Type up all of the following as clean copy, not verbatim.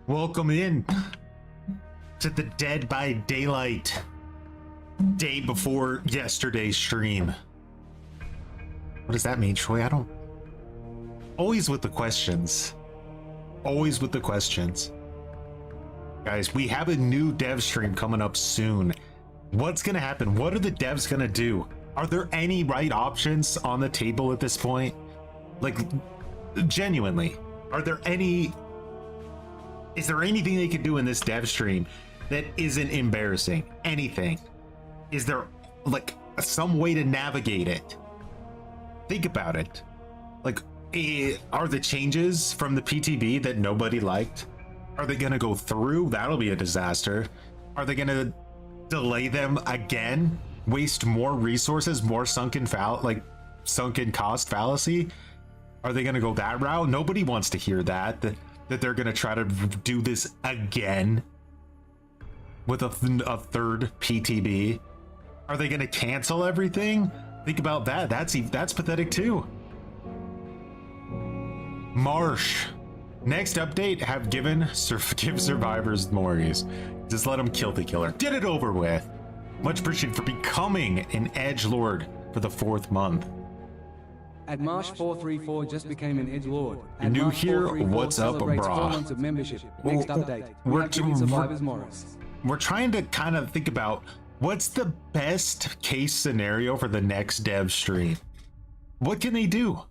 Welcome in to the Dead by Daylight day before yesterday's stream. What does that mean, Troy? I don't... Always with the questions. Always with the questions. Guys, we have a new dev stream coming up soon. What's gonna happen? What are the devs gonna do? Are there any right options on the table at this point? Like, genuinely, are there any... Is there anything they could do in this dev stream that isn't embarrassing? Anything? Is there, like, some way to navigate it? Think about it. Like, are the changes from the PTB that nobody liked, are they gonna go through? That'll be a disaster. Are they gonna delay them again? Waste more resources, more sunken cost fallacy? Are they gonna go that route? Nobody wants to hear that they're gonna try to do this again with a third PTB. Are they gonna cancel everything? Think about that. That's pathetic too. Marsh, next update, give survivors Maury's. Just let them kill the killer. Get it over with. Much appreciated for becoming an edgelord for the 4th month. At Marsh 434 just became an edgelord. You're new here. What's up, brah? 4 months of membership. Next update. We're trying to kind of think about what's the best case scenario for the next dev stream. What can they do?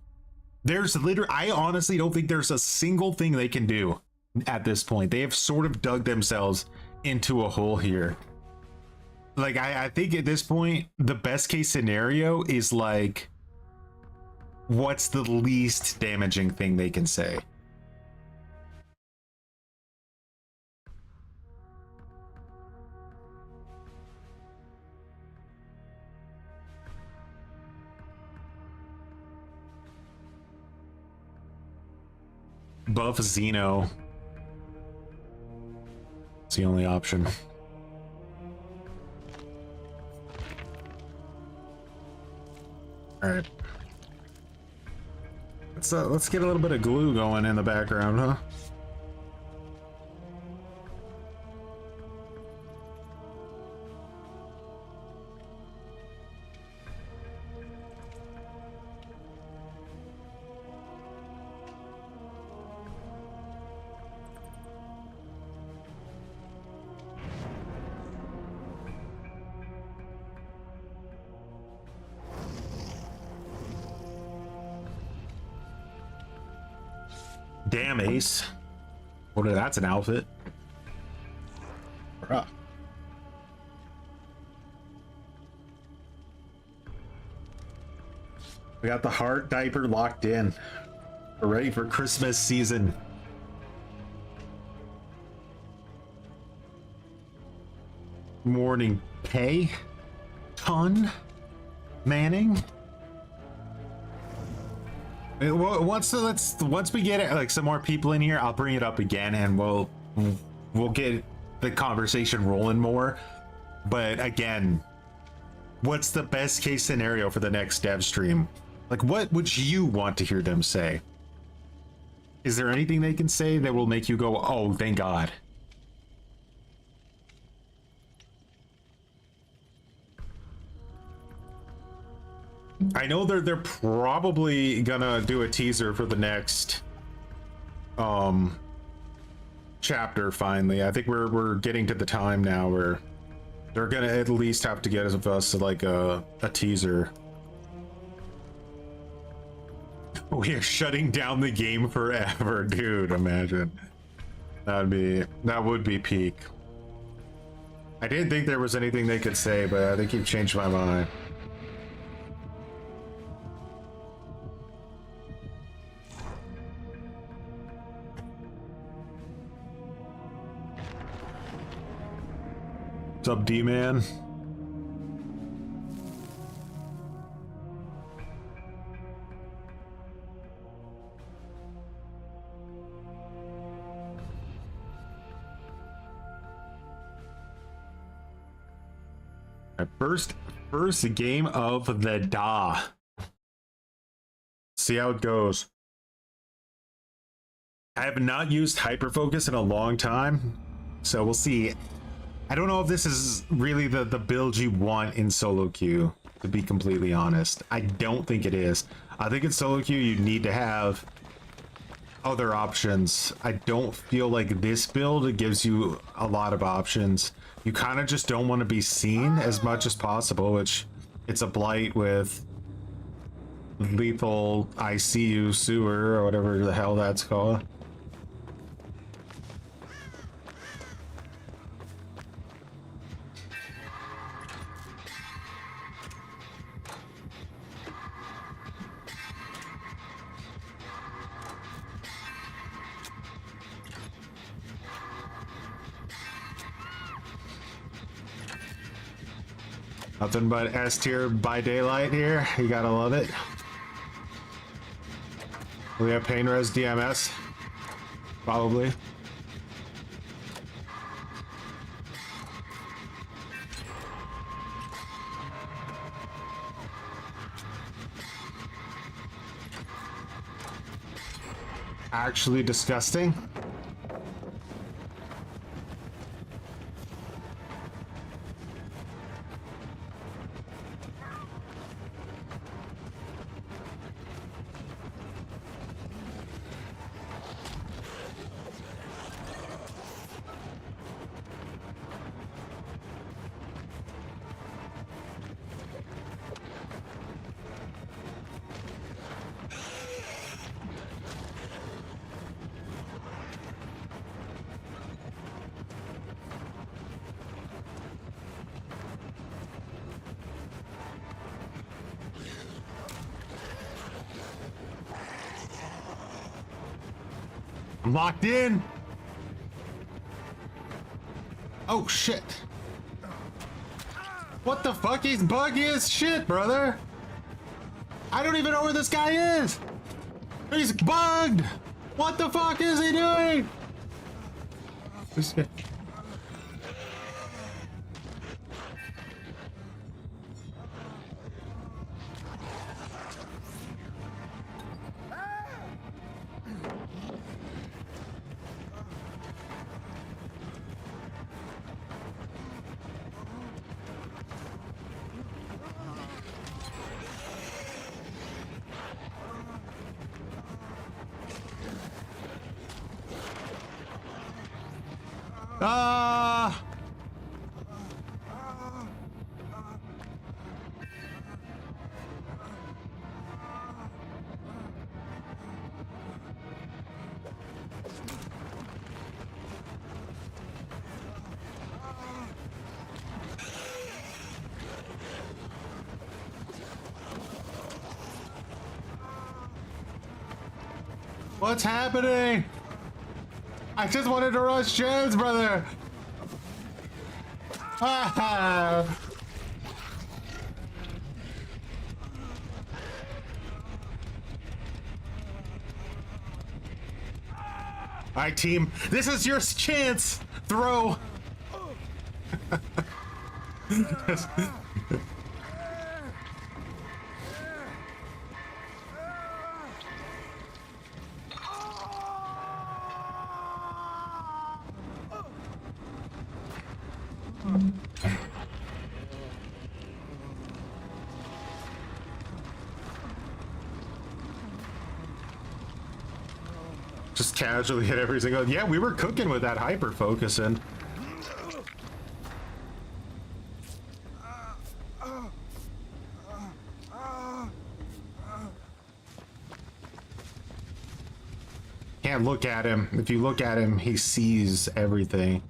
I honestly don't think there's a single thing they can do at this point. They have sort of dug themselves into a hole here. Like, I think at this point, the best case scenario is like, what's the least damaging thing they can say? Buff Xeno. It's the only option. All right. Let's get a little bit of glue going in the background, huh? Damn, Ace. That's an outfit. Bruh. We got the heart diaper locked in. We're ready for Christmas season. Morning pay. Manning. Once we get like some more people in here, I'll bring it up again and we'll get the conversation rolling more. But again, what's the best case scenario for the next dev stream? Like, what would you want to hear them say? Is there anything they can say that will make you go, oh, thank God? I know they're probably gonna do a teaser for the next chapter finally. I think we're getting to the time now where they're gonna at least have to get us like a teaser. We are shutting down the game forever, dude. Imagine. That would be peak. I didn't think there was anything they could say, but I think you've changed my mind. What's up, D-Man? First game of the DA. See how it goes. I have not used hyperfocus in a long time, so we'll see. I don't know if this is really the build you want in solo queue, to be completely honest. I don't think it is. I think in solo queue you need to have other options. I don't feel like this build gives you a lot of options. You kind of just don't want to be seen as much as possible, which it's a blight with lethal ICU sewer or whatever the hell that's called. Nothing but S tier by daylight here. You gotta love it. We have pain res DMS. Probably. Actually disgusting. I'm locked in. Oh shit. What the fuck? He's buggy as shit, brother. I don't even know where this guy is. He's bugged. What the fuck is he doing? This guy. What's happening? I just wanted to rush gens, brother. Ah. All right, team. This is your chance. Throw. Just casually hit every single. Yeah, we were cooking with that hyper focusing. Can't look at him. If you look at him, he sees everything.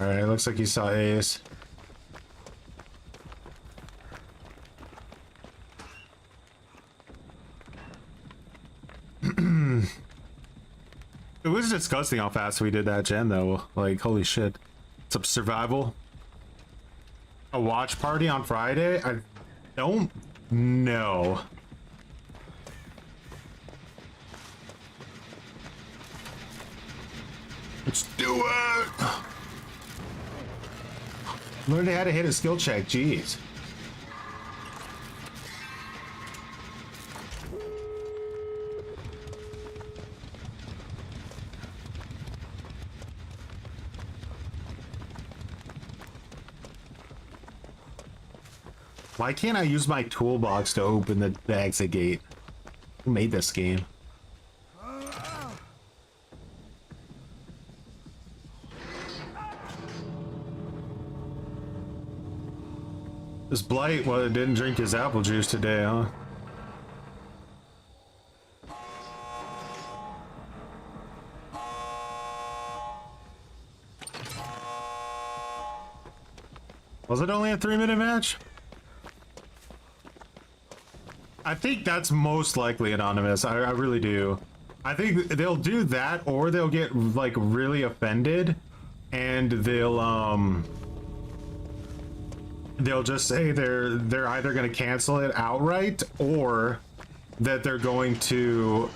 All right, looks like he saw Ace. It was disgusting how fast we did that gen, though. Like, holy shit. Some survival. A watch party on Friday? I don't know. Let's do it! Learned how to hit a skill check, jeez. Why can't I use my toolbox to open the exit gate? Who made this game? This blight, well, it didn't drink his apple juice today, huh? Was it only a 3-minute match? I think that's most likely anonymous. I really do. I think they'll do that, or they'll get like really offended, and they'll just say they're either going to cancel it outright, or that they're going to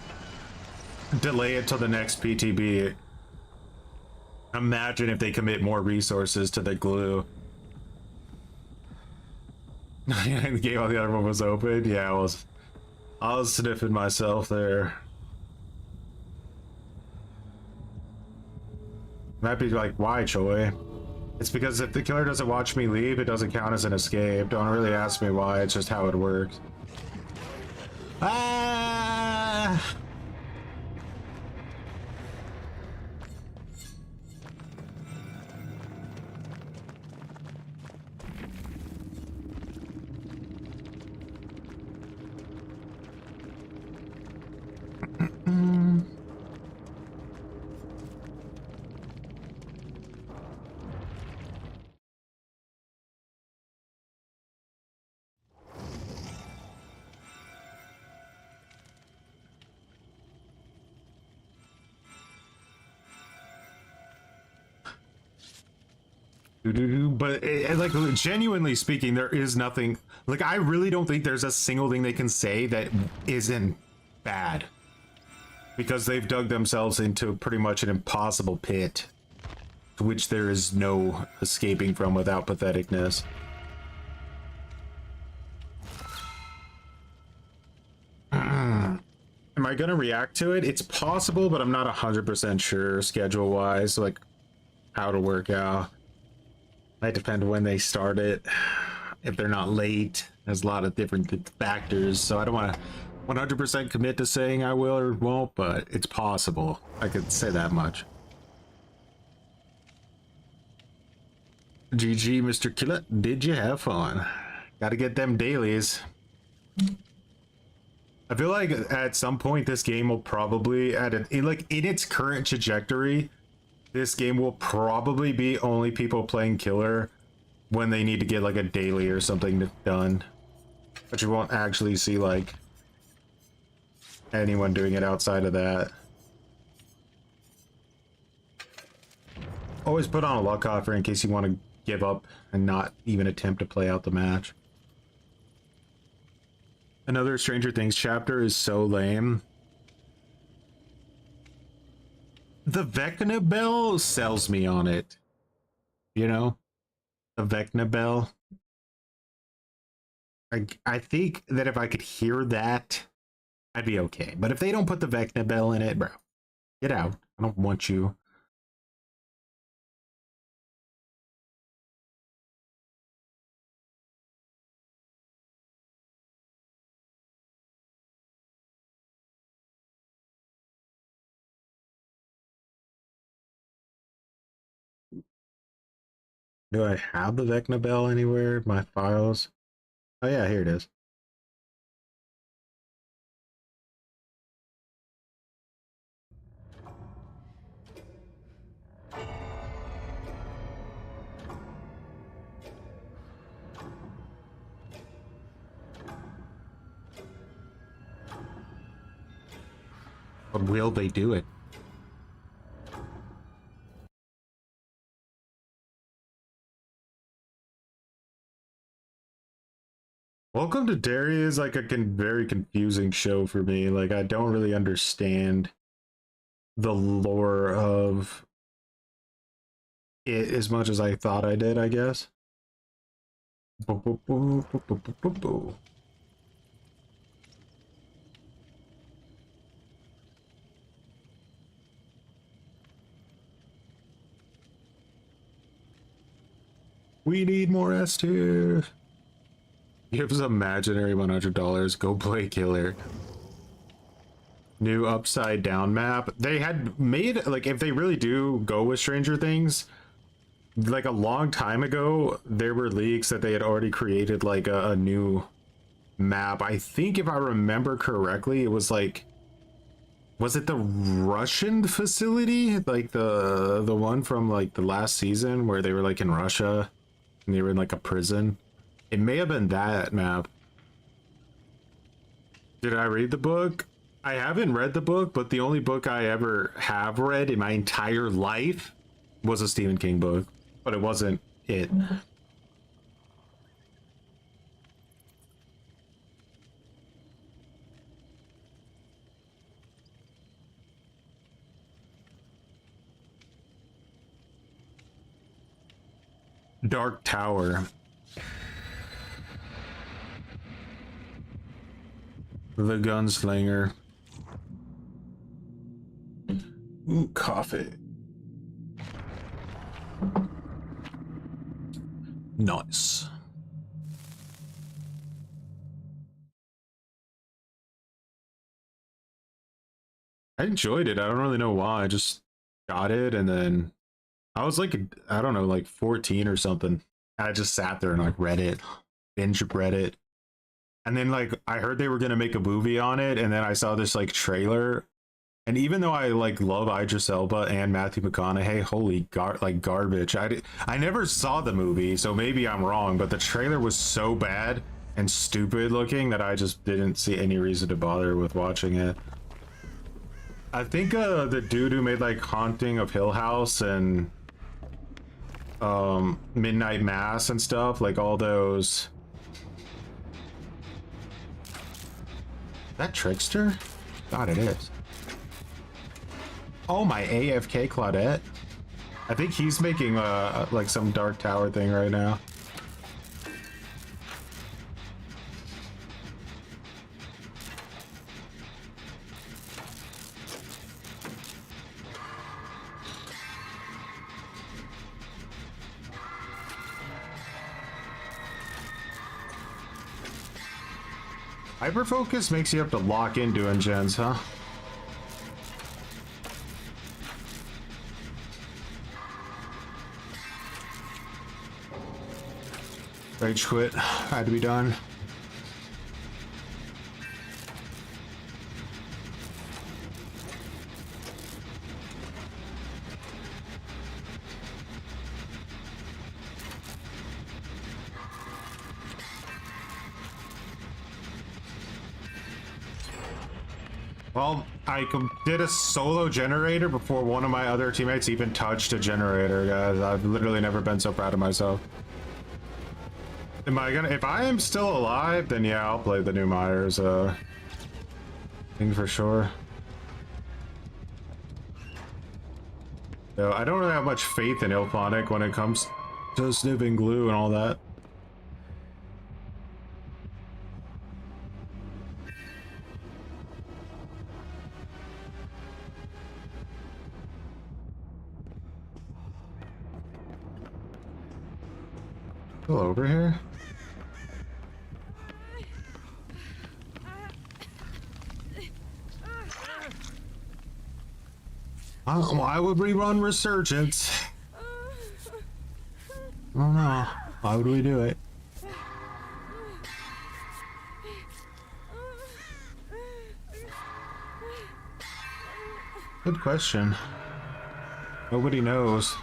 delay it till the next PTB. Imagine if they commit more resources to the glue. The game on the other one was open. Yeah, I was sniffing myself there. Might be like, why, Choi? It's because if the killer doesn't watch me leave, it doesn't count as an escape. Don't really ask me why, it's just how it works. Ah! But like, genuinely speaking, there is nothing, like, I really don't think there's a single thing they can say that isn't bad, because they've dug themselves into pretty much an impossible pit, which there is no escaping from without patheticness. Am I gonna react to it? It's possible, but I'm not 100% sure schedule wise, like how to work out. Might depend when they start it. If they're not late, there's a lot of different factors, so I don't want to 100% commit to saying I will or won't, but it's possible. I could say that much. GG, Mr. Killer. Did you have fun? Gotta get them dailies. I feel like at some point this game will probably, in its current trajectory, this game will probably be only people playing killer when they need to get like a daily or something done. But you won't actually see like anyone doing it outside of that. Always put on a luck offer in case you want to give up and not even attempt to play out the match. Another Stranger Things chapter is so lame. The Vecna Bell sells me on it. You know? The Vecna Bell. I think that if I could hear that, I'd be okay. But if they don't put the Vecna Bell in it, bro, get out. I don't want you. Do I have the Vecna Bell anywhere? My files? Oh yeah, here it is. But will they do it? Welcome to Derry is like a very confusing show for me. Like, I don't really understand the lore of it as much as I thought I did, I guess. Boo, boo, boo, boo, boo, boo, boo, boo. We need more S tier. Give us imaginary $100. Go play killer. New upside down map. They had made, like, if they really do go with Stranger Things, like a long time ago, there were leaks that they had already created like a new map. I think if I remember correctly, it was like, was it the Russian facility? Like the one from like the last season where they were like in Russia and they were in like a prison. It may have been that map. Did I read the book? I haven't read the book, but the only book I ever have read in my entire life was a Stephen King book, but it wasn't it. Dark Tower. The Gunslinger. Ooh, coffee. Nice. I enjoyed it. I don't really know why. I just got it, and then I was like, I don't know, like 14 or something. I just sat there and like read it, binge read it. And then like I heard they were gonna make a movie on it, and then I saw this like trailer. And even though I like love Idris Elba and Matthew McConaughey, holy garbage. I never saw the movie, so maybe I'm wrong, but the trailer was so bad and stupid looking that I just didn't see any reason to bother with watching it. I think the dude who made like Haunting of Hill House and Midnight Mass and stuff, like all those. Is that Trickster? God, it is. Oh, my AFK Claudette. I think he's making like some Dark Tower thing right now. Hyperfocus makes you have to lock in doing gens, huh? Rage quit. Had to be done. Well, I did a solo generator before one of my other teammates even touched a generator, guys. I've literally never been so proud of myself. Am I gonna, if I am still alive, then yeah, I'll play the new Myers thing for sure. So I don't really have much faith in Ilphonic when it comes to sniffing glue and all that. Still over here? Why would we run Resurgence? I don't know. Why would we do it? Good question. Nobody knows.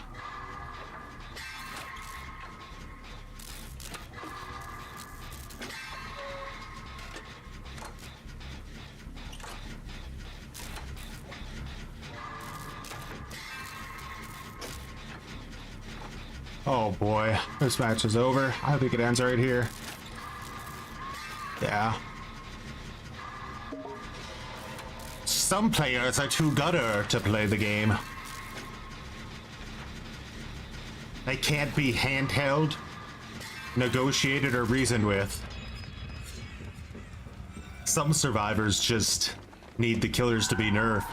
Oh boy, this match is over. I think it ends right here. Yeah. Some players are too gutter to play the game. They can't be handheld, negotiated, or reasoned with. Some survivors just need the killers to be nerfed.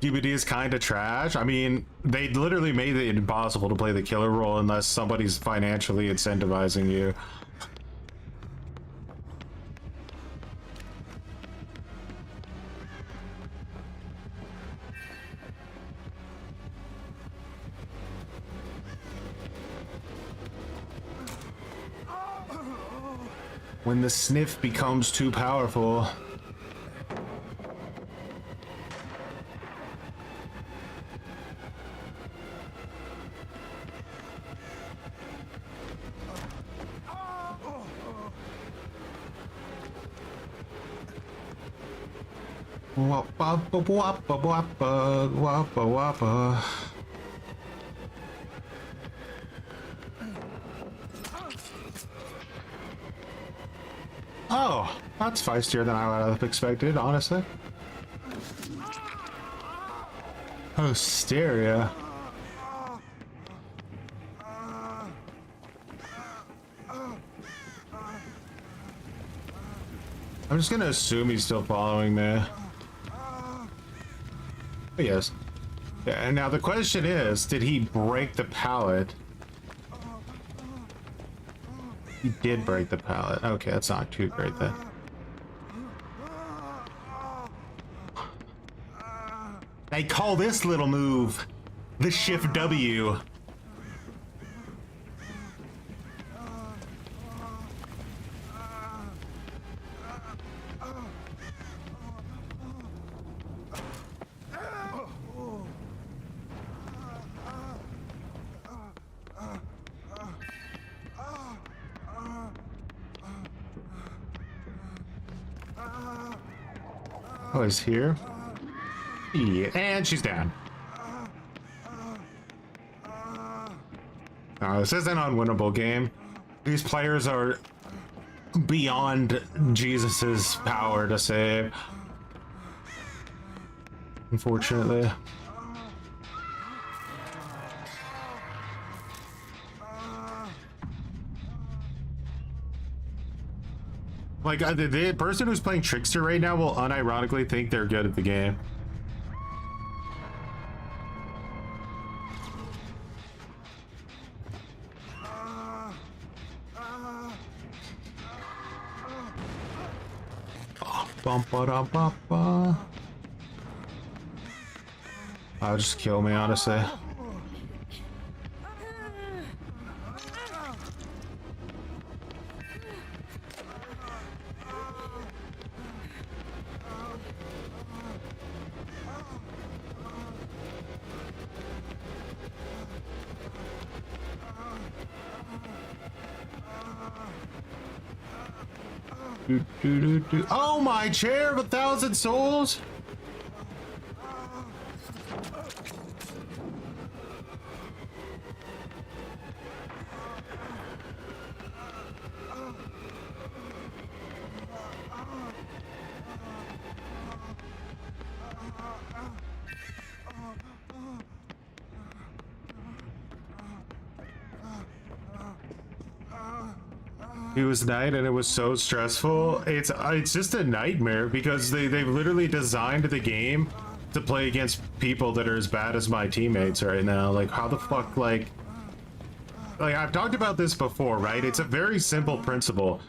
QBD is kind of trash. I mean, they literally made it impossible to play the killer role unless somebody's financially incentivizing you. When the sniff becomes too powerful. Wappa wappa wappa wappa wappa. Oh, that's feistier than I would have expected, honestly. Hysteria. I'm just gonna assume he's still following me. Yes. Yeah, and now the question is, did he break the pallet? He did break the pallet. Okay, that's not too great then. They call this little move the Shift W. Oh, he's here. Yeah, and she's down. This is an unwinnable game. These players are beyond Jesus's power to save. Unfortunately. Like, the person who's playing Trickster right now will unironically think they're good at the game. I'll just kill me, honestly. Oh, my chair of 1,000 souls! It was night and it was so stressful. It's just a nightmare because they've literally designed the game to play against people that are as bad as my teammates right now. Like, how the fuck, like I've talked about this before, right? It's a very simple principle.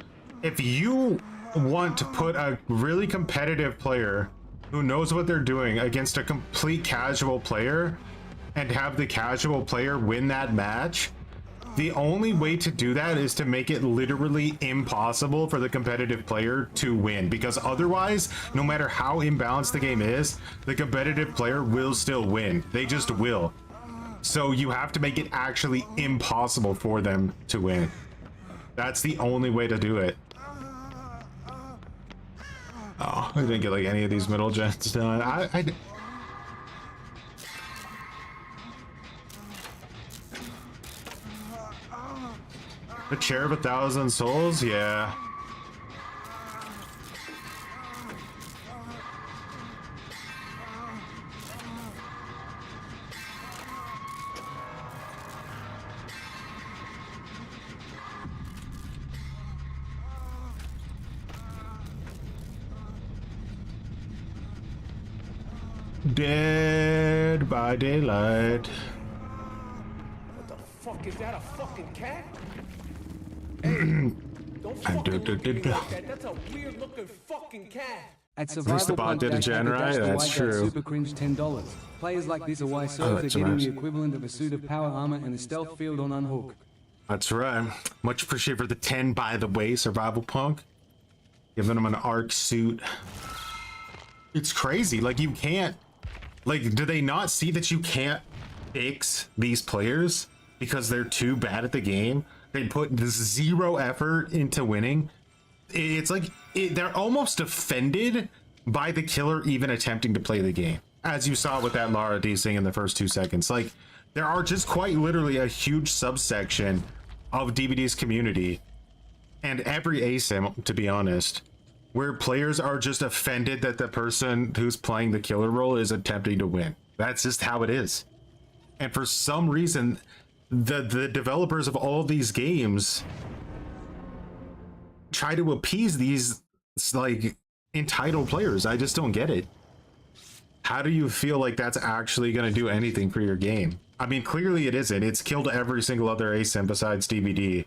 If you want to put a really competitive player who knows what they're doing against a complete casual player and have the casual player win that match, the only way to do that is to make it literally impossible for the competitive player to win, because otherwise, no matter how imbalanced the game is, the competitive player will still win. They just will. So you have to make it actually impossible for them to win. That's the only way to do it. Oh, I didn't get like any of these middle gens done. The chair of 1,000 souls? Yeah. Dead by Daylight. What the fuck is that? A fucking cat? Hey, don't fucking look at me like that. That's a weird looking fucking cat. At least the Survival bot Punk did a Dash gen, Hacker right? Dash the That's White true. Super cringe $10. Players like this are why servers are that's getting nice. the equivalent of a suit of power armor and a stealth field on Unhook. That's right. Much appreciated for the 10, by the way, Survival Punk. Giving him an arc suit. It's crazy. Like, you can't... Like, do they not see that you can't fix these players because they're too bad at the game? They put zero effort into winning. It's like they're almost offended by the killer even attempting to play the game, as you saw with that Lara D thing in the first 2 seconds. Like, there are just quite literally a huge subsection of DBD's community and every ASIM, to be honest, where players are just offended that the person who's playing the killer role is attempting to win. That's just how it is. And for some reason, the developers of all these games try to appease these like entitled players. I just don't get it. How do you feel like that's actually going to do anything for your game? I mean, clearly it isn't. It's killed every single other ASIM besides DVD.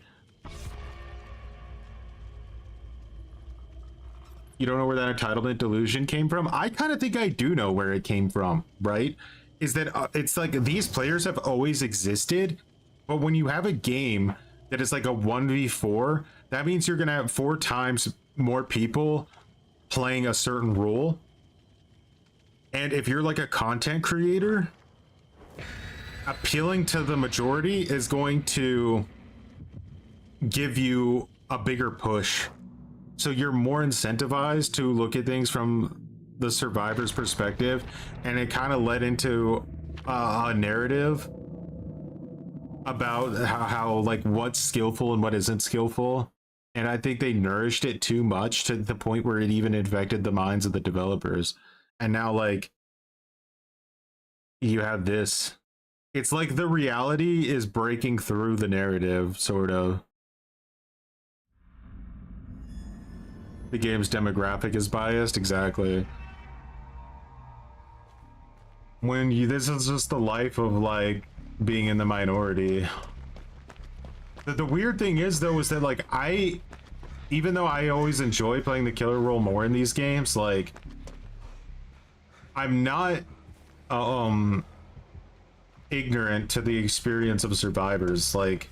You don't know where that entitlement delusion came from? I kind of think I do know where it came from, right? Is that it's like these players have always existed, but when you have a game that is like a 1v4, that means you're gonna have 4 times more people playing a certain role. And if you're like a content creator, appealing to the majority is going to give you a bigger push. So you're more incentivized to look at things from the survivor's perspective, and it kind of led into a narrative about how like what's skillful and what isn't skillful. And I think they nourished it too much to the point where it even infected the minds of the developers. And now like you have this, it's like the reality is breaking through the narrative, sort of. The game's demographic is biased, exactly. When you, this is just the life of like being in the minority. The weird thing is though, is that like even though I always enjoy playing the killer role more in these games, like I'm not ignorant to the experience of survivors. Like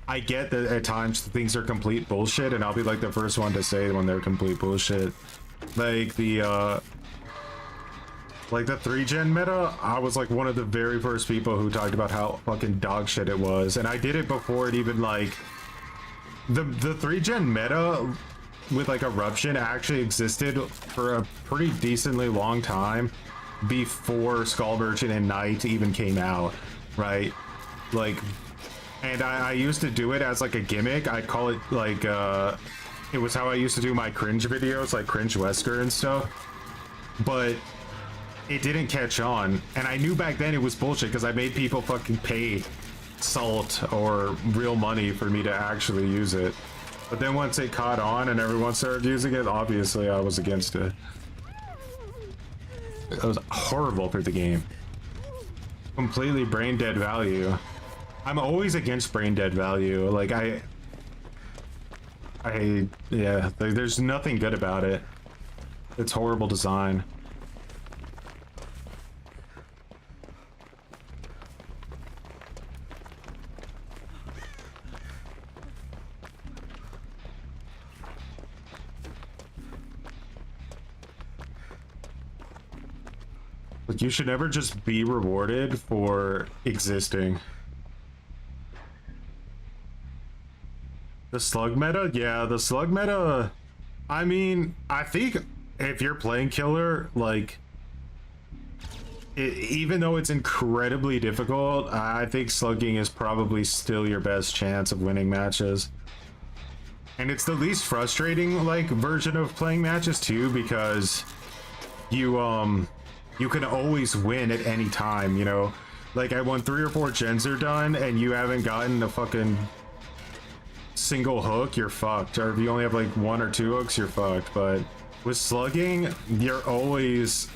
I get that at times things are complete bullshit, and I'll be like the first one to say when they're complete bullshit. Like the 3-gen meta, I was like one of the very first people who talked about how fucking dog shit it was, and I did it before it even like the 3-gen meta with like Eruption actually existed for a pretty decently long time before Skull Merchant and Knight even came out, right? Like, and I used to do it as like a gimmick. I'd call it like it was how I used to do my cringe videos, like Cringe Wesker and stuff, but it didn't catch on, and I knew back then it was bullshit because I made people fucking pay salt or real money for me to actually use it. But then once it caught on and everyone started using it, obviously I was against it. It was horrible for the game. Completely brain dead value. I'm always against brain dead value. Like yeah, there's nothing good about it. It's horrible design. Like, you should never just be rewarded for existing. The slug meta? Yeah, the slug meta, I mean, I think if you're playing killer, like, even though it's incredibly difficult, I think slugging is probably still your best chance of winning matches. And it's the least frustrating, like, version of playing matches, too, because you can always win at any time, you know? Like, when 3 or 4 gens are done and you haven't gotten a fucking single hook, you're fucked. Or if you only have like 1 or 2 hooks, you're fucked. But With slugging, you're always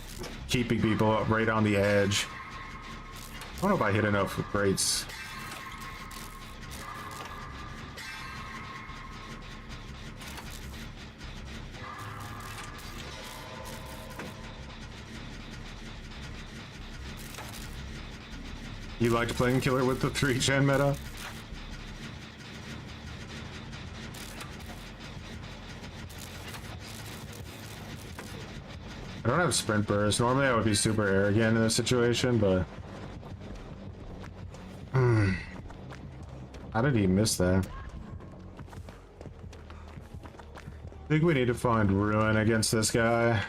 keeping people right on the edge. I don't know if I hit enough with rates. You liked playing killer with the 3-gen meta? I don't have sprint burst. Normally I would be super arrogant in this situation, but... How did he miss that? I think we need to find Ruin against this guy.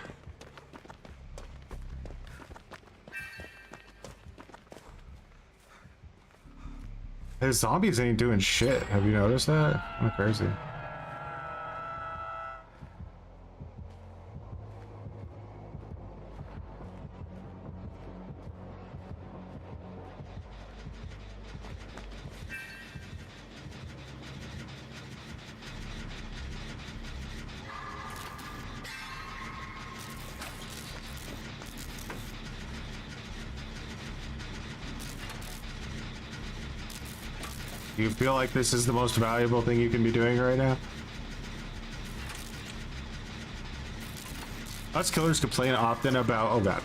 His zombies ain't doing shit. Have you noticed that? I'm crazy. Do you feel like this is the most valuable thing you can be doing right now? Us killers complain often about, oh god,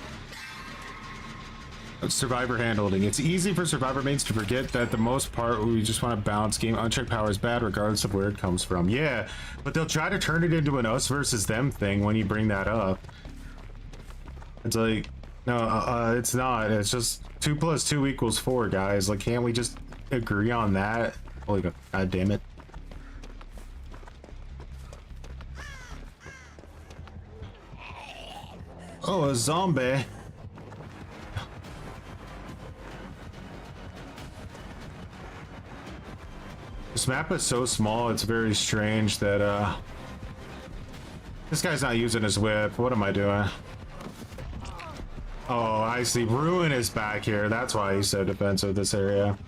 survivor handholding. It's easy for survivor mates to forget that the most part we just want to balance game. Unchecked power is bad regardless of where it comes from. Yeah, but they'll try to turn it into an us versus them thing when you bring that up. It's like, no, it's not. It's just 2 + 2 = 4, guys. Like, can't we just agree on that? Holy god damn it. Oh, a zombie. This map is so small, it's very strange that this guy's not using his whip. What am I doing? Oh, I see. Ruin is back here. That's why he's so defensive this area.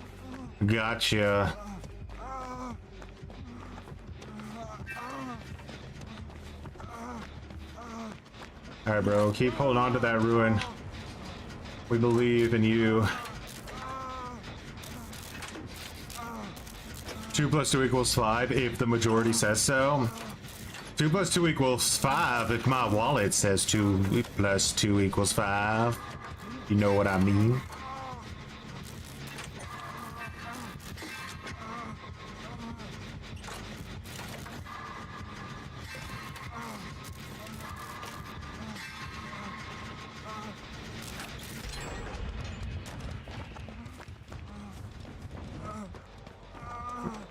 Gotcha. Alright, bro. Keep holding on to that Ruin. We believe in you. 2 + 2 = 5 if the majority says so. 2 + 2 = 5 if my wallet says 2 + 2 = 5. You know what I mean?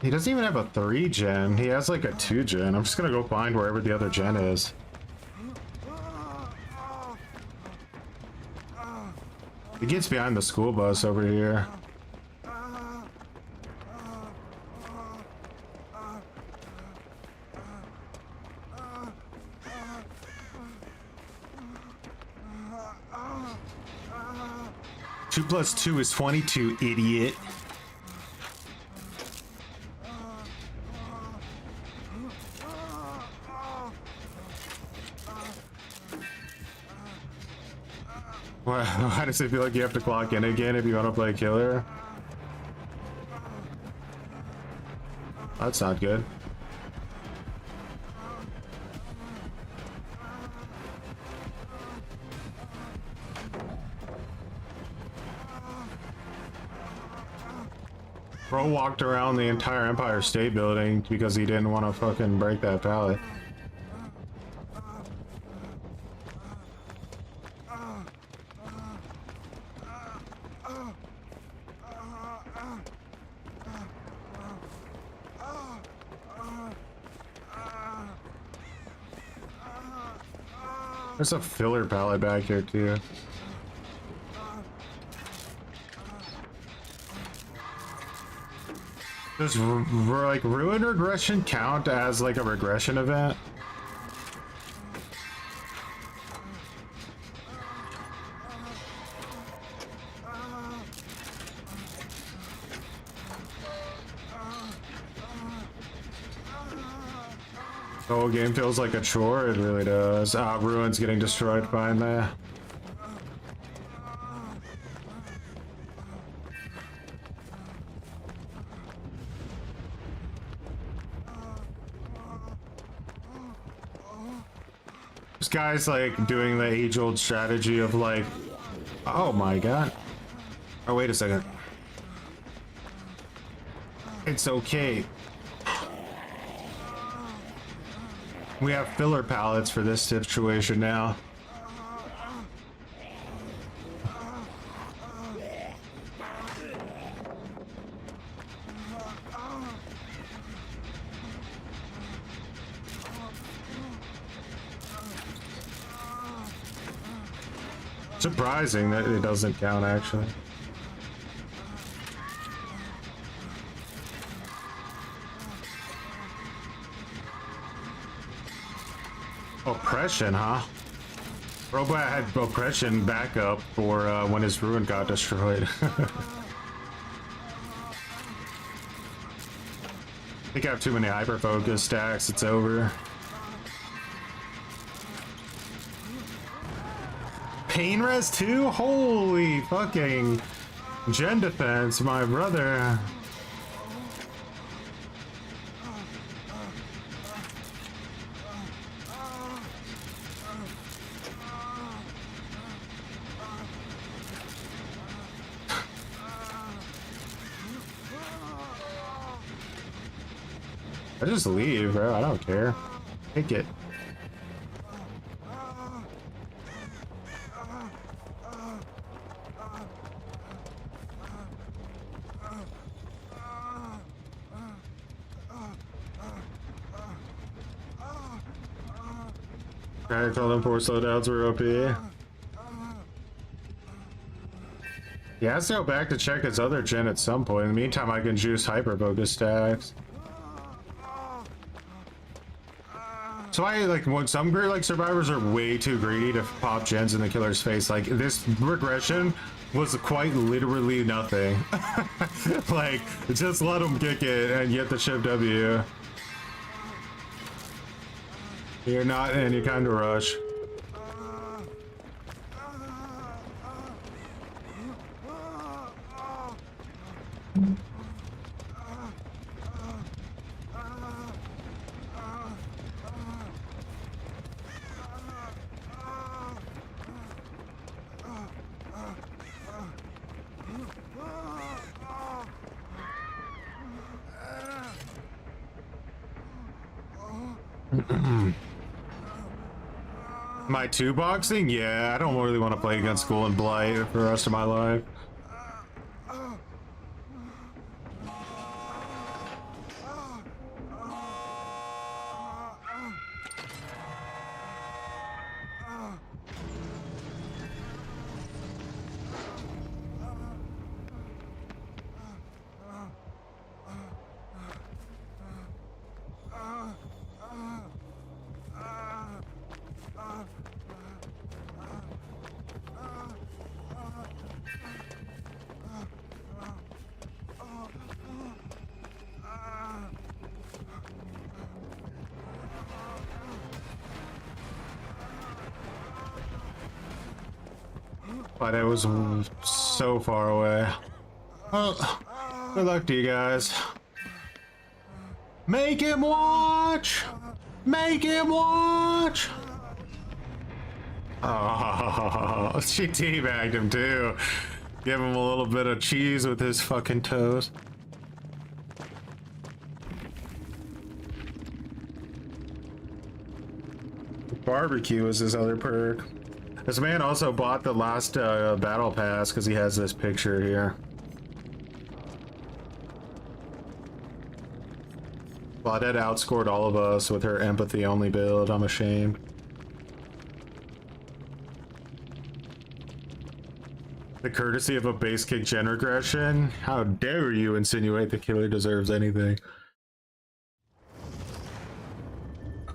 He doesn't even have a 3-gen. He has like a 2-gen. I'm just gonna go find wherever the other gen is. He gets behind the school bus over here. Two plus 2 is 22, idiot. Why does it feel like you have to clock in again if you want to play killer? That's not good. Bro walked around the entire Empire State Building because he didn't want to fucking break that pallet. There's a filler pallet back here too. Does like ruin regression count as like a regression event? The whole game feels like a chore. It really does. Ah, Ruin's getting destroyed. Fine there. This guy's like doing the age-old strategy of like, oh my god. Oh, wait a second. It's okay. We have filler pallets for this situation now. Surprising that it doesn't count, actually. Oppression, huh? Robot had oppression backup for when his ruin got destroyed. I think I have too many hyper focus stacks. It's over. Pain res too? Holy fucking gen defense, my brother. I just leave, bro. I don't care. Take it. I told him 4 slowdowns were OP. He has to go back to check his other gen at some point. In the meantime, I can juice hyper focus stacks. So I like when some like survivors are way too greedy to pop gens in the killer's face. Like this regression was quite literally nothing. Like just let them kick it and get the chip W. You're not in any kind of rush. My 2-boxing? Yeah, I don't really want to play against Ghoul and Blight for the rest of my life. But it was so far away. Well, good luck to you guys. Make him watch! Make him watch! Oh, she teabagged him too. Give him a little bit of cheese with his fucking toes. Barbecue is his other perk. This man also bought the last battle pass because he has this picture here. Claudette outscored all of us with her empathy only build. I'm ashamed. The courtesy of a base kick gen regression? How dare you insinuate the killer deserves anything?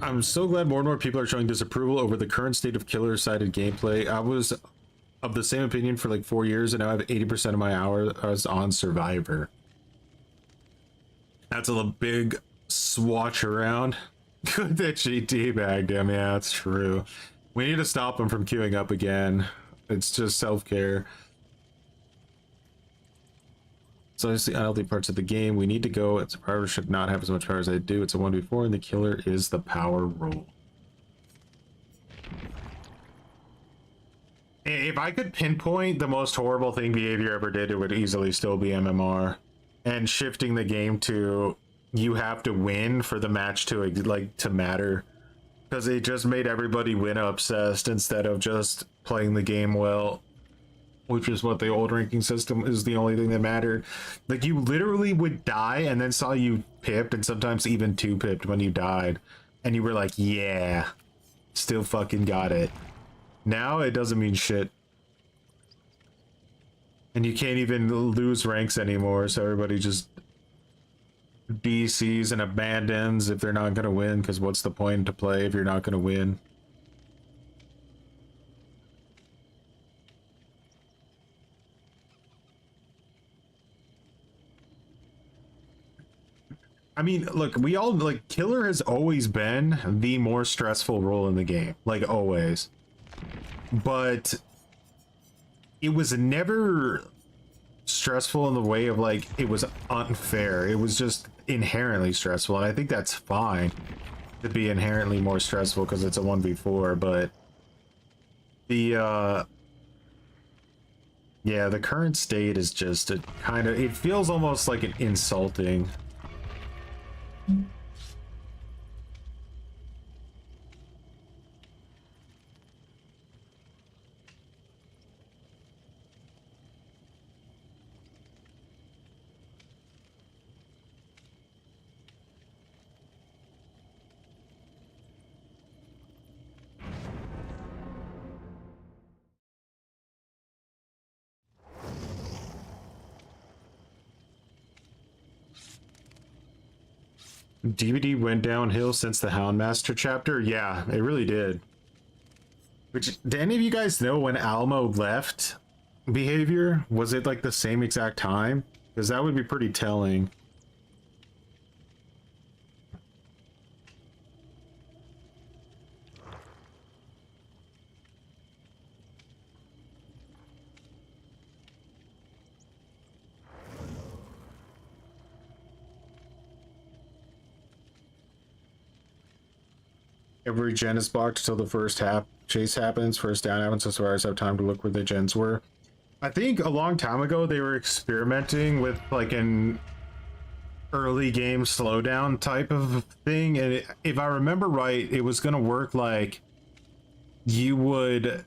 I'm so glad more and more people are showing disapproval over the current state of killer-sided gameplay. I was of the same opinion for like 4 years, and now I have 80% of my hours on Survivor. That's a big swatch around. Good that she teabagged him. Yeah, that's true. We need to stop him from queuing up again. It's just self-care. So it's the unhealthy parts of the game. We need to go. Survivors should not have as much power as they do. It's a 1v4 and the killer is the power role. If I could pinpoint the most horrible thing behavior ever did, it would easily still be MMR. And shifting the game to you have to win for the match to like to matter. Because it just made everybody win obsessed instead of just playing the game well. Which is what the old ranking system is, the only thing that mattered. Like, you literally would die and then saw you pipped, and sometimes even 2-pipped when you died. And you were like, yeah, still fucking got it. Now it doesn't mean shit. And you can't even lose ranks anymore, so everybody just DCs and abandons if they're not going to win, because what's the point to play if you're not going to win? I mean, look, we all, like, killer has always been the more stressful role in the game. Like, always. But it was never stressful in the way of, like, it was unfair. It was just inherently stressful. And I think that's fine to be inherently more stressful because it's a 1v4. But the, yeah, the current state is just a kind of, it feels almost like an insulting. DVD went downhill since the Houndmaster chapter. Yeah, it really did. Which, do any of you guys know when Almo left behavior? Was it like the same exact time? Because that would be pretty telling. Every gen is blocked until the first chase happens, first down happens, so survivors have time to look where the gens were. I think a long time ago they were experimenting with like an early game slowdown type of thing, and if I remember right, it was going to work like you would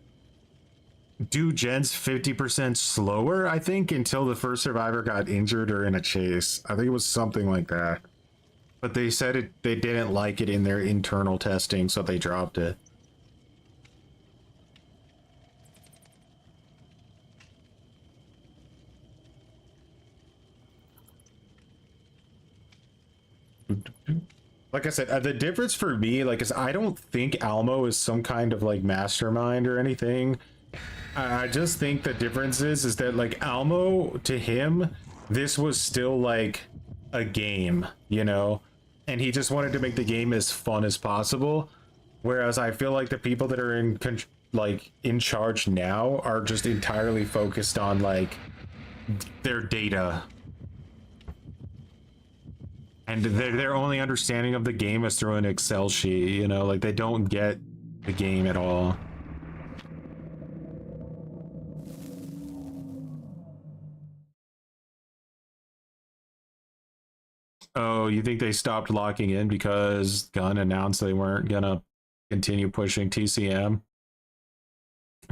do gens 50% slower, I think, until the first survivor got injured or in a chase. I think it was something like that. But they said they didn't like it in their internal testing, so they dropped it. Like I said, the difference for me, like, is I don't think Almo is some kind of like mastermind or anything. I just think the difference is that like Almo, to him, this was still like a game, you know? And he just wanted to make the game as fun as possible. Whereas I feel like the people that are in charge now are just entirely focused on like their data. And their only understanding of the game is through an Excel sheet, you know, like they don't get the game at all. Oh, you think they stopped locking in because Gunn announced they weren't gonna continue pushing TCM?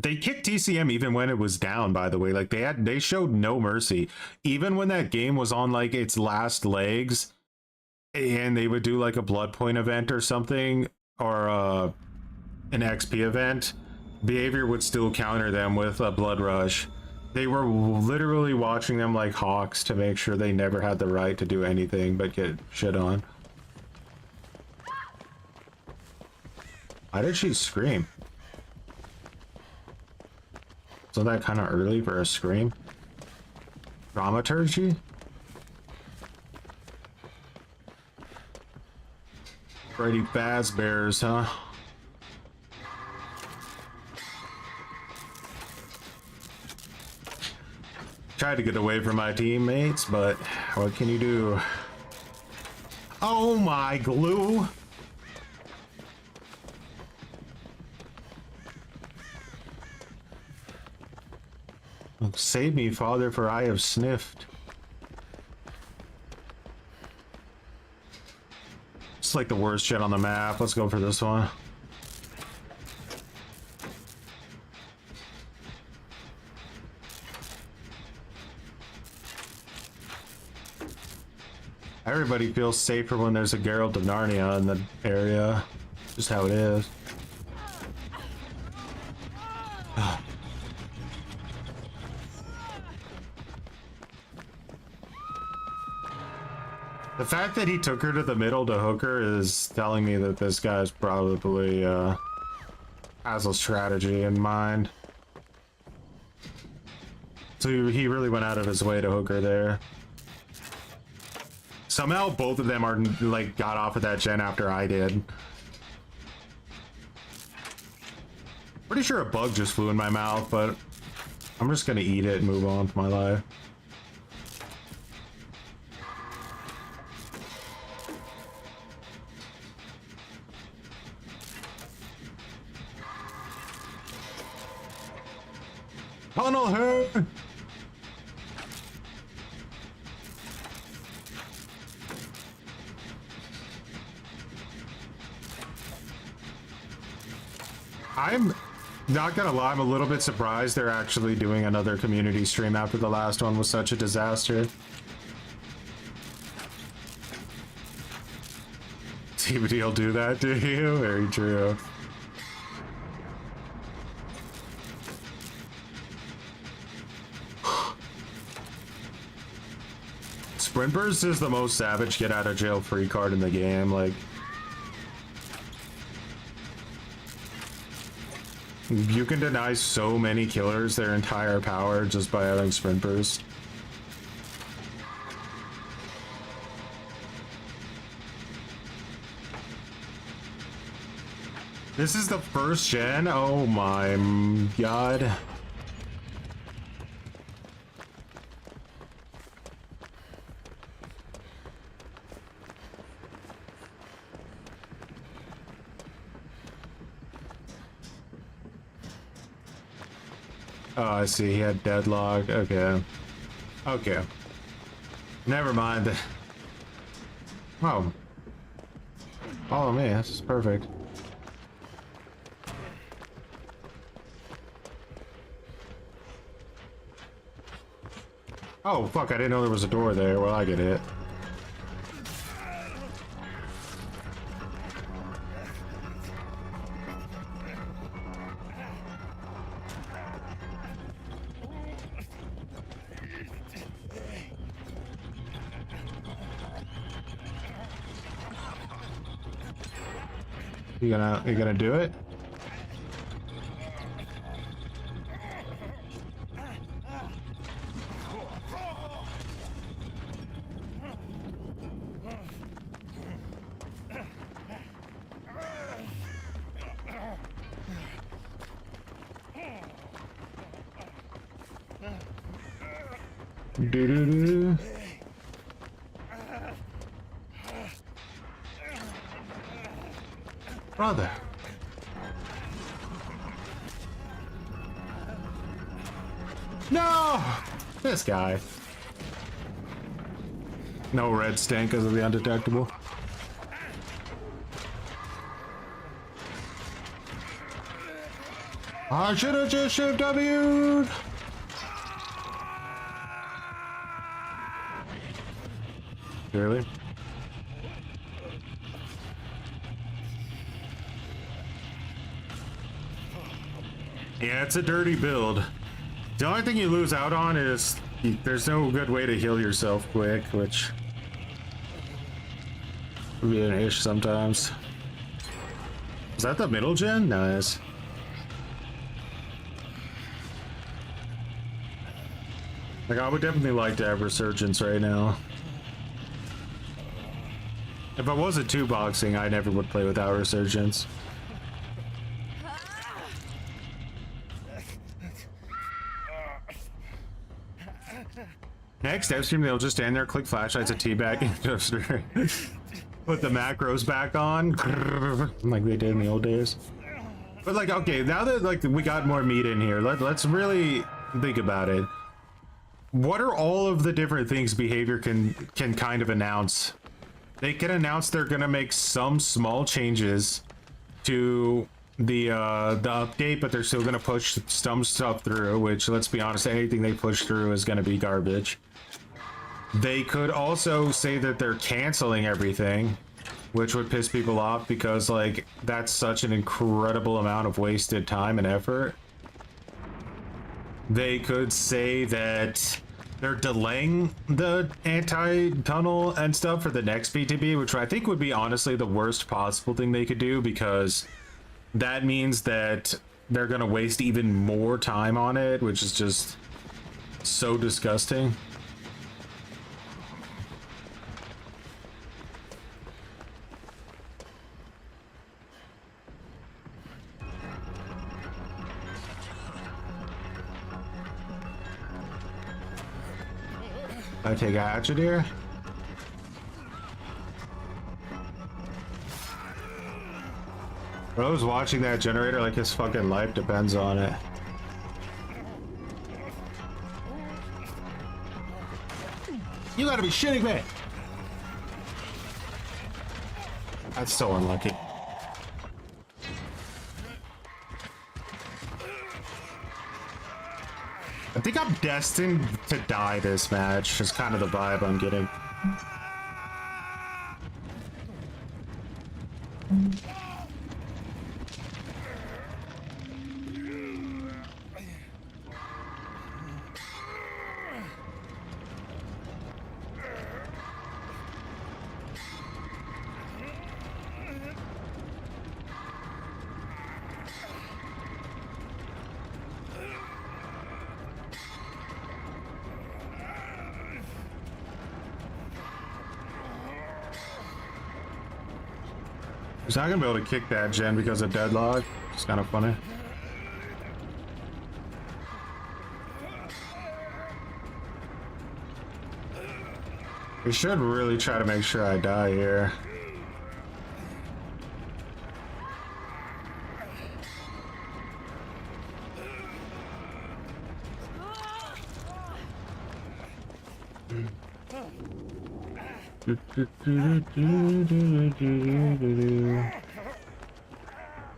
They kicked TCM even when it was down, by the way. Like they showed no mercy. Even when that game was on like its last legs and they would do like a blood point event or something, or an XP event, behavior would still counter them with a blood rush. They were literally watching them like hawks to make sure they never had the right to do anything but get shit on. Why did she scream? Wasn't that kind of early for a scream? Dramaturgy? Freddy Fazbear's, huh? Tried to get away from my teammates, but what can you do? Oh my glue! Save me, Father, for I have sniffed. It's like the worst shit on the map. Let's go for this one. Everybody feels safer when there's a Geralt of Narnia in the area. Just how it is. The fact that he took her to the middle to hook her is telling me that this guy's probably has a strategy in mind. So he really went out of his way to hook her there. Somehow both of them are like got off of that gen after I did. Pretty sure a bug just flew in my mouth, but I'm just gonna eat it and move on with my life. Tunnel her! I'm not gonna lie, I'm a little bit surprised they're actually doing another community stream after the last one was such a disaster. TBD will do that to you? Very true. Sprint Burst is the most savage get out of jail free card in the game, like you can deny so many killers their entire power just by having Sprint Burst. This is the first gen? Oh my god. Oh, I see. He had deadlock. Okay. Okay. Never mind. Oh. Follow me. That's perfect. Oh, fuck. I didn't know there was a door there. Well, I get it. You gonna do it? Do-do-do. Brother. No! This guy. No red stink because of the undetectable. I should have just shift W'd. Really? Yeah, it's a dirty build. The only thing you lose out on is there's no good way to heal yourself quick, which would be an issue sometimes. Is that the middle gen? Nice. Like, I would definitely like to have Resurgence right now. If I wasn't two boxing, I never would play without Resurgence. Next dev stream, they'll just stand there, click flashlights at teabag, and just put the macros back on, like they did in the old days. But like, okay, now that like we got more meat in here, let's really think about it. What are all of the different things behavior can kind of announce? They can announce they're gonna make some small changes to the update, but they're still gonna push some stuff through, which, let's be honest, anything they push through is gonna be garbage. They could also say that they're canceling everything, which would piss people off because like that's such an incredible amount of wasted time and effort. They could say that they're delaying the anti-tunnel and stuff for the next BTB, which I think would be honestly the worst possible thing they could do, because that means that they're gonna waste even more time on it, which is just so disgusting. I take a hatchet here. Bro's watching that generator like his fucking life depends on it. You gotta be shitting me! That's so unlucky. I think I'm destined to die this match, is kind of the vibe I'm getting. He's not gonna be able to kick that gen because of deadlock. It's kind of funny. We should really try to make sure I die here.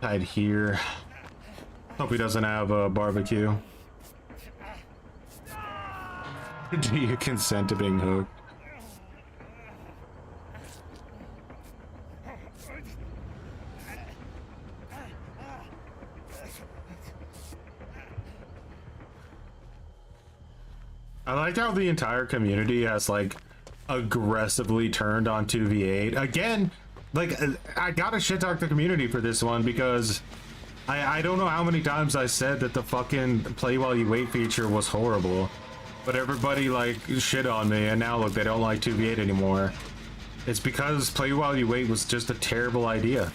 Tied here. Hope he doesn't have a barbecue. Do you consent to being hooked? I like how the entire community has like aggressively turned on 2v8 again. Like, I gotta shit talk the community for this one, because I don't know how many times I said that the fucking play while you wait feature was horrible, but everybody like shit on me, and now look, they don't like 2v8 anymore. It's because play while you wait was just a terrible idea.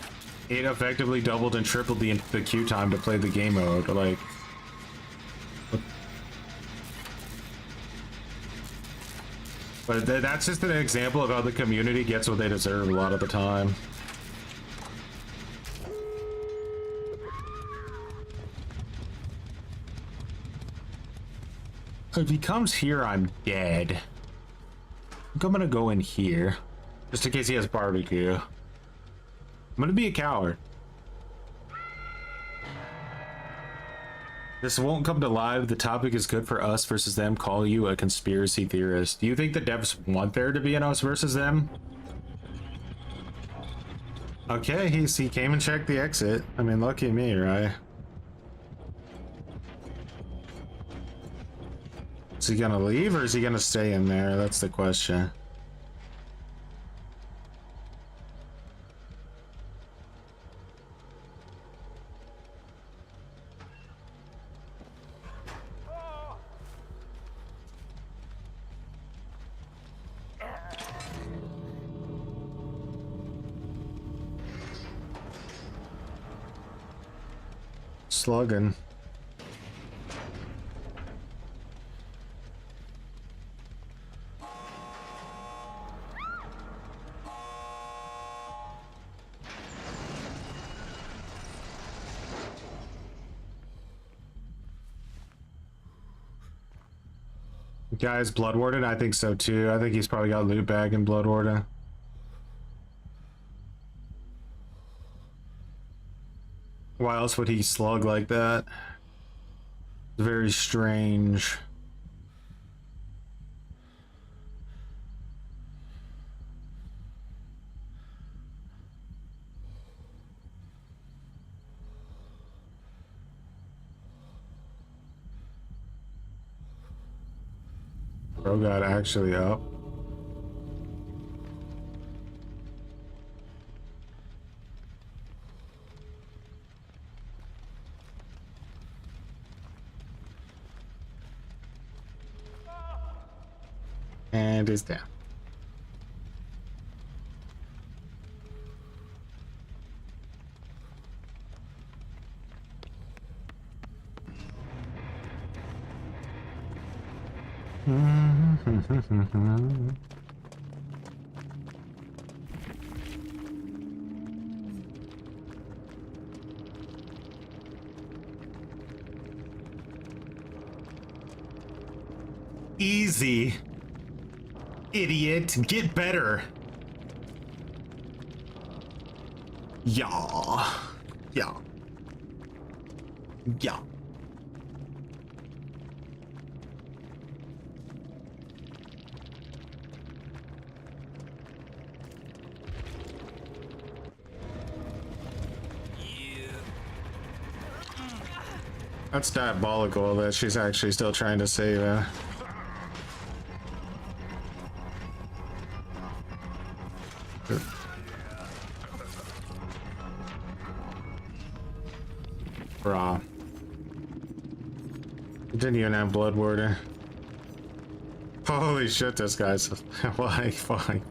It effectively doubled and tripled the queue time to play the game mode. Like, but that's just an example of how the community gets what they deserve a lot of the time. If he comes here, I'm dead. I think I'm gonna go in here, just in case he has barbecue. I'm gonna be a coward. This won't come to live. The topic is good for us versus them. Call you a conspiracy theorist. Do you think the devs want there to be an us versus them? Okay, he came and checked the exit. I mean, lucky me, right? Is he gonna leave or is he gonna stay in there? That's the question. slugging. Guys, Blood Warden? I think so too. I think he's probably got loot bag in Blood Warden. Why else would he slug like that? Very strange. Bro got actually up. And is down. Easy. Idiot, get better. Yeah. Yeah. Yeah. That's diabolical that she's actually still trying to save her. Brah. Didn't even have Blood Warden. Holy shit, this guy's like fine.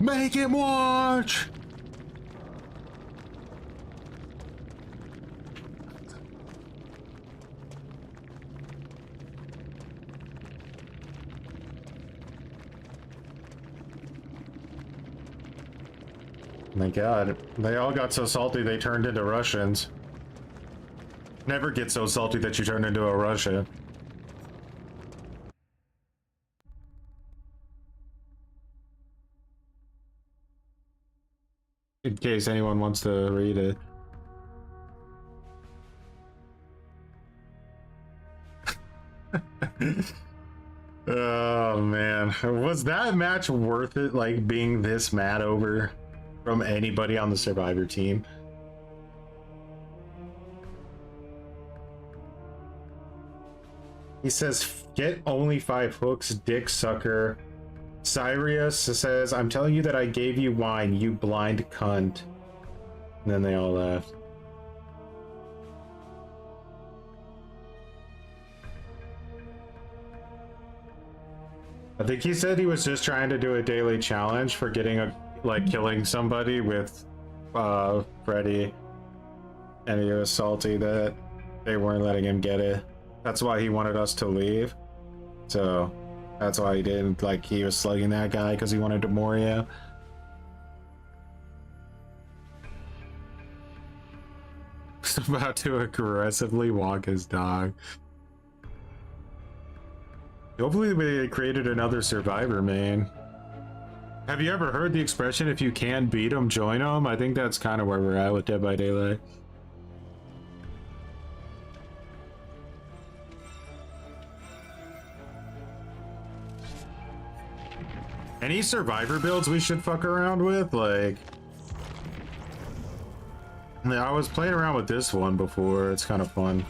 Make him watch! My god, they all got so salty they turned into Russians. Never get so salty that you turn into a Russian. In case anyone wants to read it. Oh man, was that match worth it, like being this mad over from anybody on the Survivor team? He says, get only 5 hooks, dick sucker. Sirius says, I'm telling you that I gave you wine, you blind cunt. And then they all laughed. I think he said he was just trying to do a daily challenge for getting a, like, killing somebody with Freddy. And he was salty that they weren't letting him get it. That's why he wanted us to leave. So that's why he didn't, like, he was slugging that guy because he wanted to Moria. He's about to aggressively walk his dog. Hopefully they created another Survivor, man. Have you ever heard the expression, if you can't beat them, join them? I think that's kind of where we're at with Dead by Daylight. Any Survivor builds we should fuck around with? Like, I was playing around with this one before. It's kind of fun.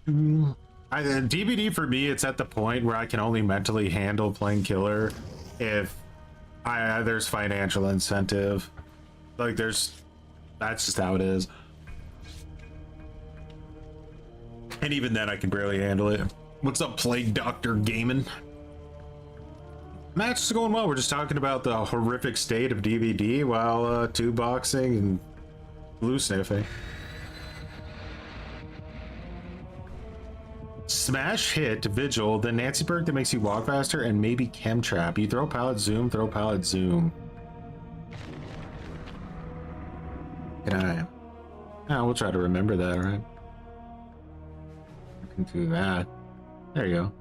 DVD for me, it's at the point where I can only mentally handle playing killer if there's financial incentive. Like that's just how it is. And even then I can barely handle it. What's up, Plague Doctor Gaming? Match is going well. We're just talking about the horrific state of DVD while two boxing and glue sniffing. Smash hit Vigil, then Nancy Berg that makes you walk faster, and maybe Chem Trap. You throw pallet zoom, throw pallet zoom. Good eye. Oh, we'll try to remember that, right? I can do that. There you go.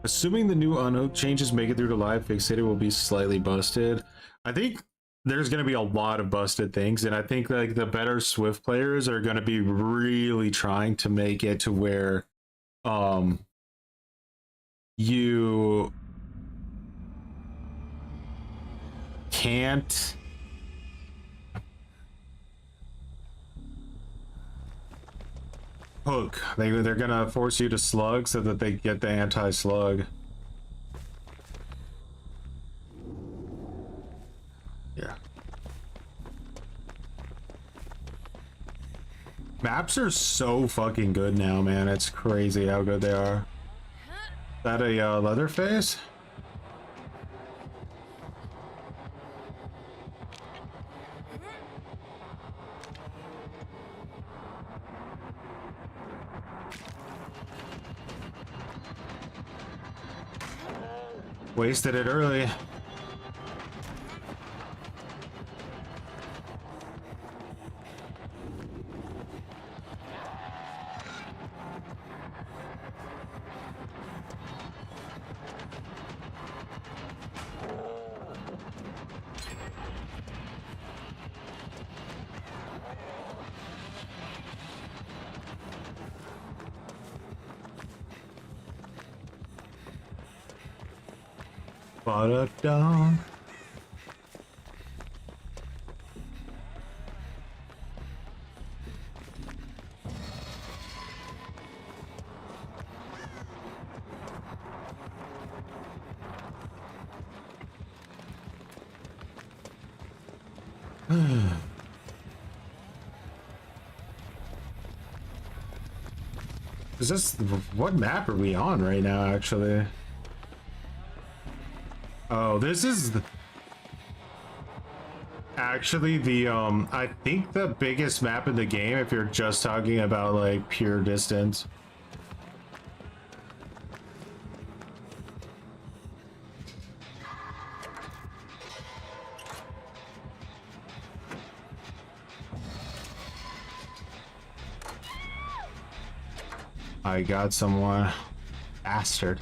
Assuming the new unhooked changes make it through to live, Fixated will be slightly busted. I think there's going to be a lot of busted things, and I think like the better Swift players are going to be really trying to make it to where you can't hook. They're gonna force you to slug so that they get the anti-slug. Yeah. Maps are so fucking good now, man. It's crazy how good they are. Is that a Leatherface? Wasted it early. Down. Is this what map are we on right now, actually? Oh, this is actually the I think the biggest map in the game if you're just talking about like pure distance. I got someone. Bastard.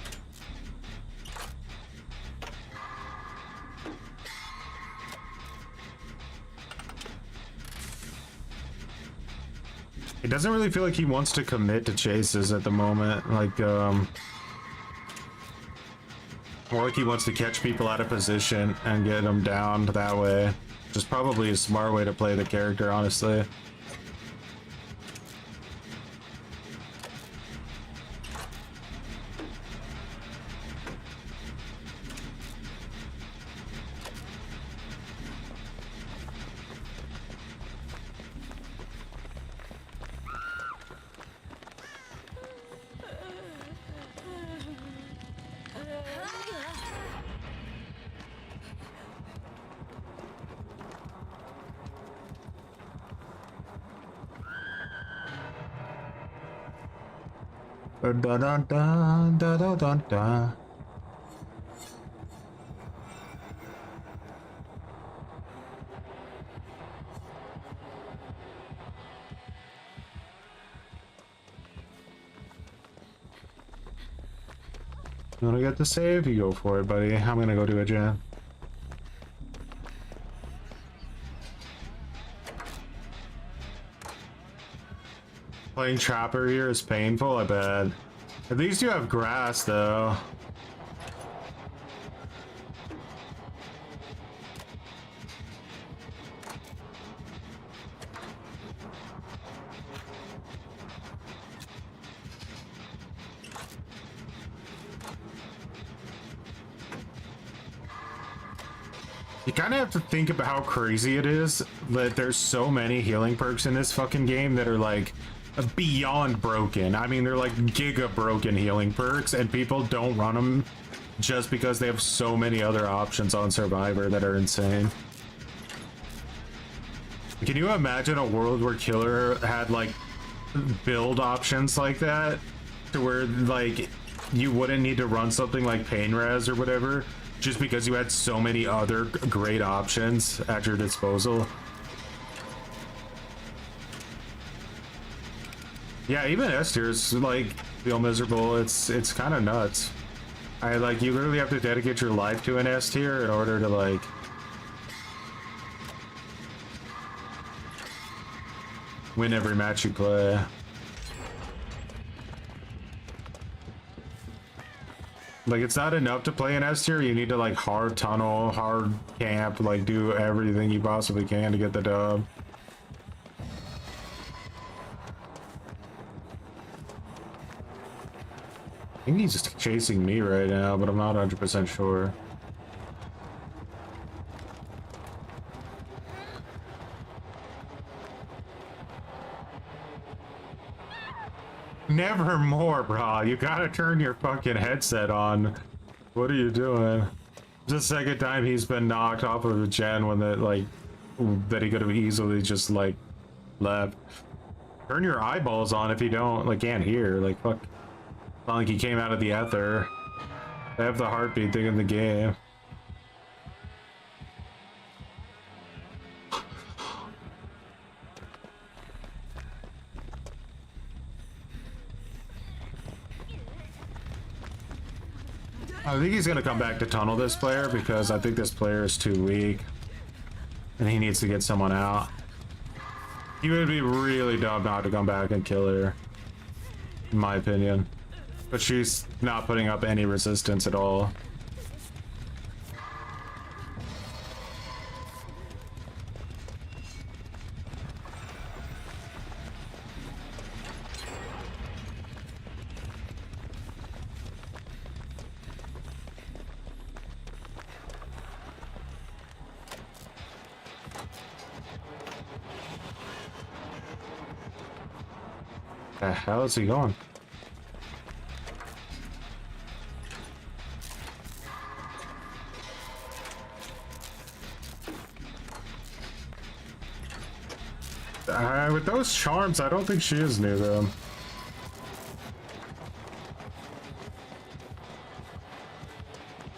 It doesn't really feel like he wants to commit to chases at the moment. Like, more like he wants to catch people out of position and get them down that way. Which is probably a smart way to play the character, honestly. Da da da da da da da. You wanna get the save? You go for it, buddy. I'm gonna go do a jam. Playing Trapper here is painful, I bet. At least you have grass, though. You kind of have to think about how crazy it is that there's so many healing perks in this fucking game that are like beyond broken. I mean, they're like giga broken healing perks, and people don't run them just because they have so many other options on Survivor that are insane. Can you imagine a world where Killer had like build options like that, to where like you wouldn't need to run something like Pain Res or whatever, just because you had so many other great options at your disposal? Yeah, even S tiers like feel miserable. It's kind of nuts. I like, you literally have to dedicate your life to an S tier in order to like win every match you play. Like, it's not enough to play an S tier. You need to like hard tunnel, hard camp, like do everything you possibly can to get the dub. I think he's just chasing me right now, but I'm not 100% sure. Nevermore, bro. You gotta turn your fucking headset on. What are you doing? It's the second time he's been knocked off of a gen when that, like, that he could have easily just, like, left. Turn your eyeballs on if you don't, like, can't hear. Like, fuck. It's not like he came out of the ether. They have the heartbeat thing in the game. I think he's gonna come back to tunnel this player because I think this player is too weak and he needs to get someone out. He would be really dumb not to come back and kill her, in my opinion. But she's not putting up any resistance at all. The hell is he going? With those charms, I don't think she is near them.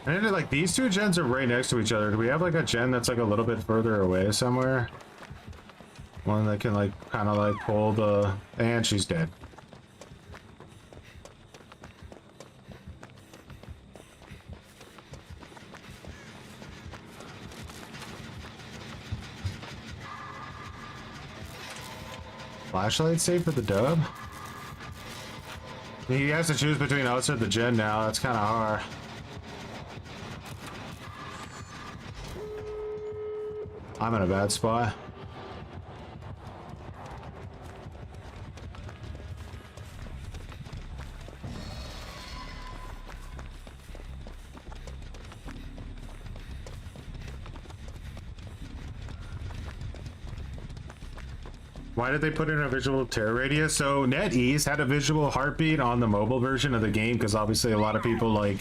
And like, these two gens are right next to each other. Do we have like a gen that's like a little bit further away somewhere? One that can like kind of like pull the... And she's dead. Flashlight save for the dub? He has to choose between us or the gen now. That's kind of hard. I'm in a bad spot. Why did they put in a visual terror radius? So NetEase had a visual heartbeat on the mobile version of the game because obviously a lot of people like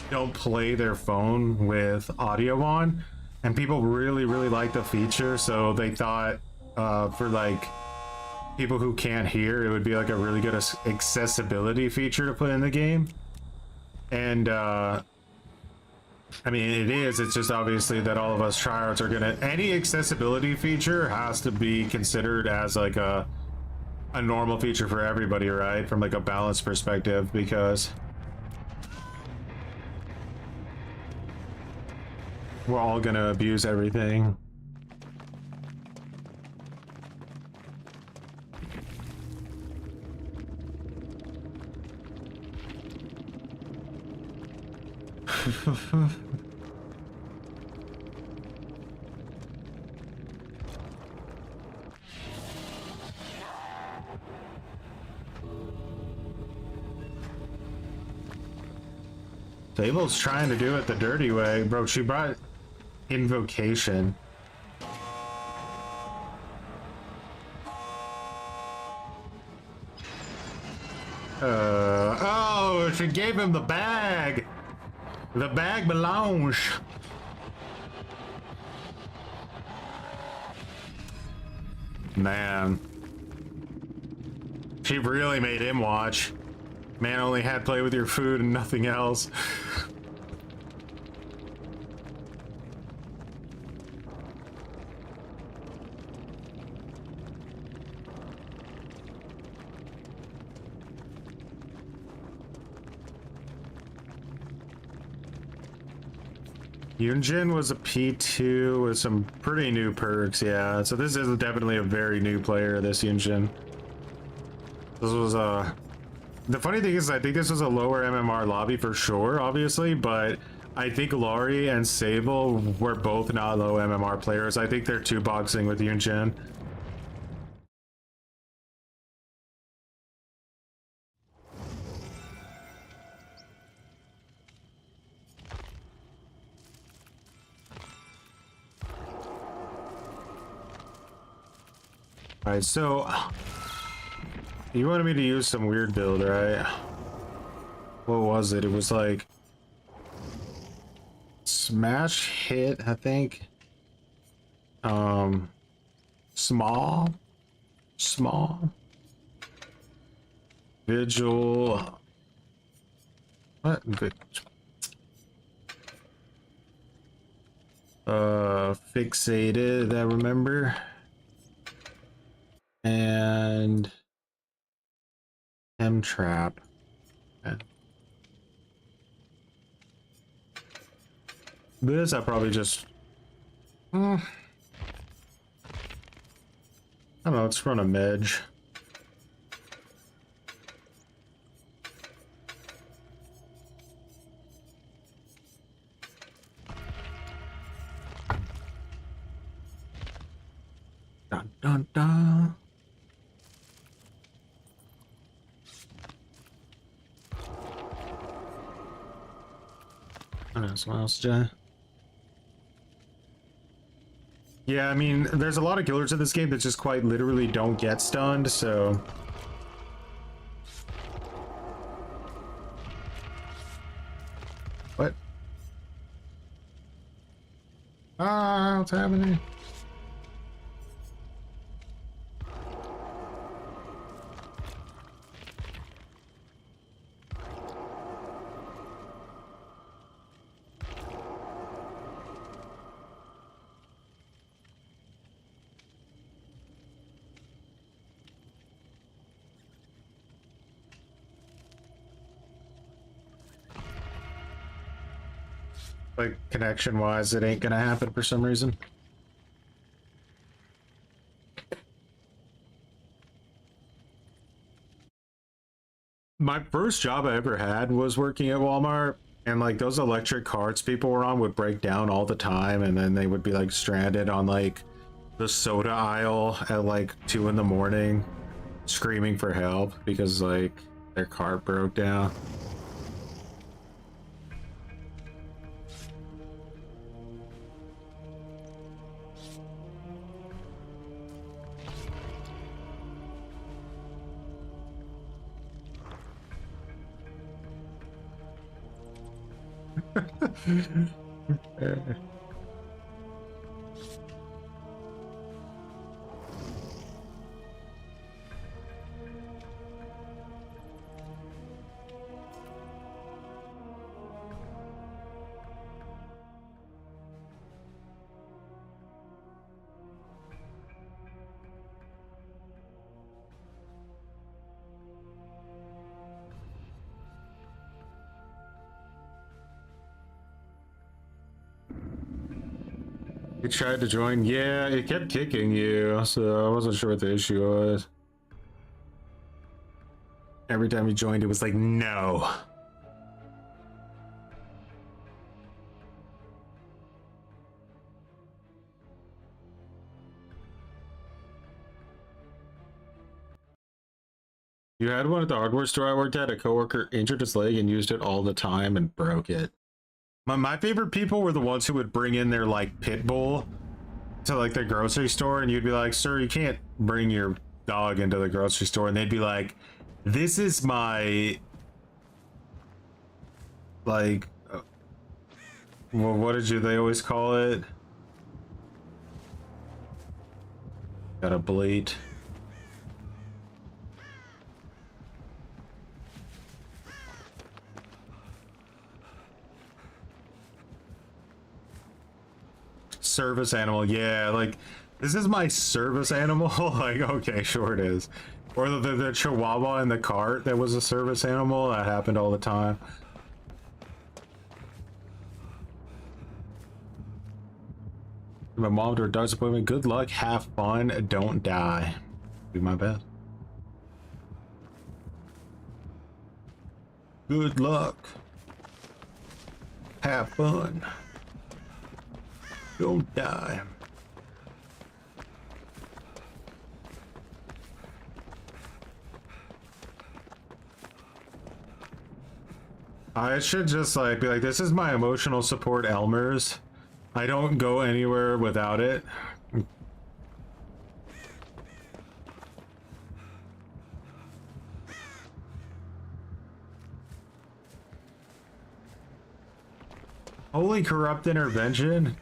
don't play their phone with audio on, and people really like the feature, so they thought for like people who can't hear, it would be like a really good accessibility feature to put in the game. And I mean, it is. It's just obviously that all of us tryhards are gonna... Any accessibility feature has to be considered as like a normal feature for everybody, right? From like a balance perspective, because we're all gonna abuse everything. Sable's trying to do it the dirty way, bro. She brought invocation. Oh, she gave him the bag. The bag belongs. Man. She really made him watch. Man only had play with your food and nothing else. Yunjin was a P2 with some pretty new perks, yeah. So this is definitely a very new player, this Yunjin. This was the funny thing is I think this was a lower MMR lobby for sure, obviously, but I think Laurie and Sable were both not low MMR players. I think they're two boxing with Yunjin. Alright, so you wanted me to use some weird build, right? What was it? It was like smash hit, I think. Small vigil. What? Fixated, I remember. And M-trap. Okay. This I probably just I don't know, let's run a Medge. Dun dun dun. I don't know, someone else, Jay. Yeah, I mean, there's a lot of killers in this game that just quite literally don't get stunned, so... What? Ah, what's happening? Like, connection-wise, it ain't gonna happen for some reason. My first job I ever had was working at Walmart, and like those electric carts people were on would break down all the time, and then they would be like stranded on like the soda aisle at like 2 in the morning, screaming for help because like their cart broke down. You tried to join? Yeah, it kept kicking you, so I wasn't sure what the issue was. Every time you joined, it was like, no. You had one at the hardware store I worked at. A coworker injured his leg and used it all the time and broke it. My favorite people were the ones who would bring in their like pit bull to like the grocery store, and you'd be like, sir, you can't bring your dog into the grocery store, and they'd be like, this is my like well, what did they always call it? Gotta bleat. Service animal, yeah, like this is my service animal. Like, okay, sure it is. Or the chihuahua in the cart that was a service animal. That happened all the time. My mom to her doctor's appointment. Good luck, have fun, don't die. Do my best. Good luck. Have fun. Don't die. I should just like be like, this is my emotional support, Elmer's. I don't go anywhere without it. Holy corrupt intervention.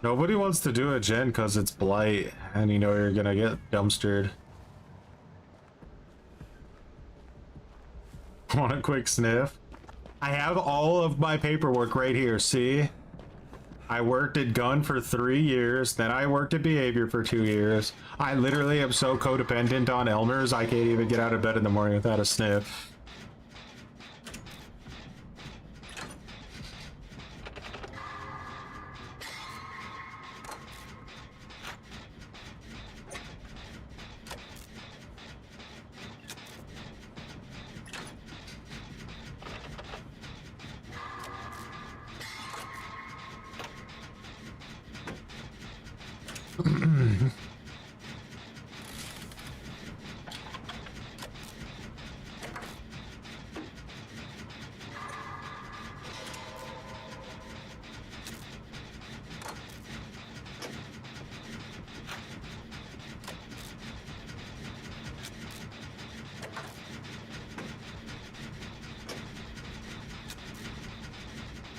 Nobody wants to do a gen because it's blight, and you know you're gonna get dumpstered. Want a quick sniff? I have all of my paperwork right here, see? I worked at gun for 3 years, then I worked at behavior for 2 years. I literally am so codependent on Elmer's, I can't even get out of bed in the morning without a sniff.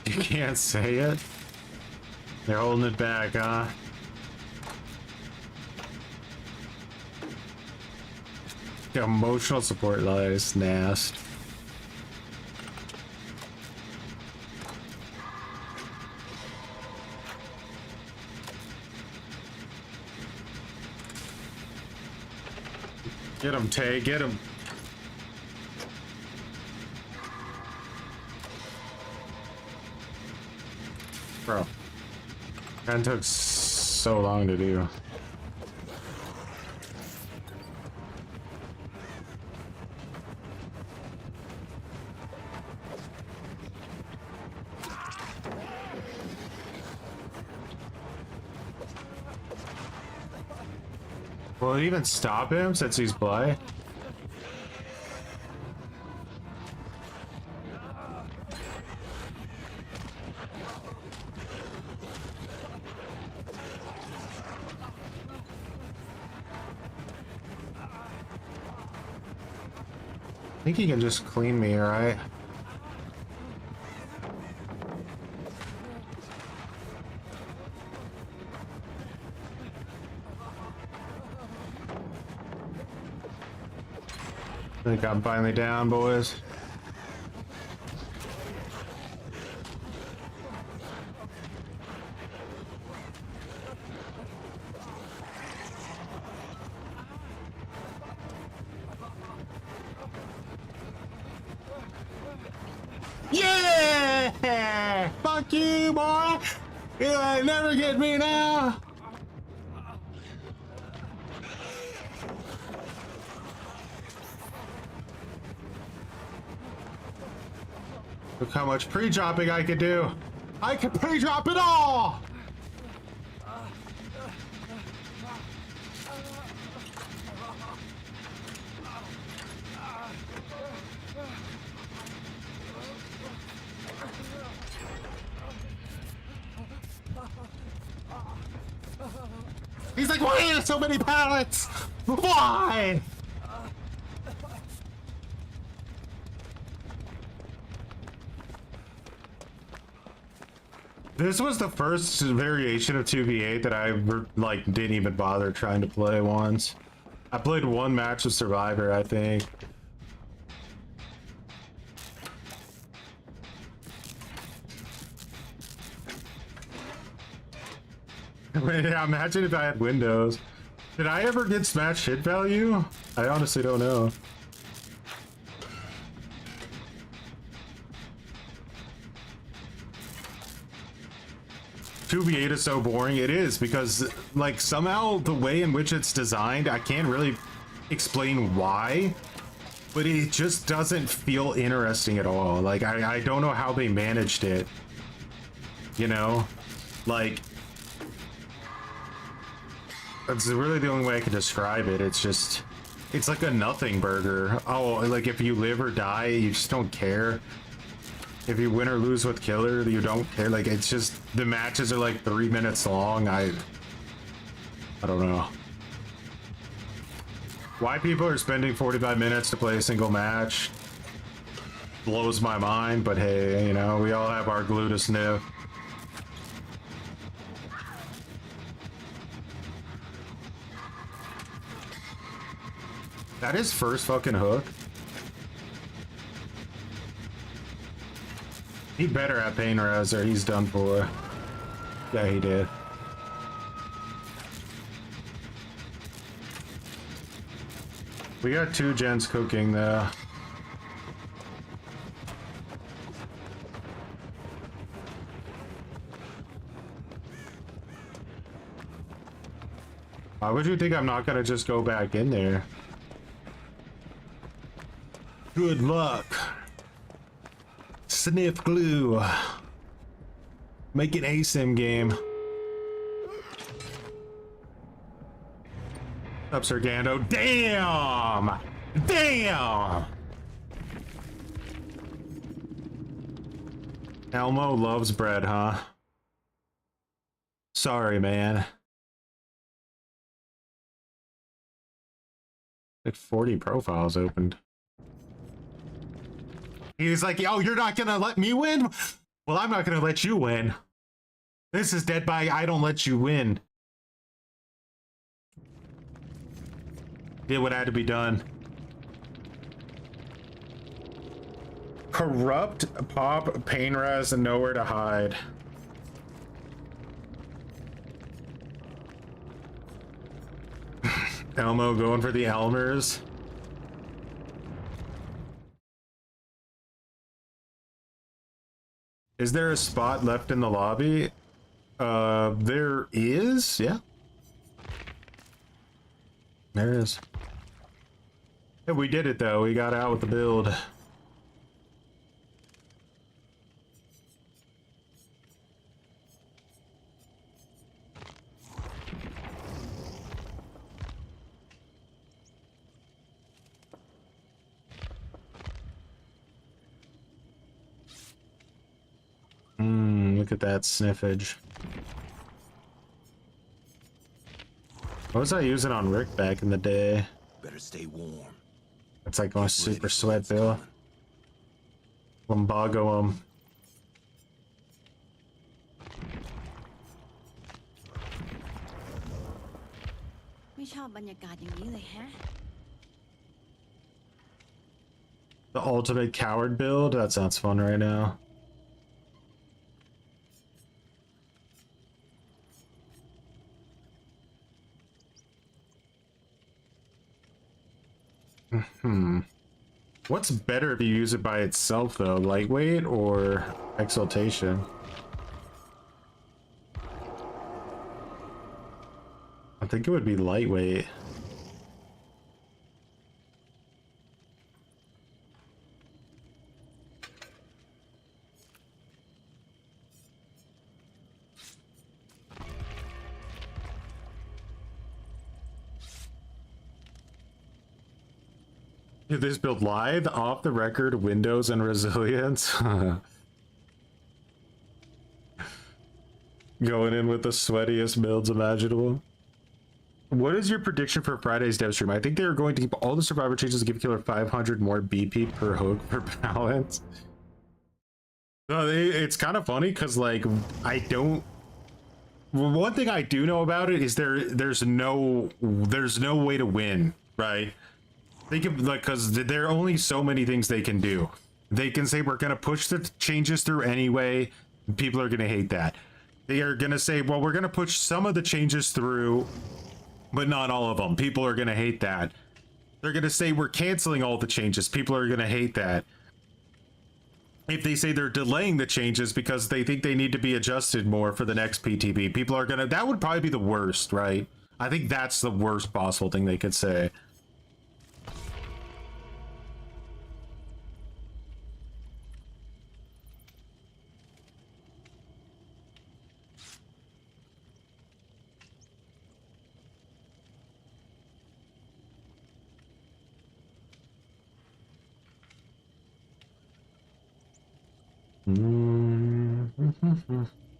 You can't say it? They're holding it back, huh? The emotional support line is nasty. Get him, Tay, get him. Bro, that took so long to do. Will it even stop him since he's blind? I think he can just clean me, right? I think I'm finally down, boys. Yeah! Fuck you, boy! You'll never get me now! Look how much pre-dropping I could do! I can pre-drop it all! He's like, why are there so many pallets? Why? This was the first variation of 2v8 that I like didn't even bother trying to play once. I played one match of Survivor, I think. Yeah, imagine if I had Windows. Did I ever get smashed hit value? I honestly don't know. $2v8 is so boring. It is, because like somehow the way in which it's designed, I can't really explain why, but it just doesn't feel interesting at all. Like I don't know how they managed it, you know, like that's really the only way I can describe it. It's just, it's like a nothing burger. Oh, like if you live or die, you just don't care. If you win or lose with killer, you don't care. Like, it's just, the matches are like 3 minutes long. I don't know why people are spending 45 minutes to play a single match. Blows my mind, but hey, you know, we all have our glue to sniff. That is first fucking hook. He better have pain res or he's done for. Yeah, he did. We got 2 gens cooking though. Why would you think I'm not gonna just go back in there? Good luck. Sniff glue. Make an ASIM game. Up, Sergando. Damn! Damn! Elmo loves bread, huh? Sorry, man. Like 40 profiles opened. He's like, oh, you're not gonna let me win? Well, I'm not gonna let you win. This is Dead by I don't let you win. Did what had to be done. Corrupt, pop, pain res, and nowhere to hide. Elmo going for the Elmers. Is there a spot left in the lobby? There is, yeah. There is. Yeah, we did it though. We got out with the build. Look at that sniffage. What was I using on Rick back in the day? Better stay warm. It's like going super sweat, Bill. Lumbago him. The ultimate coward build? That sounds fun right now. What's better if you use it by itself though? Lightweight or exaltation? I think it would be lightweight. This build live, off the record, Windows and resilience. Going in with the sweatiest builds imaginable. What is your prediction for Friday's dev stream? I think they are going to keep all the survivor changes to give Killer 500 more BP per hook per balance. So it's kind of funny because, like, I don't. One thing I do know about it is there's no way to win, right? They can, like, because there are only so many things they can do. They can say we're gonna push the changes through anyway. People are gonna hate that. They are gonna say, well, we're gonna push some of the changes through, but not all of them. People are gonna hate that. They're gonna say we're canceling all the changes. People are gonna hate that. If they say they're delaying the changes because they think they need to be adjusted more for the next PTB, people are gonna, that would probably be the worst, right? I think that's the worst possible thing they could say.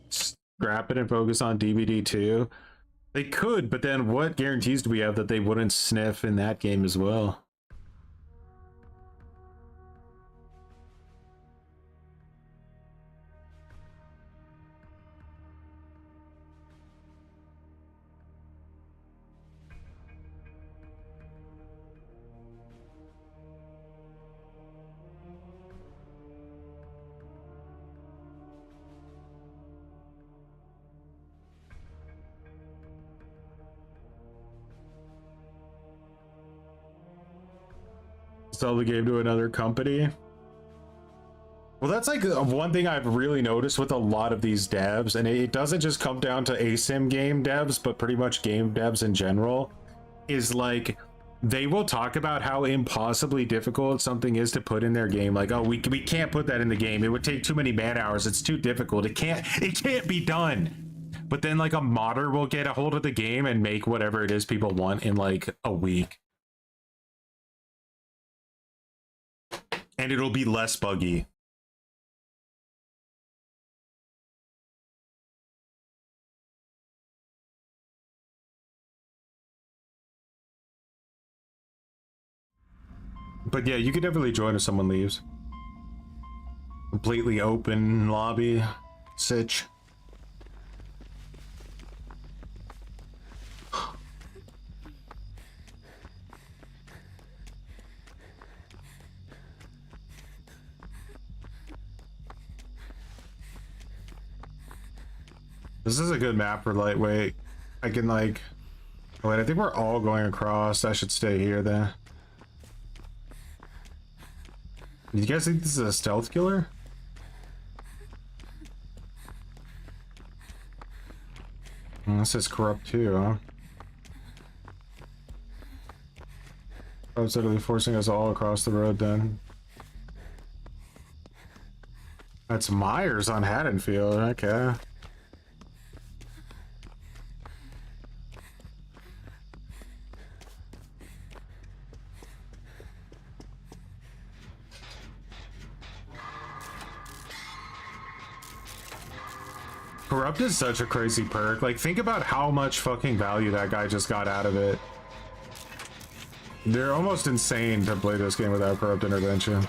Scrap it and focus on DVD too. They could, but then what guarantees do we have that they wouldn't sniff in that game as well? Sell the game to another company. Well, that's like one thing I've really noticed with a lot of these devs, and it doesn't just come down to ASIM game devs, but pretty much game devs in general, is like they will talk about how impossibly difficult something is to put in their game. Like, oh, we can't put that in the game. It would take too many man hours. It's too difficult. It can't be done. But then like a modder will get a hold of the game and make whatever it is people want in like a week. And it'll be less buggy. But yeah, you could definitely join if someone leaves. Completely open lobby, sitch. This is a good map for lightweight. I can like... Oh, wait, I think we're all going across. I should stay here then. Do you guys think this is a stealth killer? This is corrupt too, huh? Oh, it's literally forcing us all across the road then. That's Myers on Haddonfield, okay. Corrupt is such a crazy perk. Like, think about how much fucking value that guy just got out of it. They're almost insane to play this game without corrupt intervention.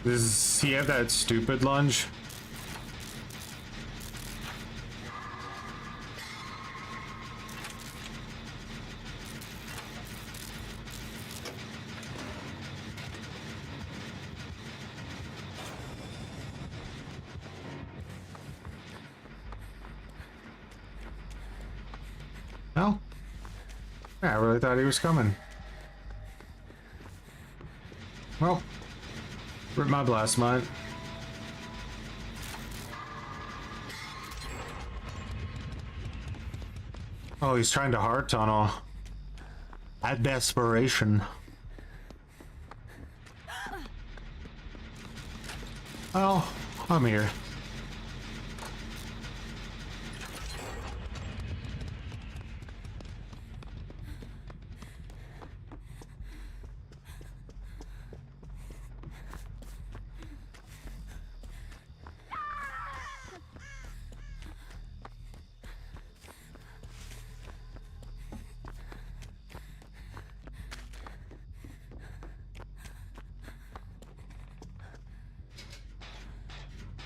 Does he have that stupid lunge? No? Yeah, I really thought he was coming. Well. Rip my blast mine. Oh, he's trying to hard tunnel. A desperation. Oh, I'm here.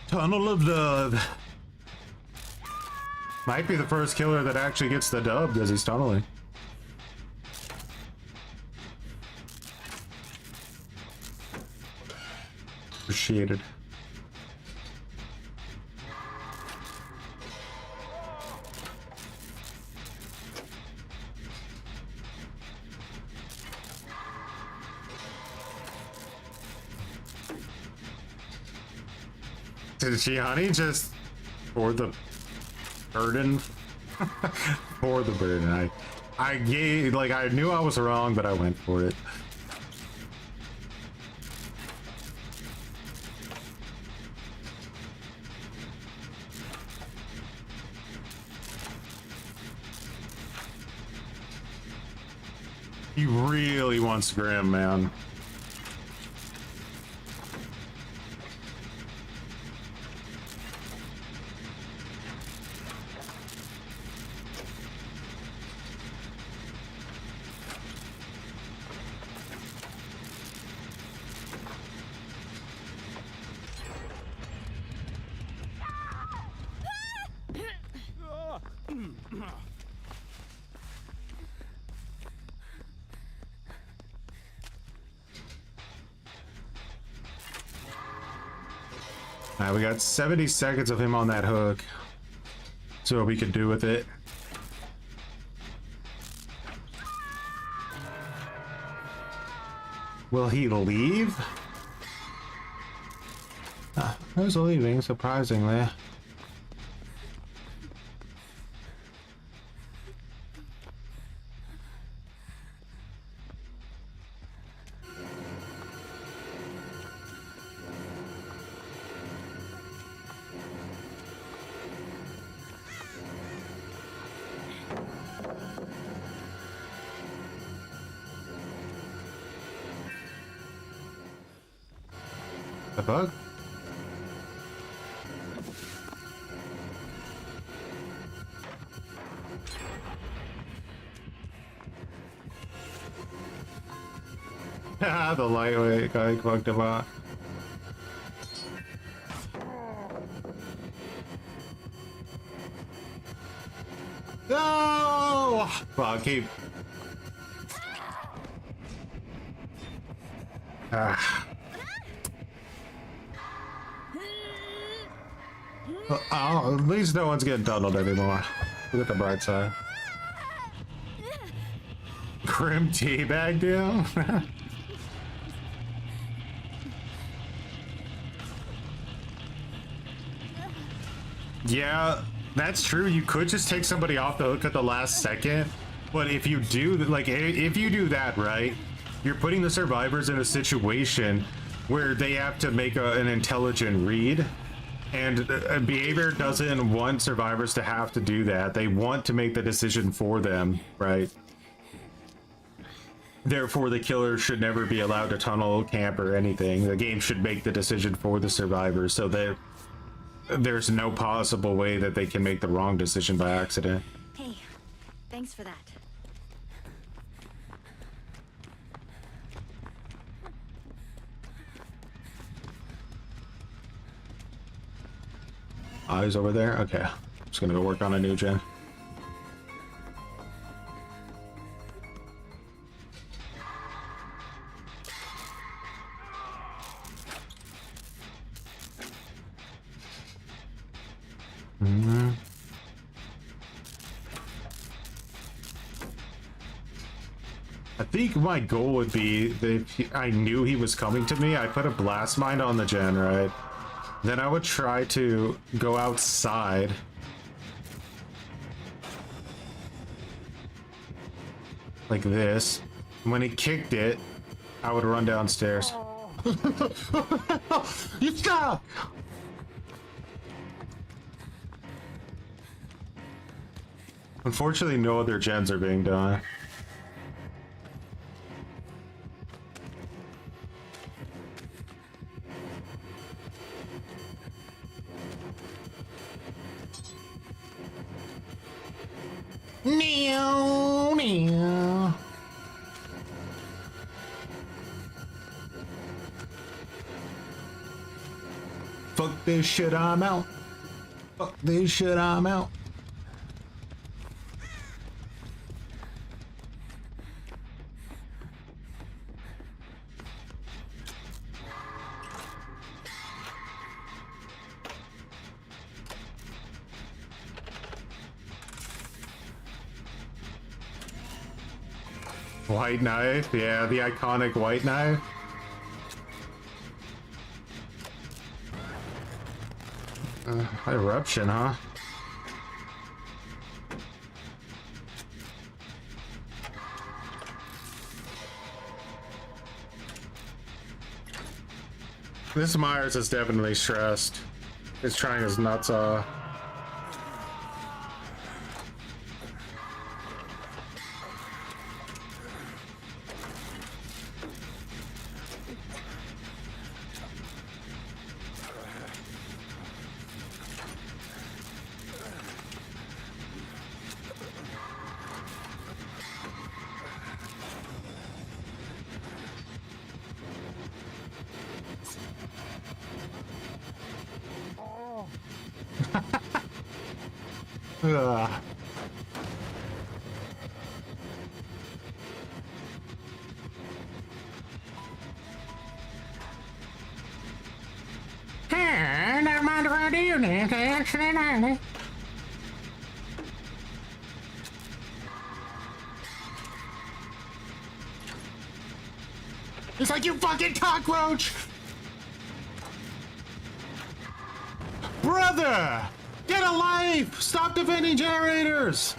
Tunnel of Dove. Might be the first killer that actually gets the dub because he's tunneling. Appreciated. Did she, honey, just for the burden? For the burden. I gave, like, I knew I was wrong, but I went for it. He really wants Grim, man. Alright, we got 70 seconds of him on that hook. See what we can do with it. Will he leave? Who's leaving, surprisingly. The bug? The lightweight guy fucked him up. No! Well, keep. Oh, at least no one's getting tunneled anymore. Look at the bright side. Grim teabagged him. Yeah, that's true. You could just take somebody off the hook at the last second, but if you do, like, if you do that, right, you're putting the survivors in a situation where they have to make an intelligent read. And behavior doesn't want survivors to have to do that. They want to make the decision for them, right? Therefore, the killer should never be allowed to tunnel, camp, or anything. The game should make the decision for the survivors so that there's no possible way that they can make the wrong decision by accident. Hey, thanks for that. Oh, he's over there? Okay. Just gonna go work on a new gen. I think my goal would be that if I knew he was coming to me, I'd put a blast mine on the gen, right? Then I would try to go outside. like this. And when he kicked it, I would run downstairs. You stop! Unfortunately, no other gens are being done. Meow, meow. Fuck this shit, I'm out. Fuck this shit, I'm out. White knife, yeah, the iconic white knife. Eruption, huh? This Myers is definitely stressed. He's trying his nuts off. Ugh. Never mind what I do now. It's like, you fucking cockroach! Brother! Get a life! Stop defending generators!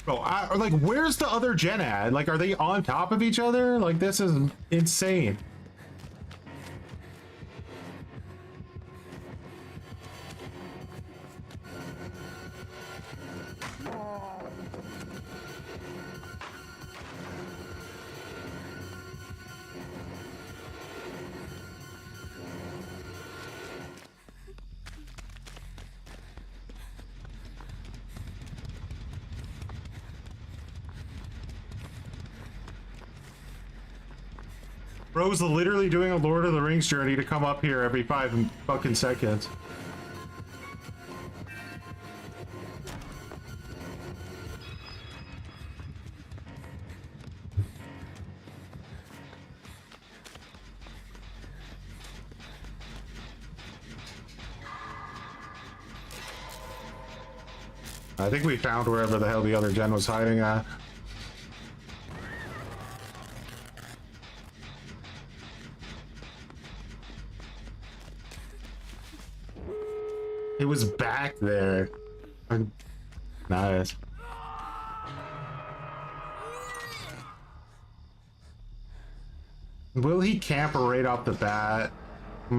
Bro, like, where's the other gen at? Like, are they on top of each other? Like, this is insane. Bro's literally doing a Lord of the Rings journey to come up here every 5 fucking seconds. I think we found wherever the hell the other gen was hiding at. It was back there. Nice. Will he camp right off the bat? I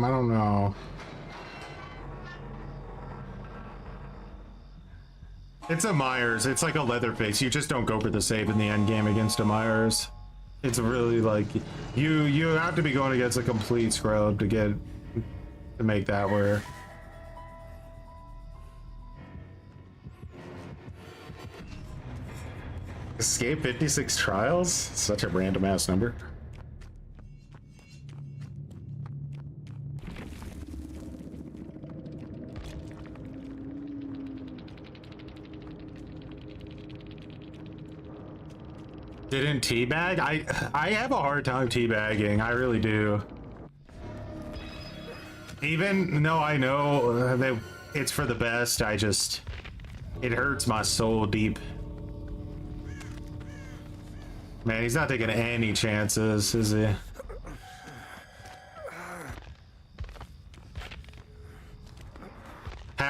don't know. It's a Myers. It's like a Leatherface. You just don't go for the save in the end game against a Myers. It's really like you have to be going against a complete scrub to make that work. Escape 56 trials? Such a random ass number. Didn't teabag? I have a hard time teabagging. I really do. Even though I know that it's for the best, it hurts my soul deep. Man, he's not taking any chances, is he?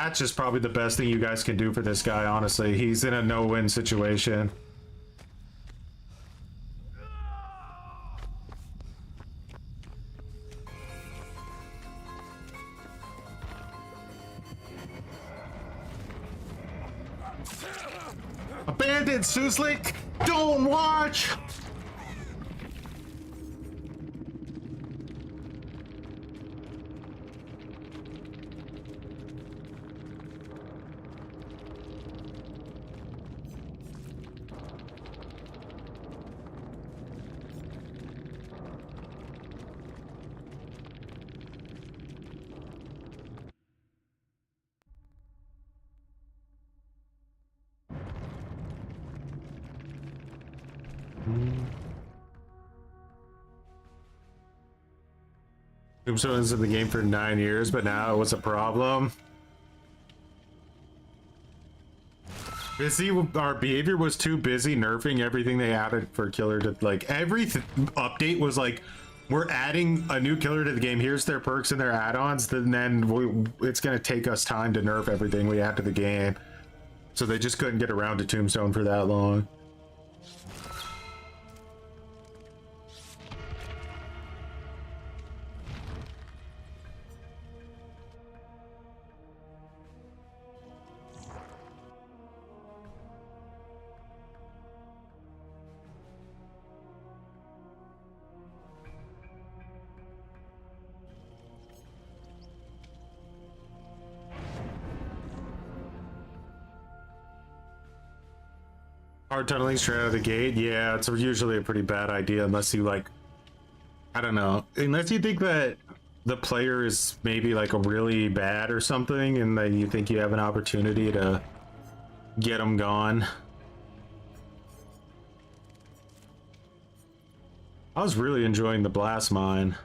That's just probably the best thing you guys can do for this guy, honestly. He's in a no-win situation. Abandoned, Suslik! Don't watch! Tombstone's in the game for 9 years, but now it was a problem. Our behavior was too busy nerfing everything they added for killer to like every update was like, we're adding a new killer to the game. Here's their perks and their add-ons. Then it's gonna take us time to nerf everything we add to the game. So they just couldn't get around to Tombstone for that long. Hard tunneling straight out of the gate, yeah, it's usually a pretty bad idea unless you like, I don't know, unless you think that the player is maybe like a really bad or something and then you think you have an opportunity to get them gone. I was really enjoying the blast mine.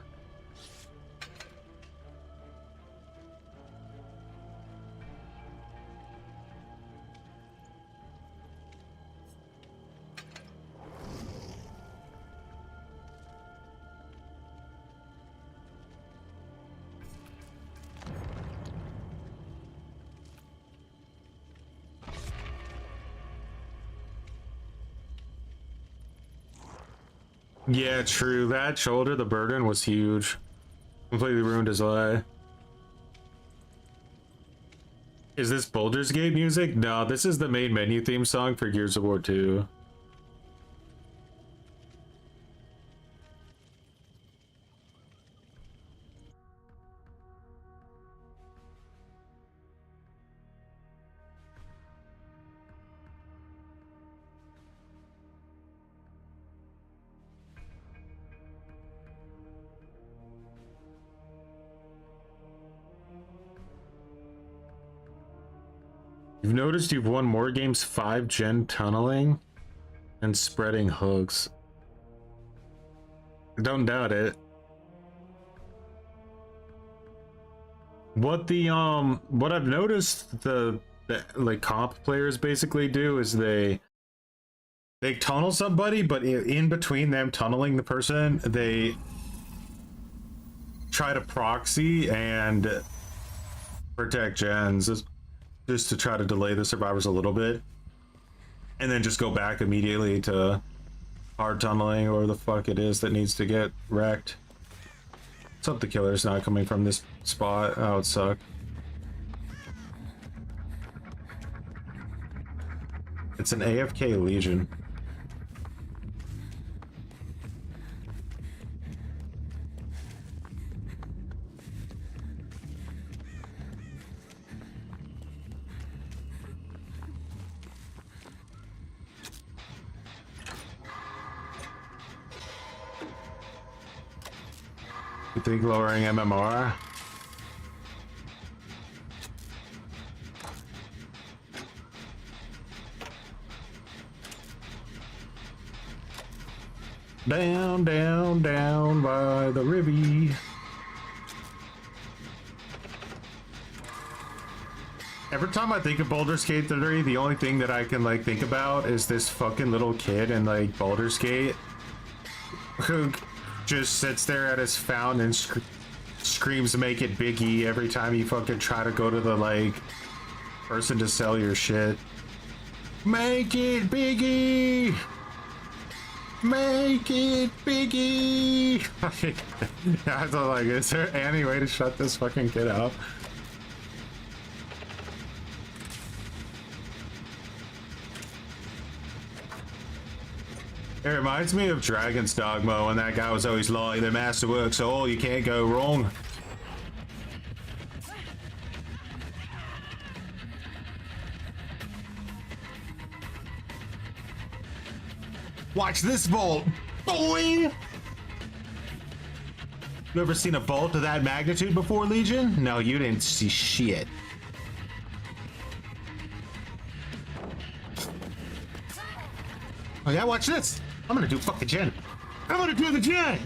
Yeah, true. That shoulder, the burden was huge. Completely ruined his eye. Is this Baldur's Gate music? No, this is the main menu theme song for Gears of War 2. You've noticed you've won more games 5 gen tunneling and spreading hooks. Don't doubt it. What I've noticed the like comp players basically do is they tunnel somebody, but in between them tunneling the person, they try to proxy and protect gens. Just to try to delay the survivors a little bit and then just go back immediately to hard tunneling or the fuck it is that needs to get wrecked. Let's hope the killer's not coming from this spot. That would suck. It's an AFK Legion. You think lowering MMR? Down, down, down by the river. Every time I think of Baldur's Gate 3, the only thing that I can like think about is this fucking little kid in like Baldur's Gate who just sits there at his fountain and screams "Make it Biggie" every time you fucking try to go to the like person to sell your shit. Make it Biggie! Make it Biggie! I was like, is there any way to shut this fucking kid up? It reminds me of Dragon's Dogma when that guy was always like, the master works all, you can't go wrong. Watch this vault, boy! You ever seen a vault of that magnitude before, Legion? No, you didn't see shit. Oh yeah, watch this! I'm gonna do fucking gen. I'm gonna do the gen!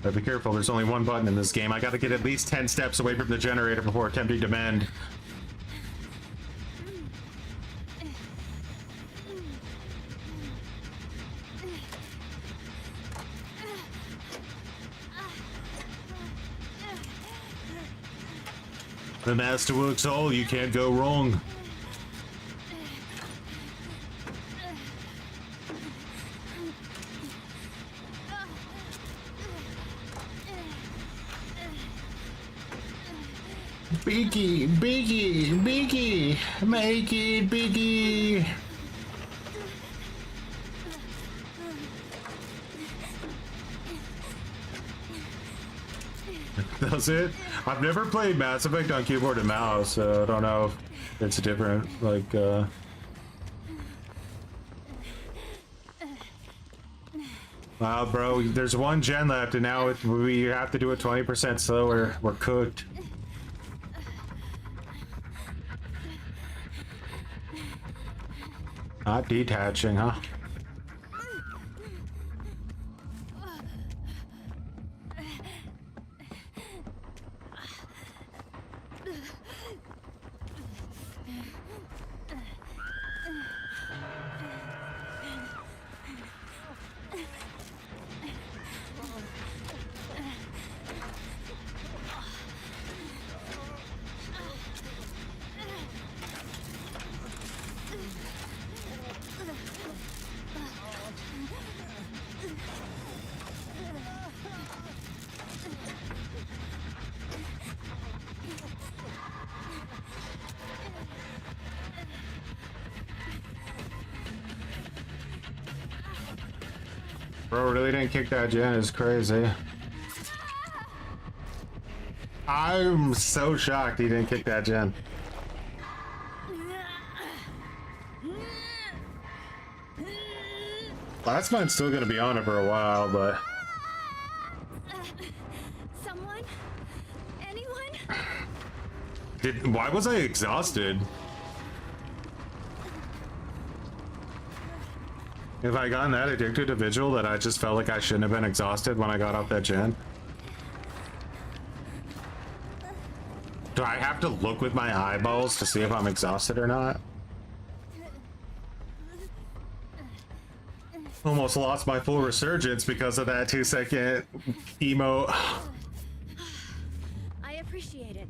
But be careful, there's only one button in this game. I gotta get at least 10 steps away from the generator before attempting to mend. The master works all, you can't go wrong. Biggie, Biggie, Biggie, make it Biggie. That's it? I've never played Mass Effect on keyboard and mouse, so I don't know if it's different, like, Wow, bro, there's one gen left, and now we have to do it 20% slower. We're cooked. Not detaching, huh? Bro really didn't kick that gen, is crazy. I'm so shocked he didn't kick that gen. Last mine's still gonna be on it for a while, but Someone? Anyone? why was I exhausted? Have I gotten that addicted to Vigil that I just felt like I shouldn't have been exhausted when I got off that gen? Do I have to look with my eyeballs to see if I'm exhausted or not? Almost lost my full resurgence because of that 2-second emo. I appreciate it.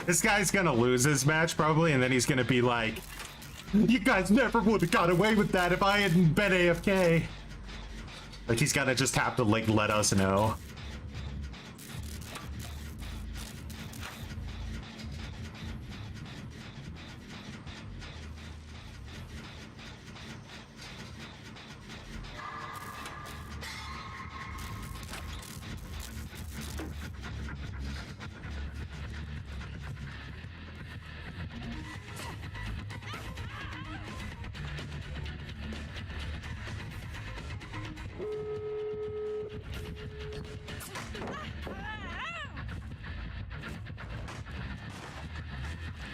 This guy's gonna lose his match probably, and then he's gonna be like, you guys never would have got away with that if I hadn't been AFK. Like, he's gonna just have to, like, let us know.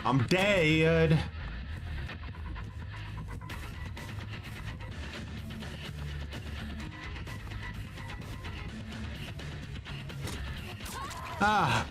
I'm dead. Ah.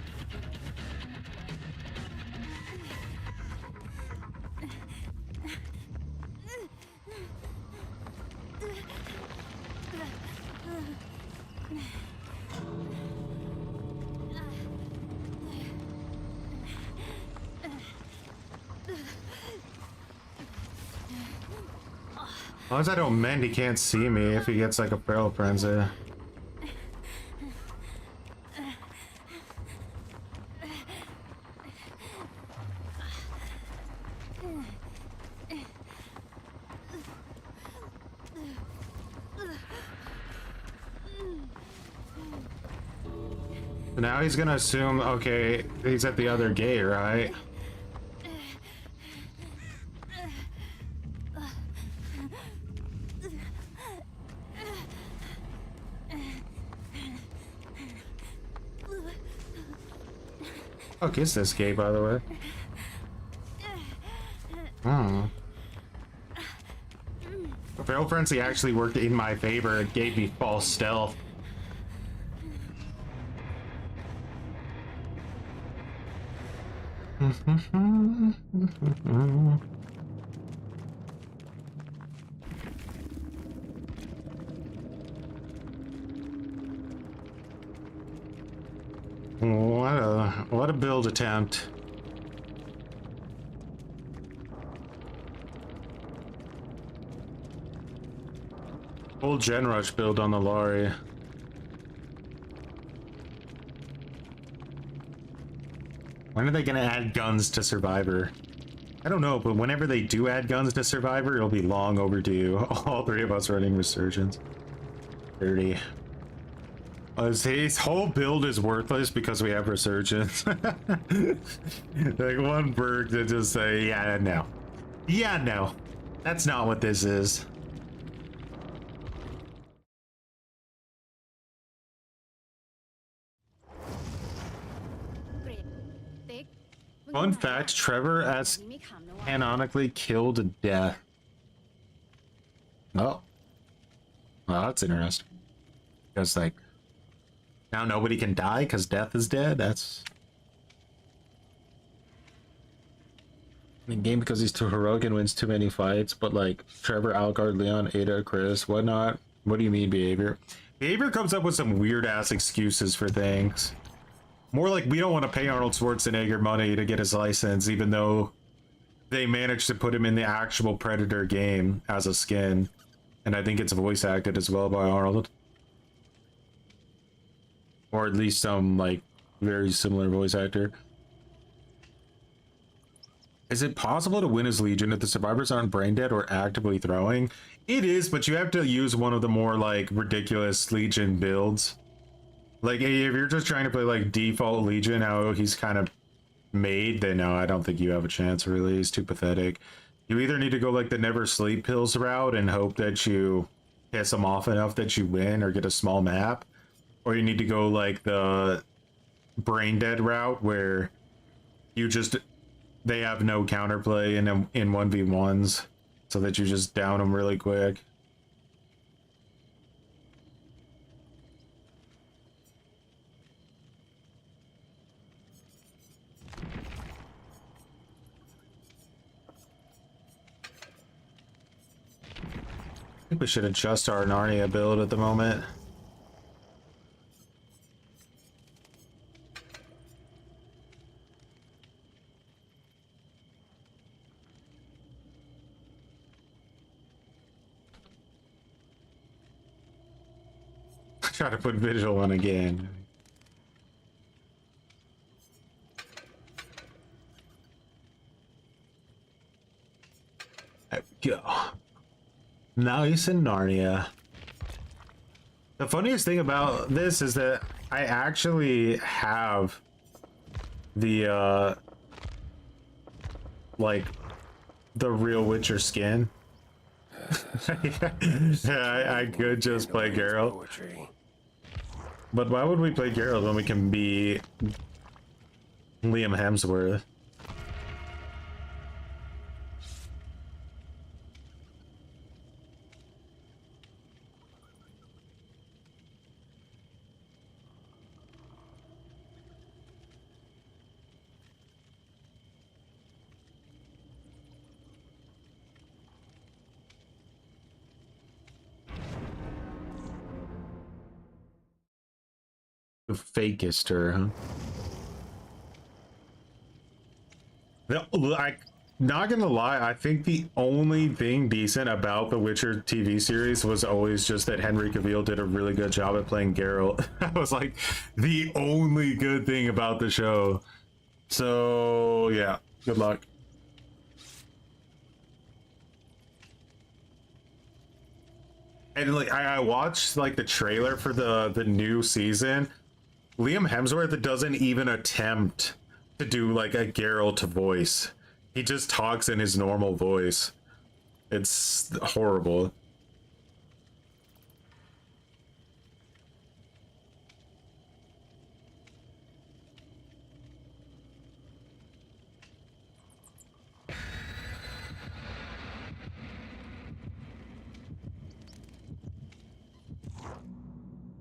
As long as I don't mend, he can't see me if he gets like a feral frenzy. Now he's gonna assume, okay, he's at the other gate, right? Fuck is this gate, by the way? Hmm. Feral Frenzy actually worked in my favor. It gave me false stealth. What a build attempt. Full Gen Rush build on the lorry. When are they gonna add guns to Survivor? I don't know, but whenever they do add guns to Survivor, it'll be long overdue. All three of us running Resurgence. 30. His whole build is worthless because we have Resurgence. Like one bird to just say, yeah, no. Yeah, no. That's not what this is. Fun fact, Trevor as canonically killed to death. Oh. Well, that's interesting. Because, like, now nobody can die because death is dead? That's... in game because he's too heroic and wins too many fights, but, like, Trevor, Algard, Leon, Ada, Chris, whatnot. What do you mean, Behavior? Behavior comes up with some weird-ass excuses for things. More like, we don't want to pay Arnold Schwarzenegger money to get his license, even though they managed to put him in the actual Predator game as a skin. And I think it's voice acted as well by Arnold. Or at least some, like, very similar voice actor. Is it possible to win as Legion if the survivors aren't brain dead or actively throwing? It is, but you have to use one of the more, like, ridiculous Legion builds. Like, if you're just trying to play, like, default Legion, how he's kind of made, then no, I don't think you have a chance, really. He's too pathetic. You either need to go, like, the never sleep pills route and hope that you piss them off enough that you win or get a small map. Or you need to go, like, the brain dead route where you just... they have no counterplay in 1v1s, so that you just down them really quick. I think we should adjust our Narnia build at the moment. Try to put visual on again. There we go. Now he's in Narnia. The funniest thing about this is that I actually have the like the real Witcher skin. Yeah, I could just play Geralt. But why would we play Geralt when we can be Liam Hemsworth? The fakest her, huh? Like, not gonna lie, I think the only thing decent about the Witcher TV series was always just that Henry Cavill did a really good job at playing Geralt. That was like the only good thing about the show. So yeah, good luck. And like I watched like the trailer for the new season. Liam Hemsworth doesn't even attempt to do like a Geralt voice. He just talks in his normal voice. It's horrible.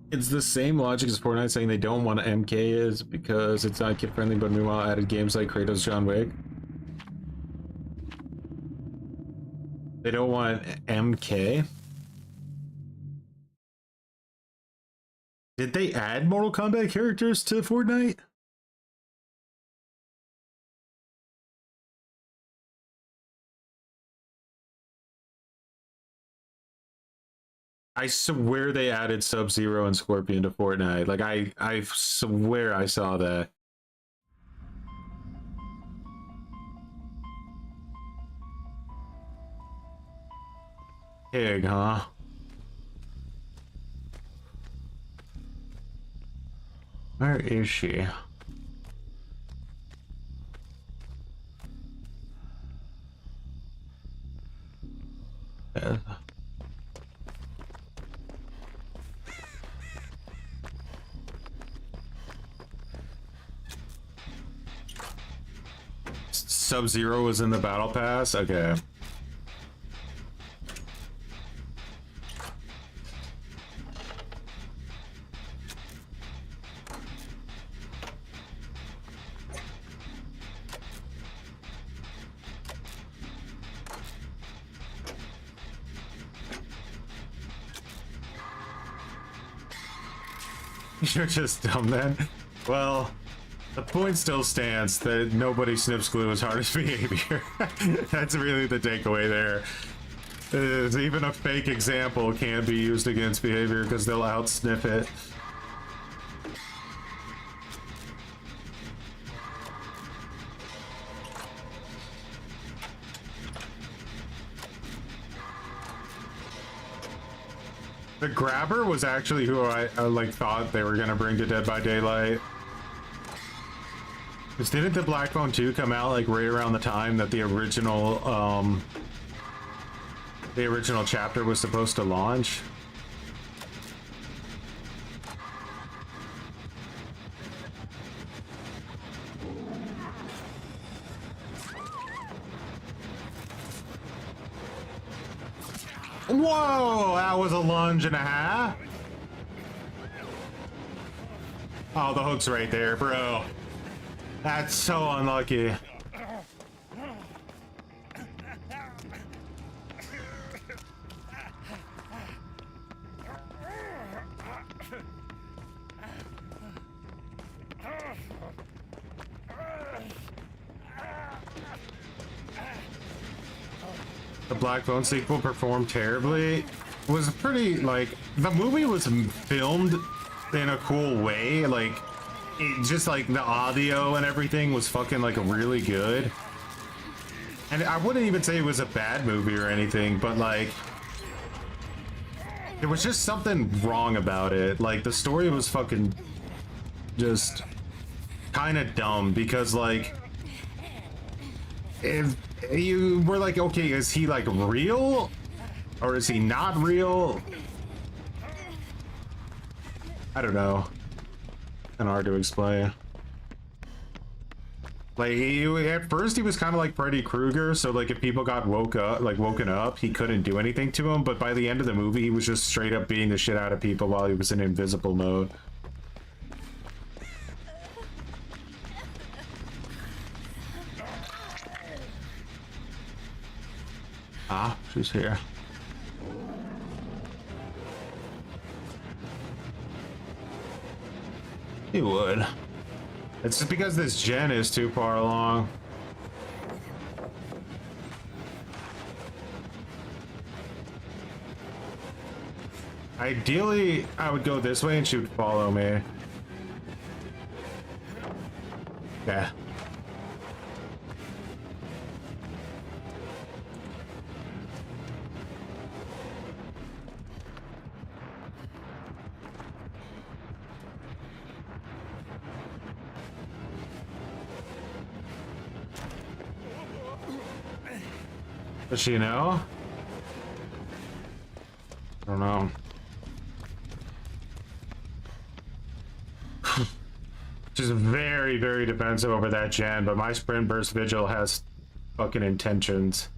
It's the same logic as Fortnite saying they don't want MK is because it's not kid friendly, but meanwhile added games like Kratos, John Wick. They don't want MK. Did they add Mortal Kombat characters to Fortnite? I swear they added Sub-Zero and Scorpion to Fortnite. Like I swear I saw that. Pig, huh? Where is she? Sub-Zero was in the battle pass? Okay. You're just dumb then. Well, the point still stands that nobody sniffs glue as hard as behavior. That's really the takeaway there. Even a fake example can't be used against behavior because they'll outsniff it. The grabber was actually who I like thought they were gonna bring to Dead by Daylight. Because didn't the Black Phone 2 come out like right around the time that the original chapter was supposed to launch? Whoa, that was a lunge and a half. Oh, the hook's right there, bro. That's so unlucky. The Black Phone sequel performed terribly. It was pretty, like, the movie was filmed in a cool way, like, it just, like, the audio and everything was fucking, like, really good. And I wouldn't even say it was a bad movie or anything, but, like, there was just something wrong about it. Like, the story was fucking just kind of dumb because, like, if you were like, okay, is he like real or is he not real? I don't know. Kind of hard to explain. Like at first he was kind of like Freddy Krueger, so like if people got woken up, he couldn't do anything to him. But by the end of the movie, he was just straight up beating the shit out of people while he was in invisible mode. Ah, she's here. You would. It's just because this gen is too far along. Ideally, I would go this way and she would follow me. Yeah. Does she know? I don't know. She's very, very defensive over that gen, but my sprint burst vigil has fucking intentions.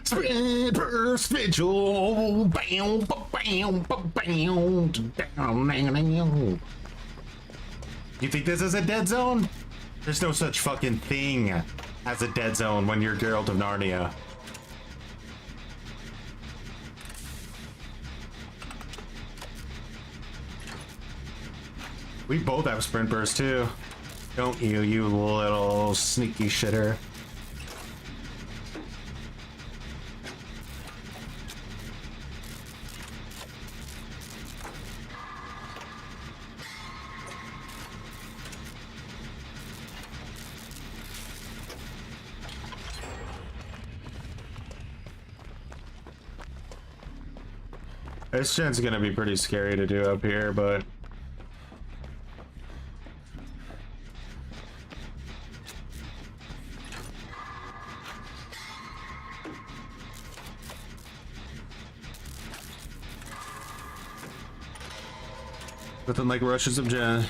Sprint burst vigil, bam, bam, bam, bam. You think this is a dead zone? There's no such fucking thing as a dead zone when you're Geralt of Narnia. We both have sprint burst too. Don't you, you little sneaky shitter. This gen's gonna be pretty scary to do up here, but nothing like rushes of gen.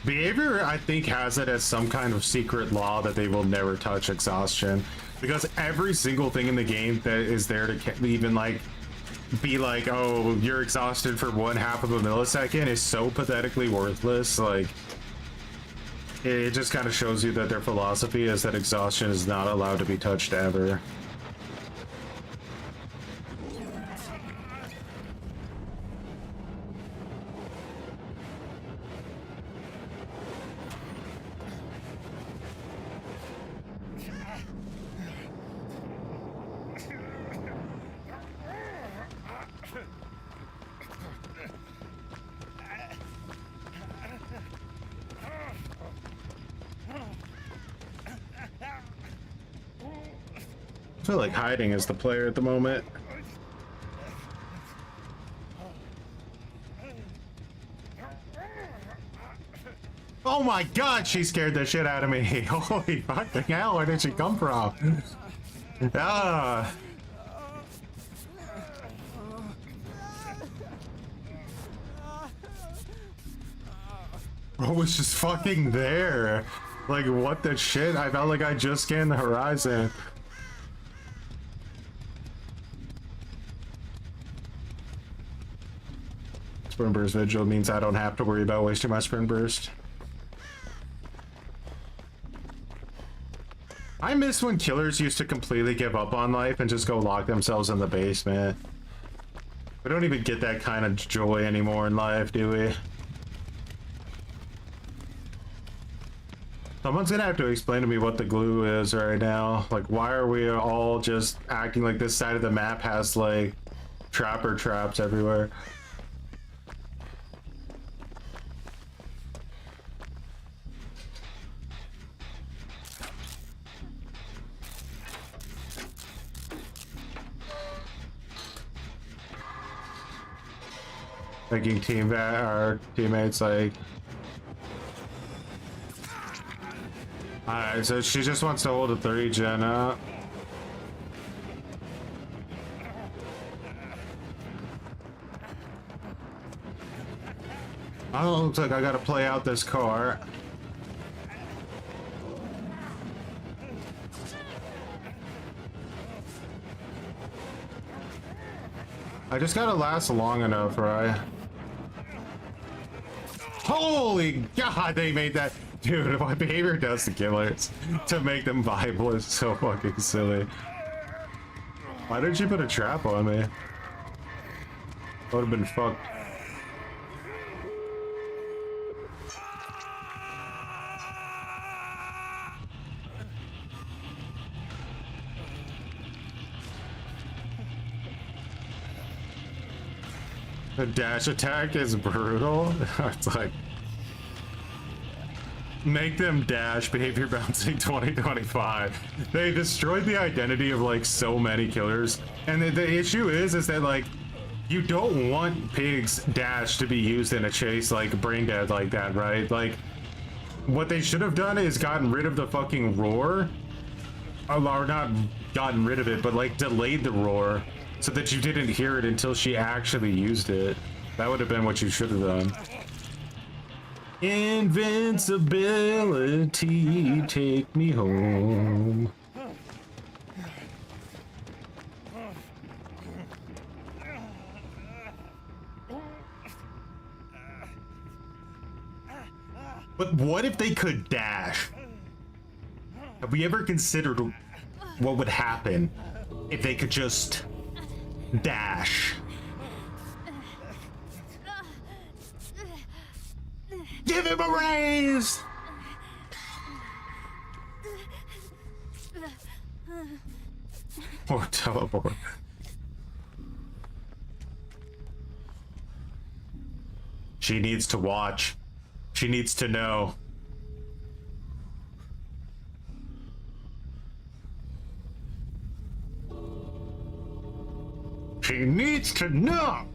Behavior, I think, has it as some kind of secret law that they will never touch exhaustion. Because every single thing in the game that is there to even like be like, oh, you're exhausted for 1/2 of a millisecond is so pathetically worthless. Like, it just kind of shows you that their philosophy is that exhaustion is not allowed to be touched ever. I feel like hiding as the player at the moment. Oh my god, she scared the shit out of me. Holy fucking hell, where did she come from? Ah. Bro was just fucking there. Like, what the shit? I felt like I just scanned the horizon. Sprint burst vigil means I don't have to worry about wasting my sprint burst. I miss when killers used to completely give up on life and just go lock themselves in the basement. We don't even get that kind of joy anymore in life, do we? Someone's gonna have to explain to me what the glue is right now. Like, why are we all just acting like this side of the map has like trapper traps everywhere? Making our teammates like. Alright, so she just wants to hold a 3 gen up. Oh, looks like I gotta play out this car. I just gotta last long enough, right? Holy God, they made that Dude, what behavior does to killers to make them viable is so fucking silly. Why did you put a trap on me? I would have been fucked. The dash attack is brutal. It's like, make them dash, behavior bouncing 2025. They destroyed the identity of like so many killers. And the issue is that like, you don't want Pig's dash to be used in a chase like Brain Dead like that, right? Like, what they should have done is gotten rid of the fucking roar. Or not gotten rid of it, but like delayed the roar so that you didn't hear it until she actually used it. That would have been what you should have done. Invincibility, take me home. But what if they could dash? Have we ever considered what would happen if they could just dash? Give him a raise! Or teleport. She needs to watch. She needs to know. She needs to know.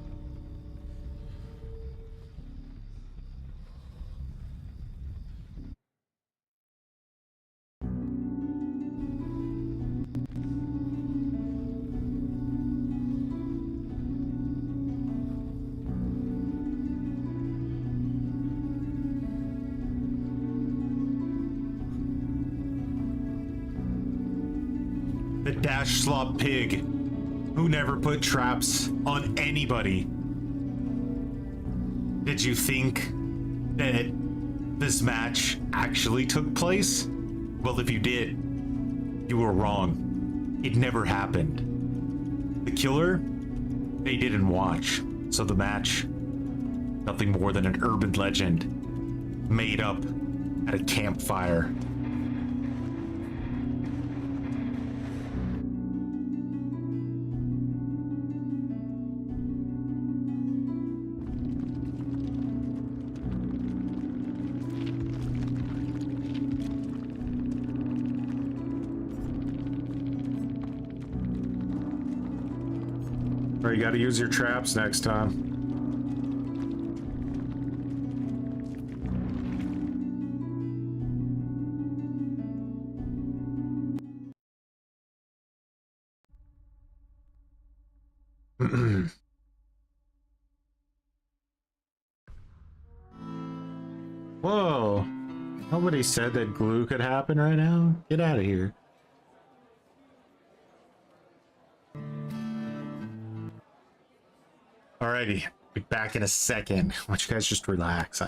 The dash slop pig who never put traps on anybody. Did you think that this match actually took place? Well, if you did, you were wrong. It never happened. The killer, they didn't watch. So the match, nothing more than an urban legend made up at a campfire. Or you gotta use your traps next time. Whoa. Nobody said that glue could happen right now. Get out of here. Alrighty, be back in a second. Why don't you guys just relax?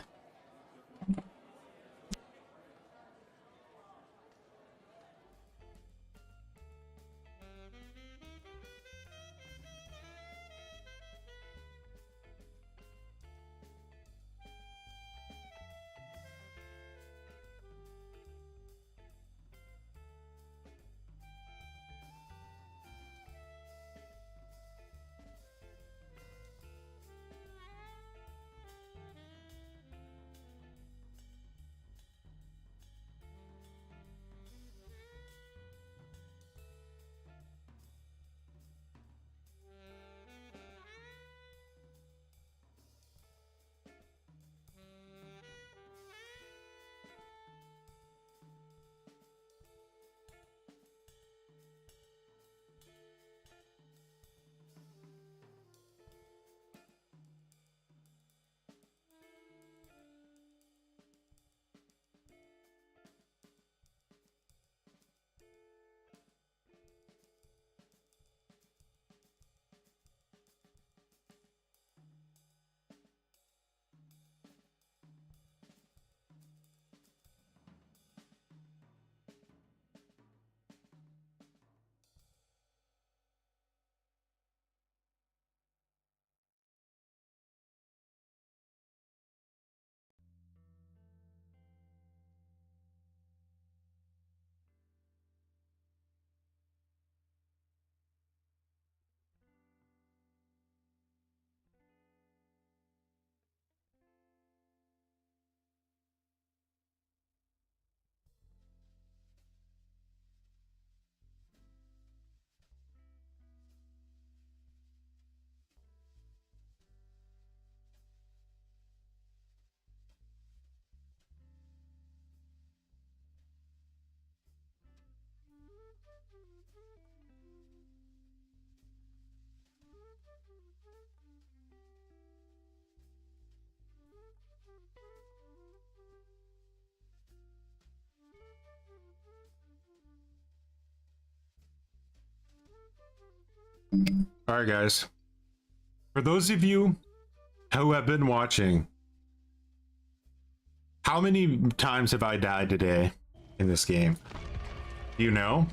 All right, guys. For those of you who have been watching, how many times have I died today in this game? Do you know?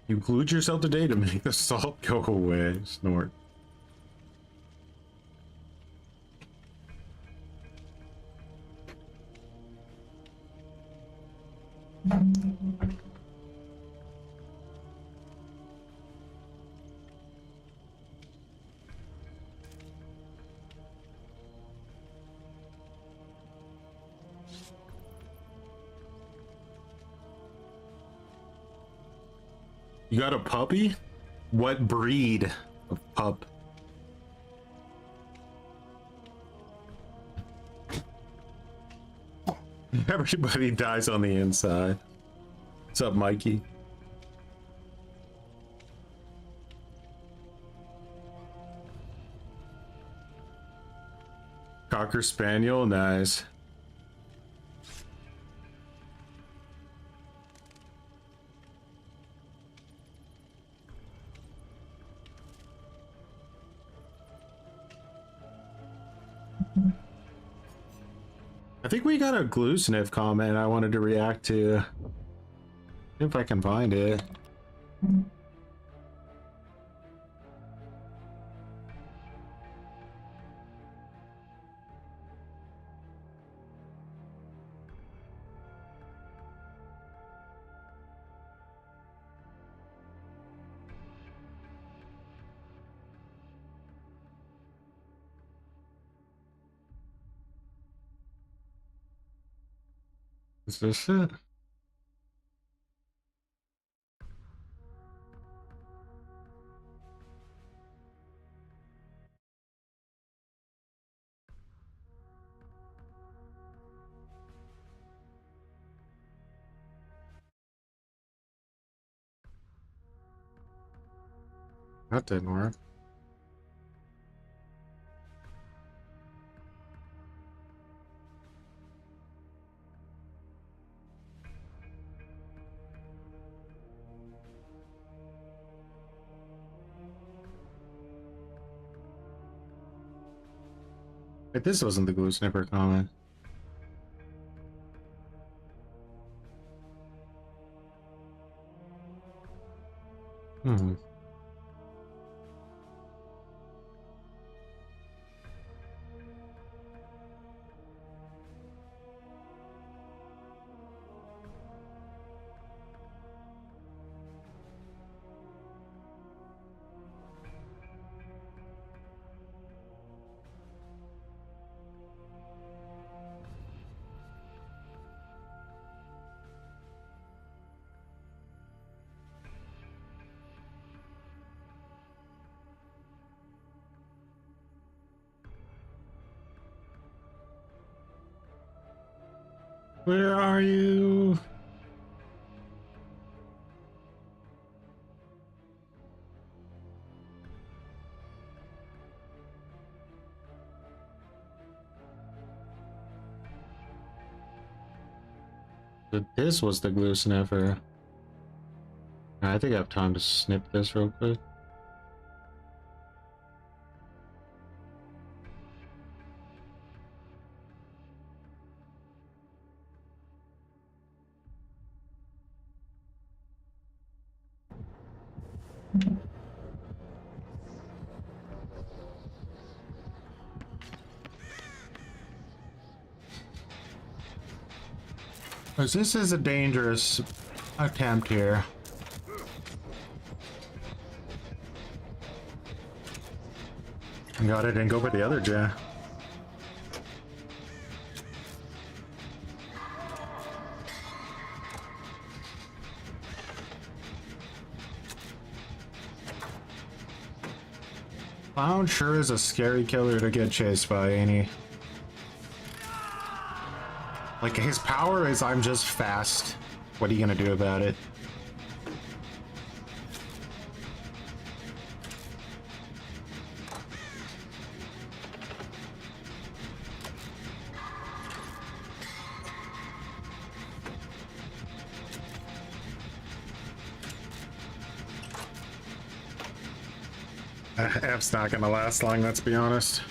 You glued yourself today to make the salt go away. Snort. You got a puppy? What breed of pup? Everybody dies on the inside. What's up, Mikey? Cocker Spaniel, nice. I think we got a GlueSniff comment I wanted to react to. If I can find it. Is this it? That didn't work. Wait, this wasn't the GlueSniffer comment. Hmm. Where are you? But this was the GlueSniffer. I think I have time to snip this real quick. Because this is a dangerous attempt here. Got it, and go for the other jack. Clown sure is a scary killer to get chased by, ain't he? Like, his power is I'm just fast. What are you gonna do about it? F's not gonna last long, let's be honest.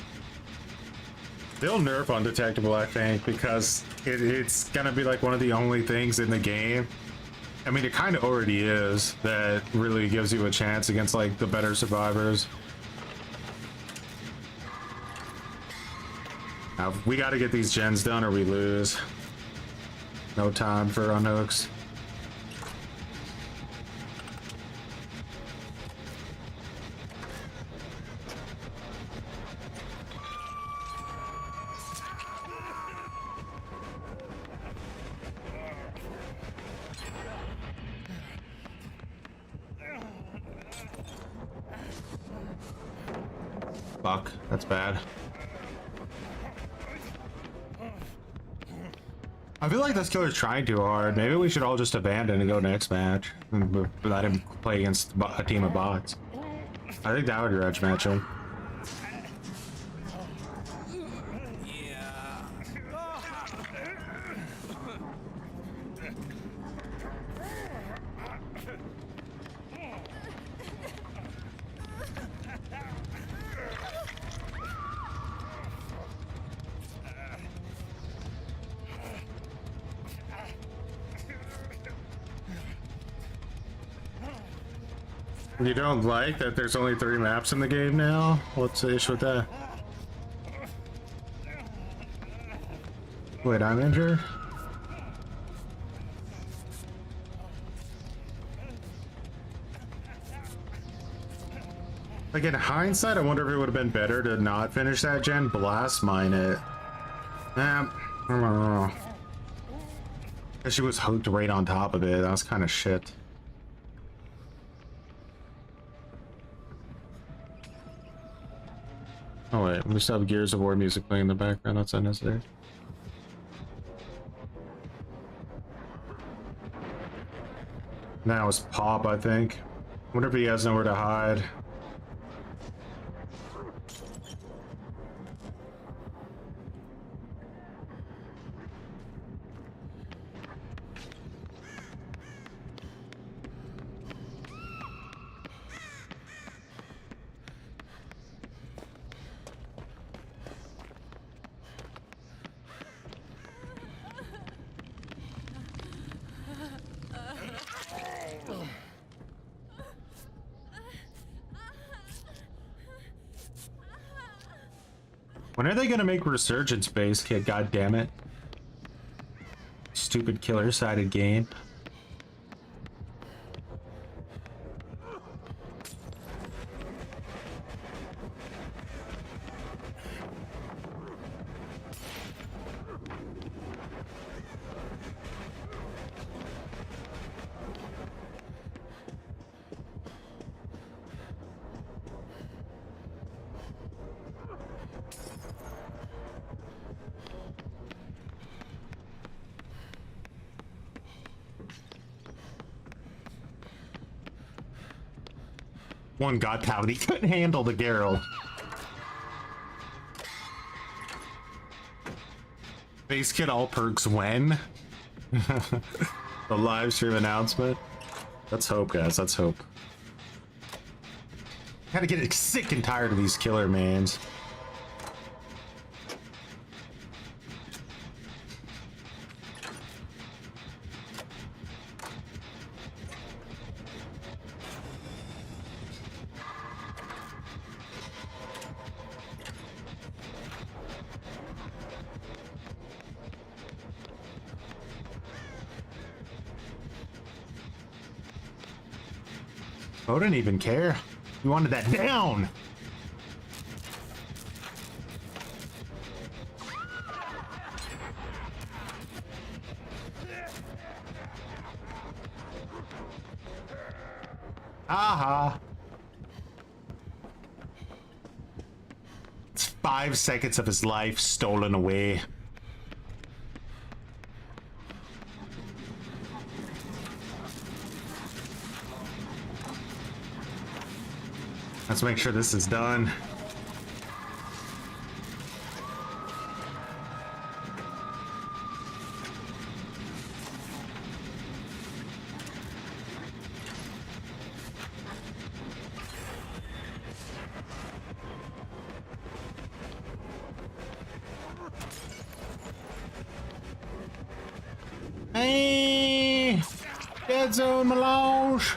They'll nerf undetectable, I think, because it's gonna be like one of the only things in the game. I mean, it kind of already is, that really gives you a chance against like the better survivors. Now, we gotta get these gens done or we lose. No time for unhooks. Fuck, that's bad. I feel like this killer's trying too hard. Maybe we should all just abandon and go next match. And let him play against a team of bots. I think that would grudge match him. You don't like that there's only 3 maps in the game now? What's the issue with that? Wait, I'm injured? Like in hindsight, I wonder if it would have been better to not finish that gen, blast mine it. I don't know. She was hooked right on top of it. That was kind of shit. Oh wait, we still have Gears of War music playing in the background. That's unnecessary. Now it's Pop, I think. Wonder if he has nowhere to hide. When are they gonna make Resurgence base kit? God damn it! Stupid killer-sided game. One got out. He couldn't handle the Geralt. Base kit all perks when? The live stream announcement. Let's hope, guys. Let's hope. Gotta get sick and tired of these killer mans. I didn't even care. You wanted that down. Aha. It's 5 seconds of his life stolen away. Let's make sure this is done. dead zone, Melange.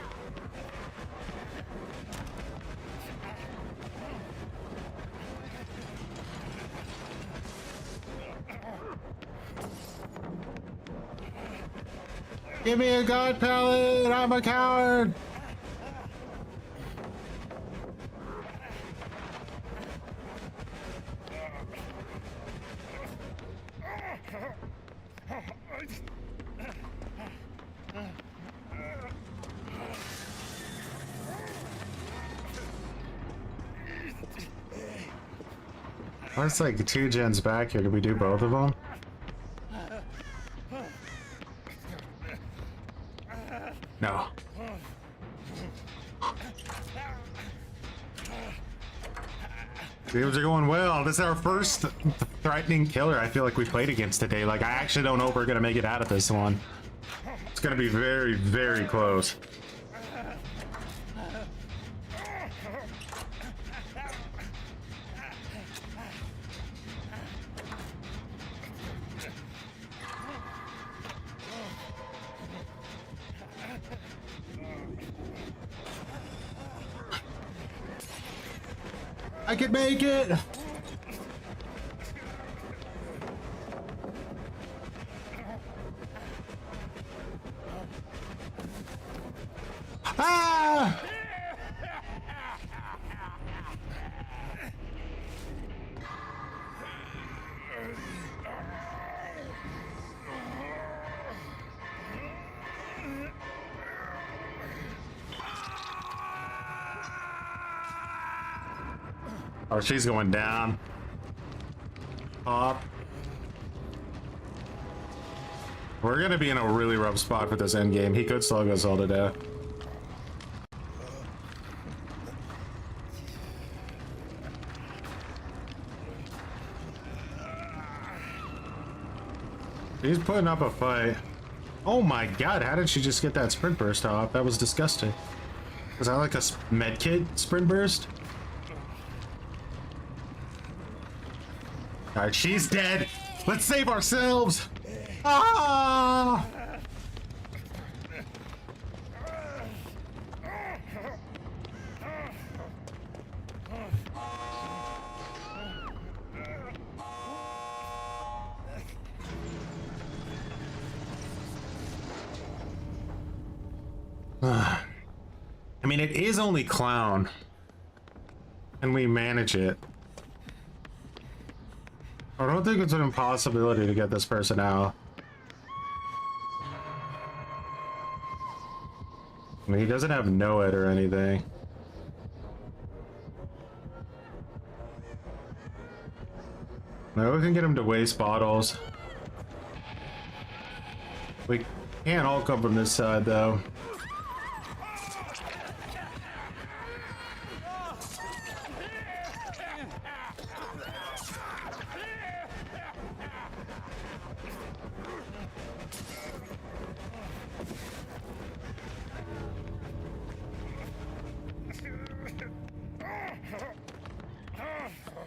Give me a god pallet, I'm a coward. There's like 2 gens back here. Did we do both of them? No. Games are going well. This is our first threatening killer I feel like we played against today. Like, I actually don't know if we're gonna make it out of this one. It's gonna be very, very close. I can make it! Ah! Oh, she's going down. Pop. We're gonna be in a really rough spot for this end game. He could slug us all to death. He's putting up a fight. Oh my god, how did she just get that sprint burst off? That was disgusting. Was that like a medkit sprint burst? Alright, she's dead. Let's save ourselves. Ah! I mean, it is only clown. And we manage it. I don't think it's an impossibility to get this person out. I mean, he doesn't have know-it or anything. Maybe we can get him to waste bottles. We can't all come from this side, though.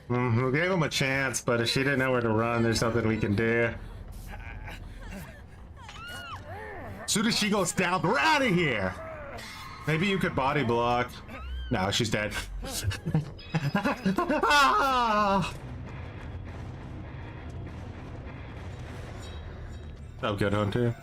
We gave him a chance, but if she didn't know where to run, there's nothing we can do. As soon as she goes down, we're out of here! Maybe you could body block. No, she's dead. Ah! Oh, good hunter.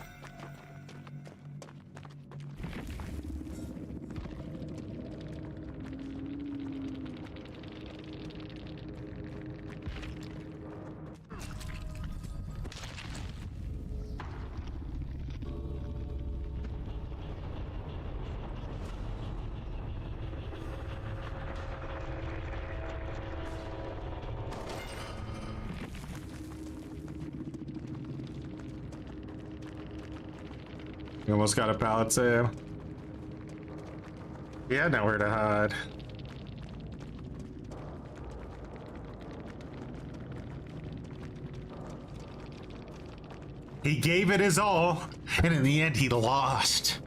You almost got a pallet sale. He had nowhere to hide. He gave it his all, and in the end he lost.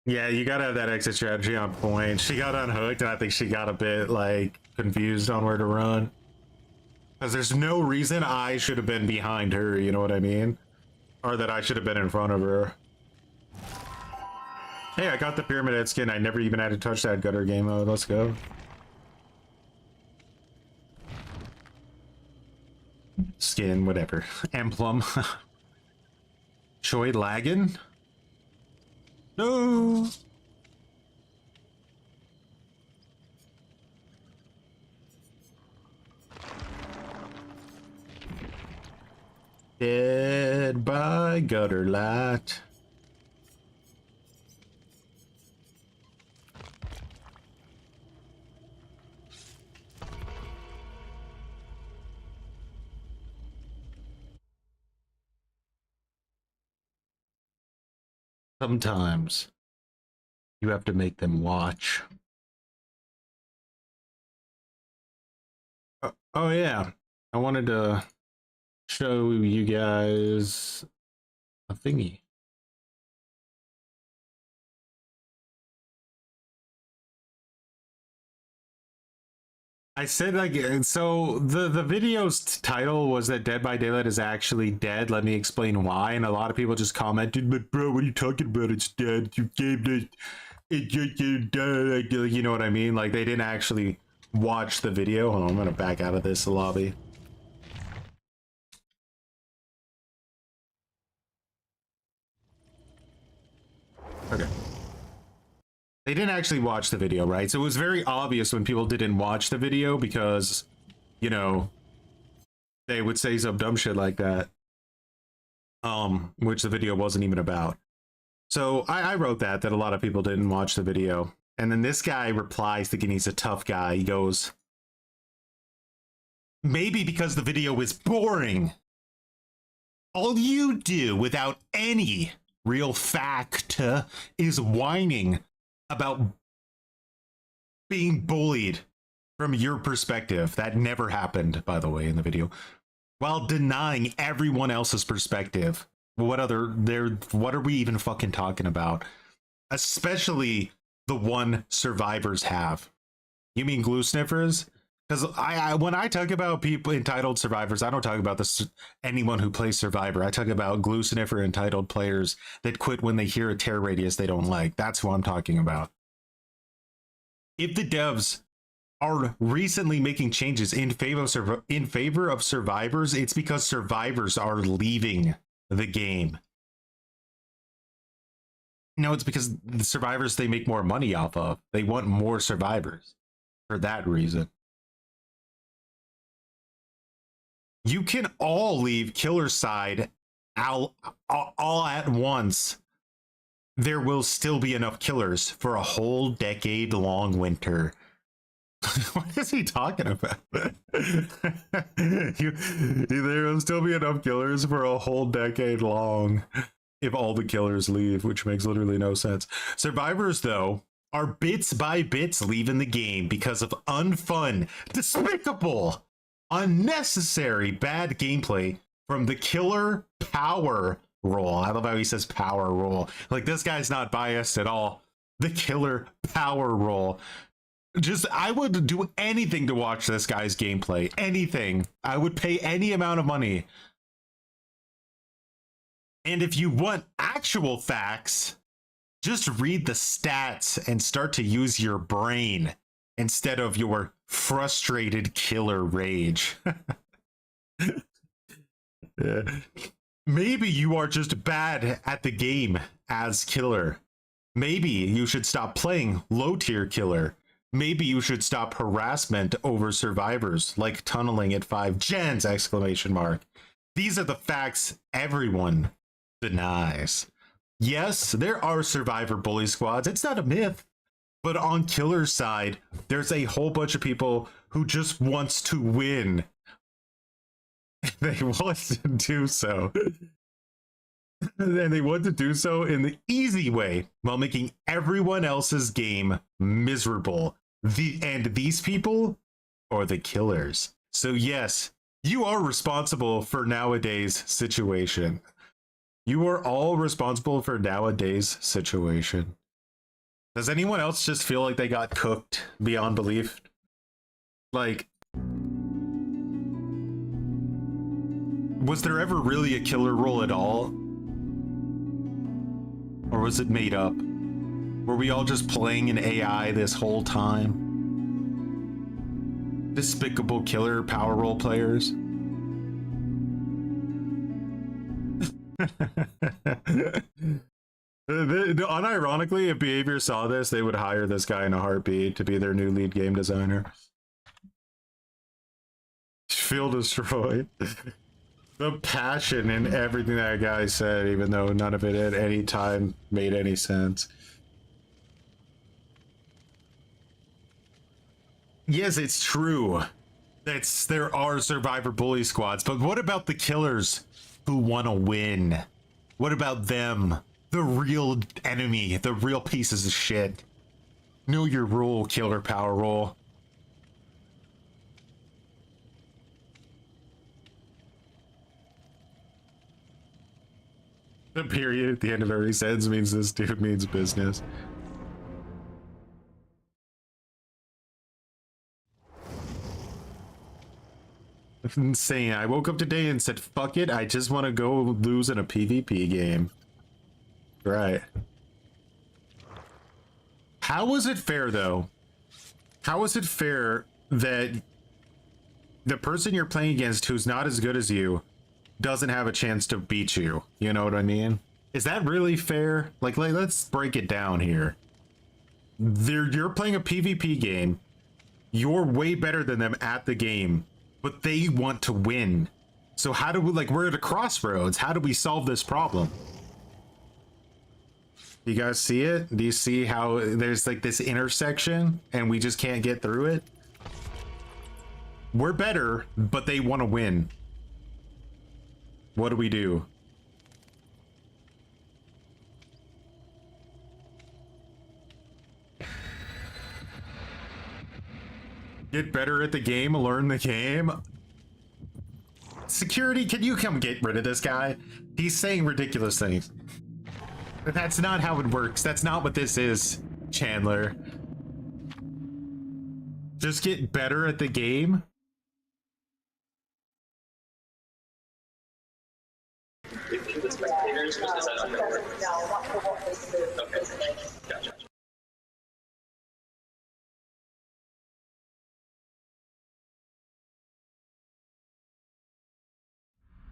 Yeah, you gotta have that exit strategy on point. She got unhooked, and I think she got a bit, like, confused on where to run. Because there's no reason I should have been behind her, you know what I mean? Or that I should have been in front of her. Hey, I got the Pyramid Head skin. I never even had to touch that gutter game mode. Let's go. Skin, whatever. Emblem. Choi lagging? No! Dead by gutter light. Sometimes you have to make them watch. Oh yeah, I wanted to show you guys a thingy. I said, like, so the video's title was that Dead by Daylight is actually dead. Let me explain why. And a lot of people just commented, but bro, what are you talking about? It's dead. You gave it, you know what I mean? Like, they didn't actually watch the video. Hold on, I'm gonna back out of this lobby. Okay. They didn't actually watch the video, right? So it was very obvious when people didn't watch the video because, you know, they would say some dumb shit like that, which the video wasn't even about. So I wrote that a lot of people didn't watch the video. And then this guy replies thinking he's a tough guy. He goes, maybe because the video is boring. All you do without any real fact is whining about being bullied from your perspective. That never happened, by the way, in the video, while denying everyone else's perspective. What are we even fucking talking about? Especially the one survivors have. You mean glue sniffers? Because when I talk about people entitled survivors, I don't talk about anyone who plays Survivor. I talk about glue sniffer entitled players that quit when they hear a tear radius they don't like. That's who I'm talking about. If the devs are recently making changes in favor of survivors, it's because survivors are leaving the game. No, it's because the survivors they make more money off of. They want more survivors for that reason. You can all leave killer side all at once. There will still be enough killers for a whole decade-long winter. What is he talking about? There will still be enough killers for a whole decade long if all the killers leave, which makes literally no sense. Survivors, though, are bits by bits leaving the game because of unfun, despicable, unnecessary bad gameplay from the killer power role. I love how he says power role. Like, this guy's not biased at all. The killer power role. Just, I would do anything to watch this guy's gameplay. Anything. I would pay any amount of money. And if you want actual facts, just read the stats and start to use your brain instead of your frustrated killer rage. Yeah. Maybe you are just bad at the game as killer. Maybe you should stop playing low tier killer. Maybe you should stop harassment over survivors, like tunneling at 5 gens, exclamation mark. These are the facts everyone denies. Yes, there are survivor bully squads. It's not a myth. But on killer's side, there's a whole bunch of people who just wants to win. They want to do so. And they want to do so in the easy way while making everyone else's game miserable. And these people are the killers. So yes, you are responsible for nowadays situation. You are all responsible for nowadays situation. Does anyone else just feel like they got cooked beyond belief? Like, Was there ever really a killer role at all? Or was it made up? Were we all just playing an AI this whole time? Despicable killer power role players. Unironically, if Behavior saw this, they would hire this guy in a heartbeat to be their new lead game designer. Feel destroyed. The passion in everything that guy said, even though none of it at any time made any sense. Yes, it's true. There are survivor bully squads, but what about the killers who want to win? What about them? The real enemy, the real pieces of shit. Know your role, killer power role. The period at the end of every sentence means this dude means business. Insane. I woke up today and said, fuck it, I just want to go lose in a PvP game. Right. How is it fair, though? How is it fair that the person you're playing against who's not as good as you doesn't have a chance to beat you? You know what I mean? Is that really fair? Like let's break it down here. You're playing a PvP game. You're way better than them at the game, but they want to win. So how do we, like, we're at a crossroads. How do we solve this problem? You guys see it? Do you see how there's like this intersection and we just can't get through it? We're better, but they want to win. What do we do? Get better at the game, learn the game. Security, can you come get rid of this guy? He's saying ridiculous things. But that's not how it works. That's not what this is, Chandler. Just get better at the game.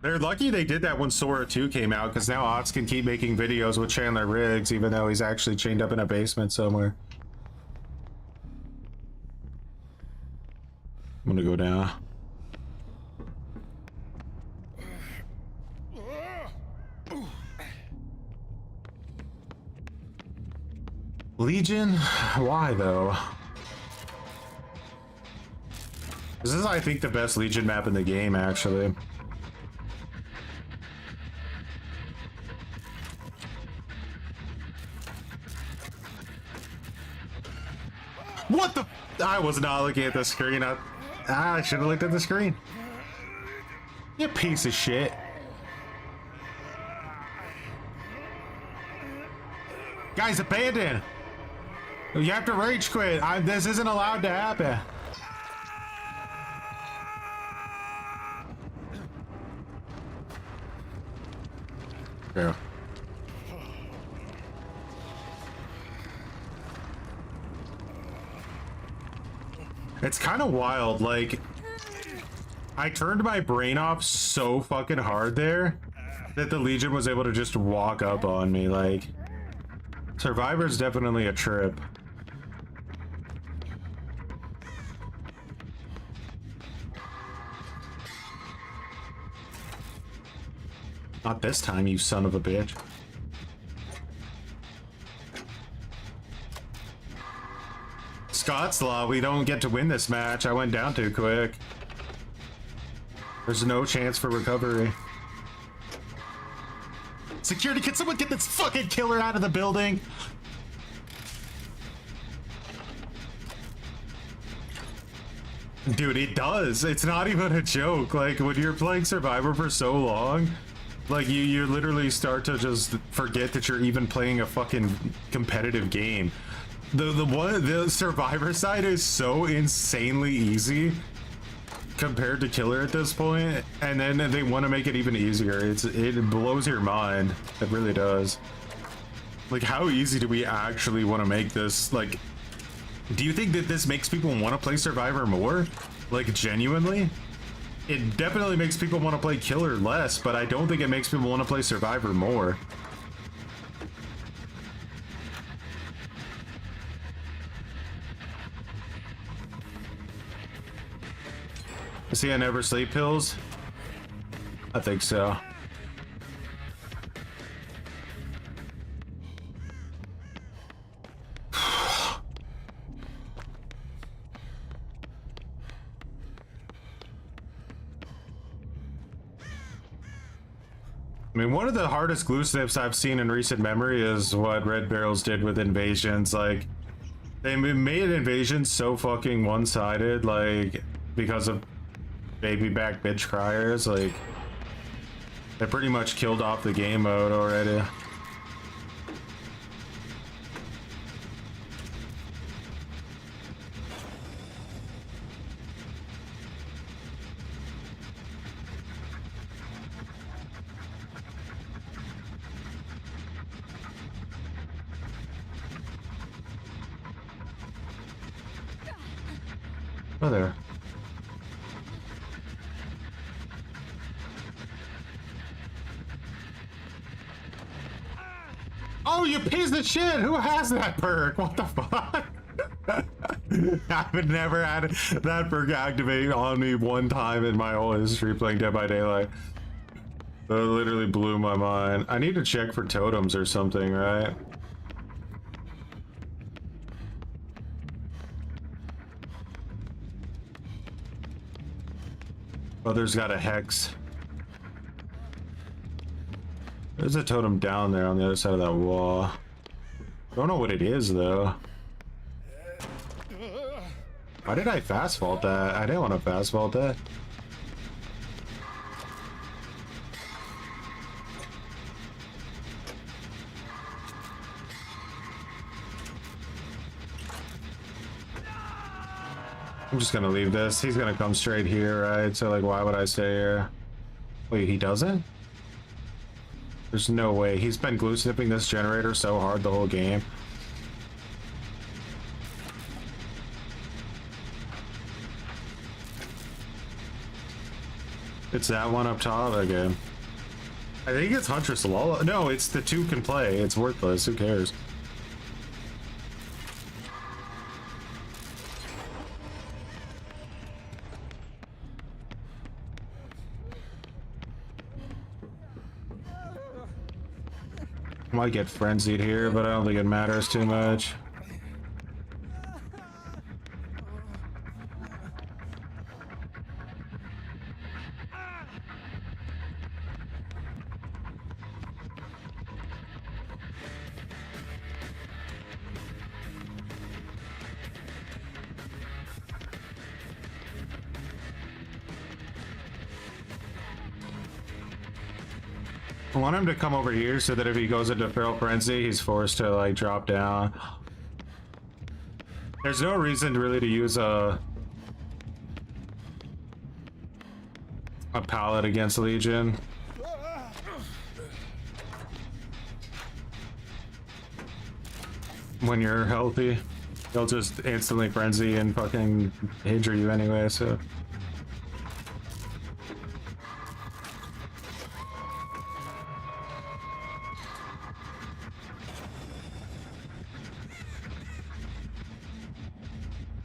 They're lucky they did that when Sora 2 came out, because now Ox can keep making videos with Chandler Riggs, even though he's actually chained up in a basement somewhere. I'm gonna go down. Legion? Why, though? This is, I think, the best Legion map in the game, actually. What the? I was not looking at the screen. I should have looked at the screen. You piece of shit. Guys, abandon. You have to rage quit. This isn't allowed to happen. Yeah. It's kind of wild, like, I turned my brain off so fucking hard there that the Legion was able to just walk up on me, like, Survivor's definitely a trip. Not this time, you son of a bitch. Scott's Law, we don't get to win this match. I went down too quick. There's no chance for recovery. Security, can someone get this fucking killer out of the building? Dude, it does. It's not even a joke. Like, when you're playing Survivor for so long, like, you literally start to just forget that you're even playing a fucking competitive game. The Survivor side is so insanely easy compared to killer at this point, and then they want to make it even easier. It blows your mind. It really does. Like, how easy do we actually want to make this? Like, do you think that this makes people want to play Survivor more? Like, genuinely? It definitely makes people want to play killer less, but I don't think it makes people want to play Survivor more. See, I never sleep pills? I think so. I mean, one of the hardest glue snips I've seen in recent memory is what Red Barrels did with Invasions. Like, they made Invasions so fucking one-sided, like, because of baby back bitch criers. Like, they pretty much killed off the game mode already. Oh, there. Oh, you piece of shit! Who has that perk? What the fuck? I've never had that perk activate on me one time in my whole history playing Dead by Daylight. That literally blew my mind. I need to check for totems or something, right? Other's got a hex. There's a totem down there on the other side of that wall. Don't know what it is though. Why did I fast vault that? I didn't want to fast vault that. I'm just gonna leave this. He's gonna come straight here, right? So like, why would I stay here? Wait, he doesn't? There's no way. He's been glue snipping this generator so hard the whole game. It's that one up top again. I think it's Huntress Lola. No, it's the two can play. It's worthless. Who cares? Might get frenzied here, but I don't think it matters too much. I want him to come over here so that if he goes into feral frenzy, he's forced to like drop down. There's no reason really to use a pallet against Legion. When you're healthy, they'll just instantly frenzy and fucking injure you anyway, so.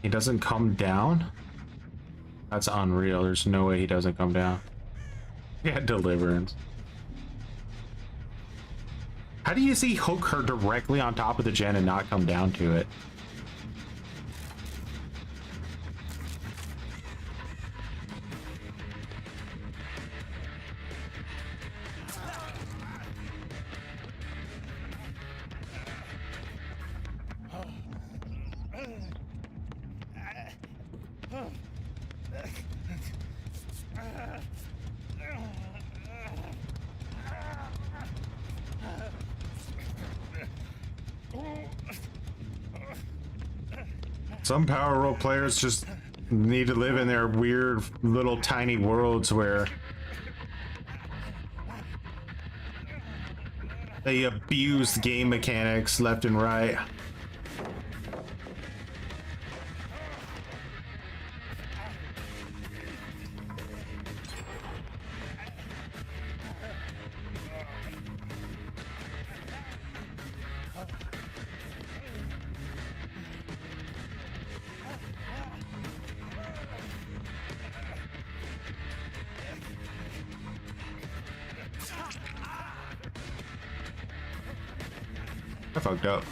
He doesn't come down? That's unreal. There's no way he doesn't come down. Yeah, Deliverance. How do you see hook her directly on top of the gen and not come down to it? Some power role players just need to live in their weird little tiny worlds where they abuse game mechanics left and right. I fucked up.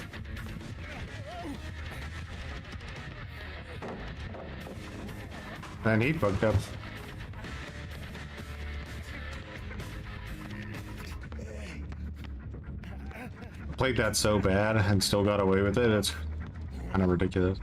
And he fucked up. Played that so bad and still got away with it. It's kind of ridiculous.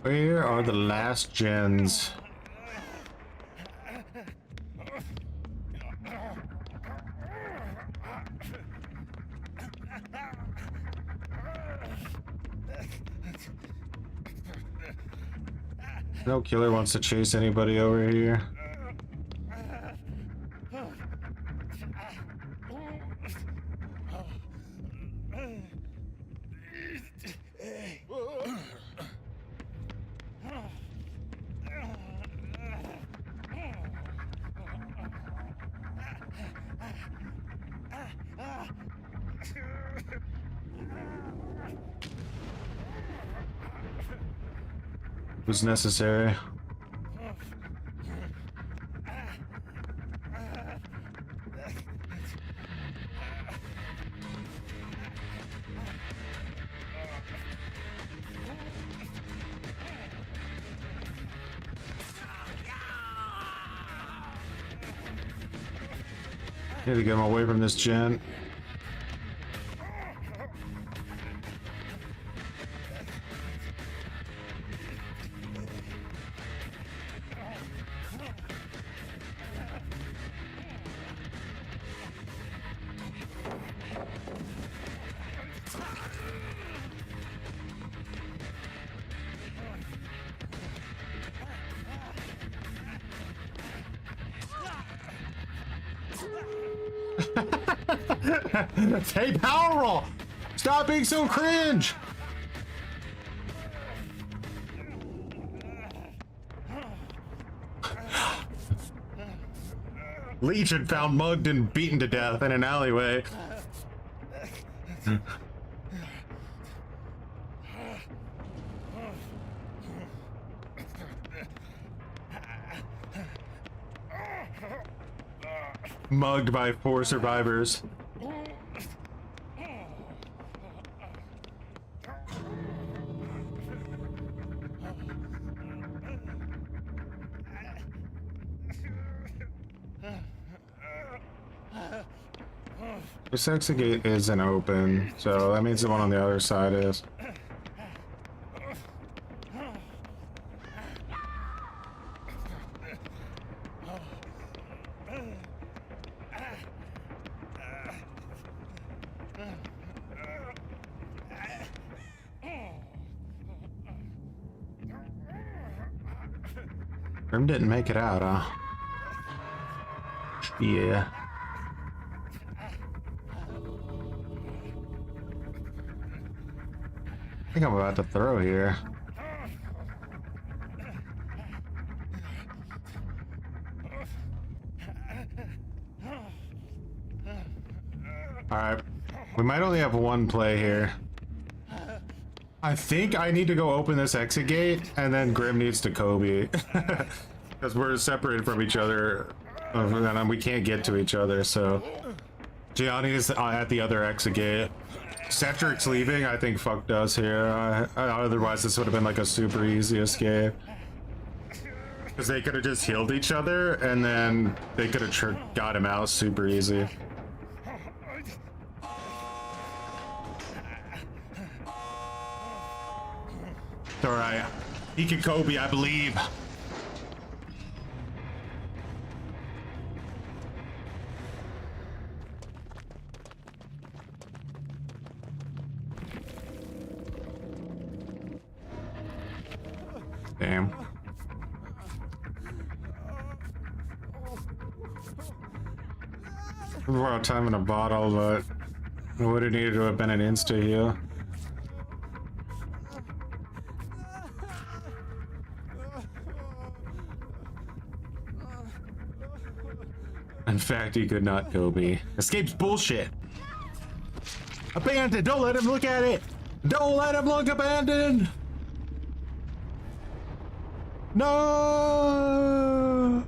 Where are the last gens? No killer wants to chase anybody over here. Was necessary. Need to get him away from this gen. Hey, power roll! Stop being so cringe! Legion found mugged and beaten to death in an alleyway. Mugged by 4 survivors. This exit gate isn't open, so that means the one on the other side is. Grim didn't make it out, huh? Yeah. I think I'm about to throw here. Alright. We might only have one play here. I think I need to go open this exit gate, and then Grim needs to Kobe. Because we're separated from each other, and we can't get to each other, so... Gianni is at the other exit gate. Cedric's leaving, I think fucked us here. Otherwise, this would have been like a super easy escape. Because they could have just healed each other, and then they could have got him out super easy. Alright. Ika Kobe, I believe. Damn. About time in a bottle, but it would have needed to have been an insta heal. In fact, he could not Kobe. Escape's bullshit. Abandoned! Don't let him look at it! Don't let him look abandoned! No!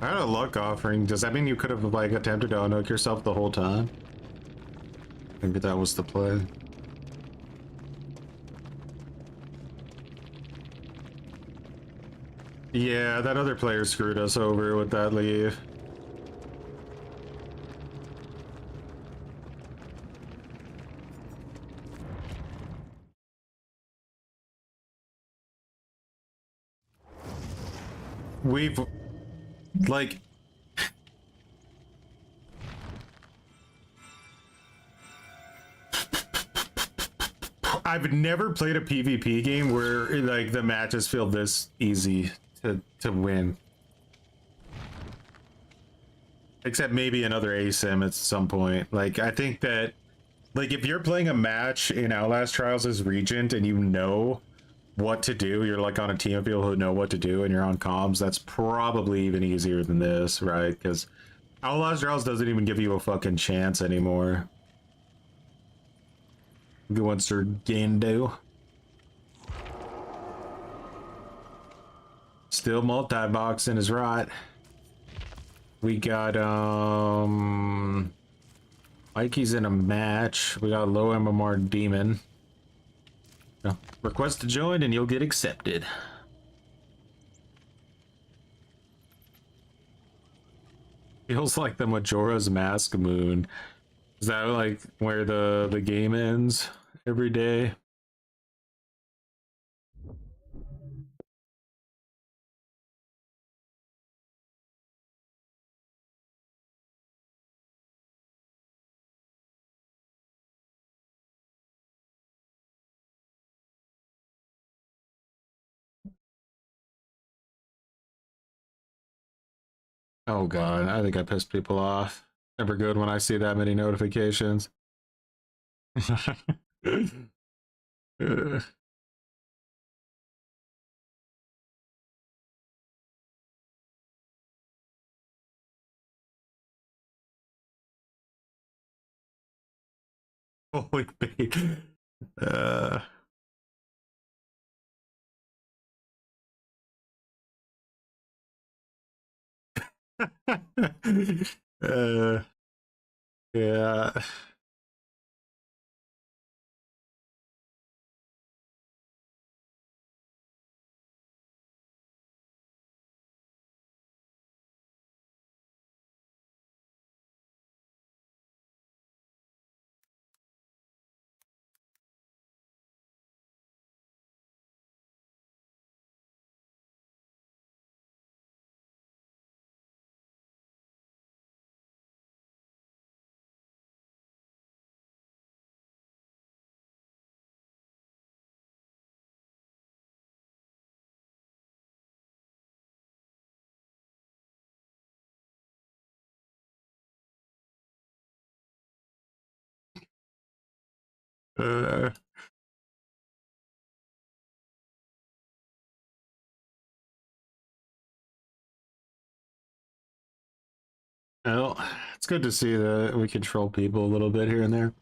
I had a luck offering. Does that mean you could have like attempted to unhook yourself the whole time? Maybe that was the play. Yeah, that other player screwed us over with that leave. We've like I've never played a PvP game where like the matches feel this easy to win. Except maybe another ASIM at some point. Like I think that like if you're playing a match in Outlast Trials as Regent and you know what to do, you're like on a team of people who know what to do and you're on comms, that's probably even easier than this, right? Because Outlast Trials doesn't even give you a fucking chance anymore. Go on Sir Gando. Still multi-boxing is right. We got Mikey's in a match. We got low MMR demon. No. Request to join and you'll get accepted. Feels like the Majora's Mask moon. Is that like where the game ends every day? Oh god, I think I pissed people off. Never good when I see that many notifications. Holy bait. Uh, uh, yeah. Uh, well, It's good to see that we control people a little bit here and there.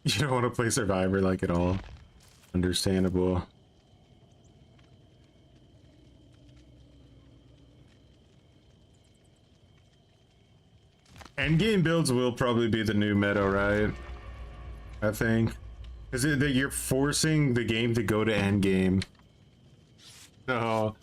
You don't want to play Survivor like at all. Understandable. Endgame builds will probably be the new meta, right? I think. Is it that you're forcing the game to go to endgame? No.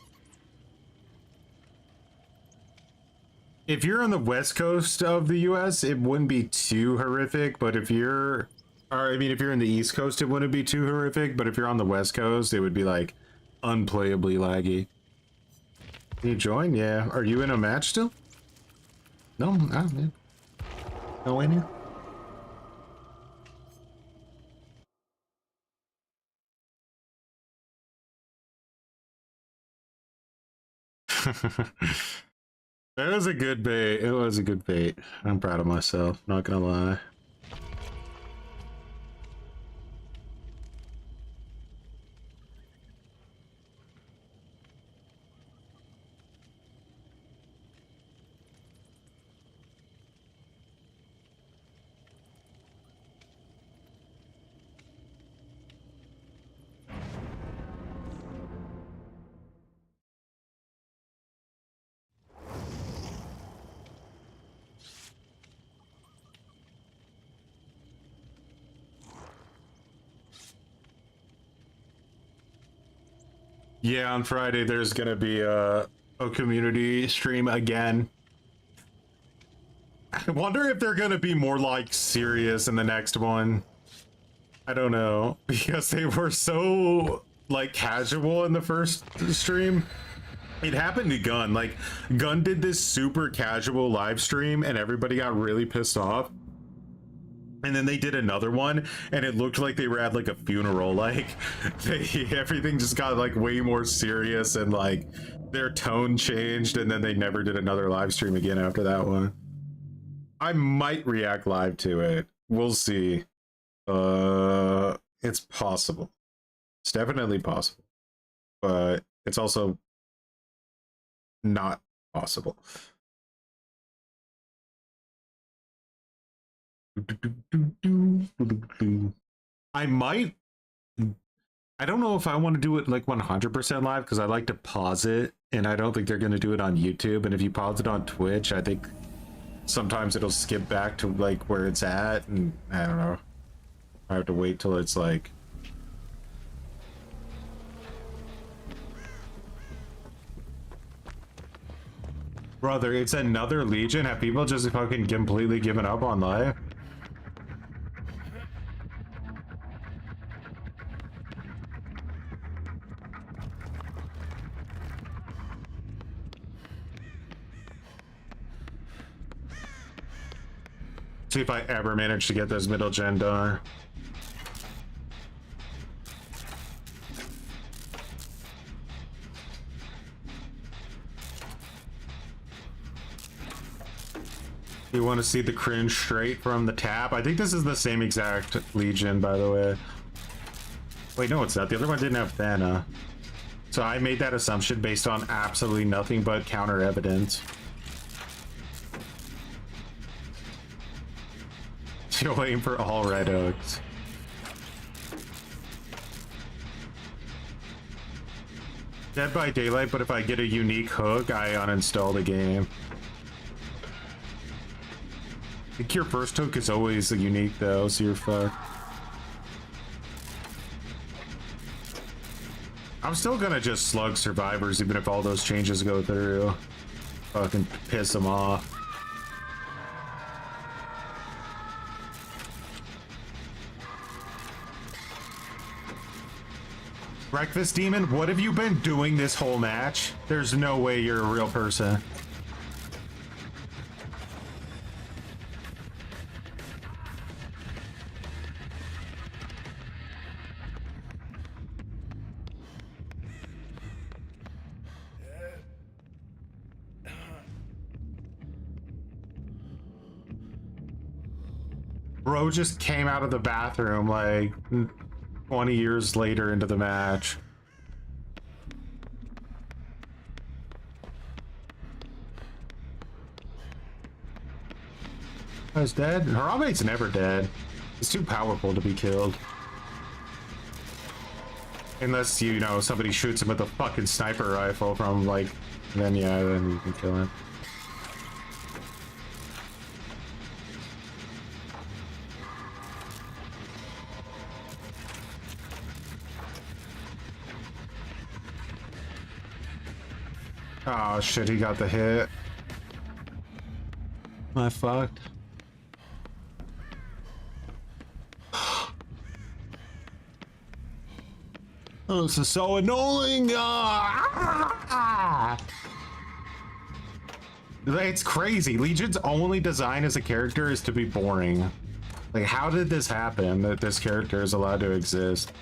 If you're on the west coast of the US, it wouldn't be too horrific, but if you're... Or, I mean, if you're in the east coast, it wouldn't be too horrific, but if you're on the west coast, it would be, like, unplayably laggy. Can you join? Yeah. Are you in a match still? No? Ah, man. No way, man. That was a good bait. It was a good bait. I'm proud of myself, not gonna lie. Yeah, on Friday there's gonna be a community stream again. I wonder if they're gonna be more like serious in the next one. I don't know, because they were so like casual in the first stream. It happened to Gun. Like, Gun did this super casual live stream and everybody got really pissed off. And then they did another one and it looked like they were at like a funeral. Like, everything just got like way more serious and like their tone changed, and then they never did another live stream again after that one. I might react live to it. We'll see. It's possible. It's definitely possible. But it's also not possible. I might. I don't know if I want to do it like 100% live, because I like to pause it, and I don't think they're going to do it on YouTube. And if you pause it on Twitch, I think sometimes it'll skip back to like where it's at, and I don't know. I have to wait till it's like... Brother, it's another Legion? Have people just fucking completely given up on live? See if I ever manage to get this middle gen done. You want to see the cringe straight from the tap? I think this is the same exact Legion, by the way. Wait, no, it's not. The other one didn't have Thana. So I made that assumption based on absolutely nothing but counter evidence. You'll aim for all red oaks. Dead by Daylight, but if I get a unique hook, I uninstall the game. I think your first hook is always a unique though, so you're fucked. I'm still gonna just slug survivors even if all those changes go through. Fucking piss them off. Breakfast Demon, what have you been doing this whole match? There's no way you're a real person. Bro just came out of the bathroom like 20 years later into the match. He's dead. Harabe's never dead. He's too powerful to be killed. Unless, you know, somebody shoots him with a fucking sniper rifle from, like, then yeah, then you can kill him. Oh shit, he got the hit. I fucked. Oh, this is so annoying. It's crazy. Legion's only design as a character is to be boring. Like, how did this happen that this character is allowed to exist?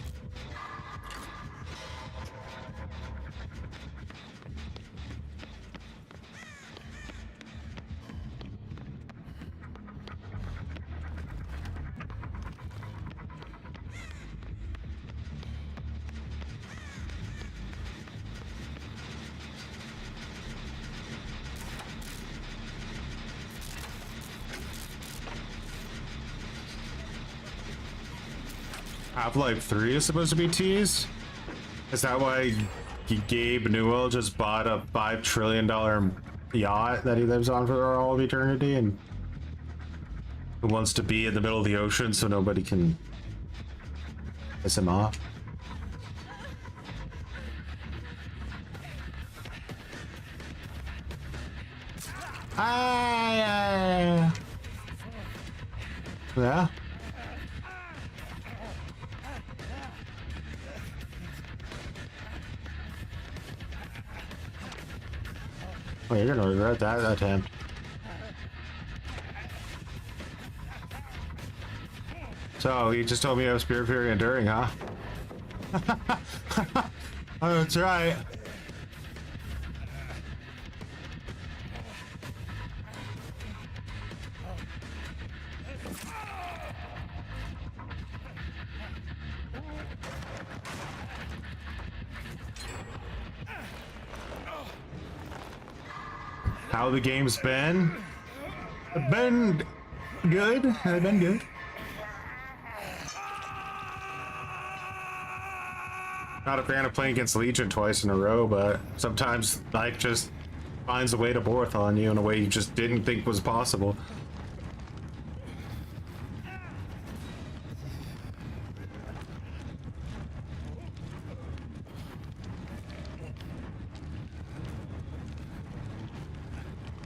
Half-Life 3 is supposed to be teased? Is that why Gabe Newell just bought a $5 trillion yacht that he lives on for all of eternity and who wants to be in the middle of the ocean so nobody can piss him off? Yeah? Oh, you're gonna regret that attempt. So, you just told me I was Spirit Fury Enduring, huh? Oh, that's right. How the game's been? Been good. I've been good. Not a fan of playing against Legion twice in a row, but sometimes life just finds a way to Borathon you in a way you just didn't think was possible.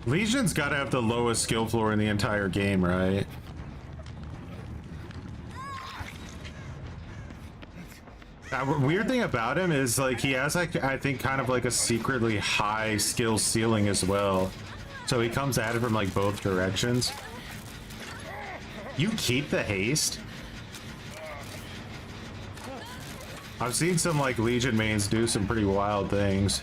Legion's gotta have the lowest skill floor in the entire game, right? Weird thing about him is, like, he has, like, I think kind of like a secretly high skill ceiling as well. So he comes at it from, like, both directions. You keep the haste? I've seen some, like, Legion mains do some pretty wild things.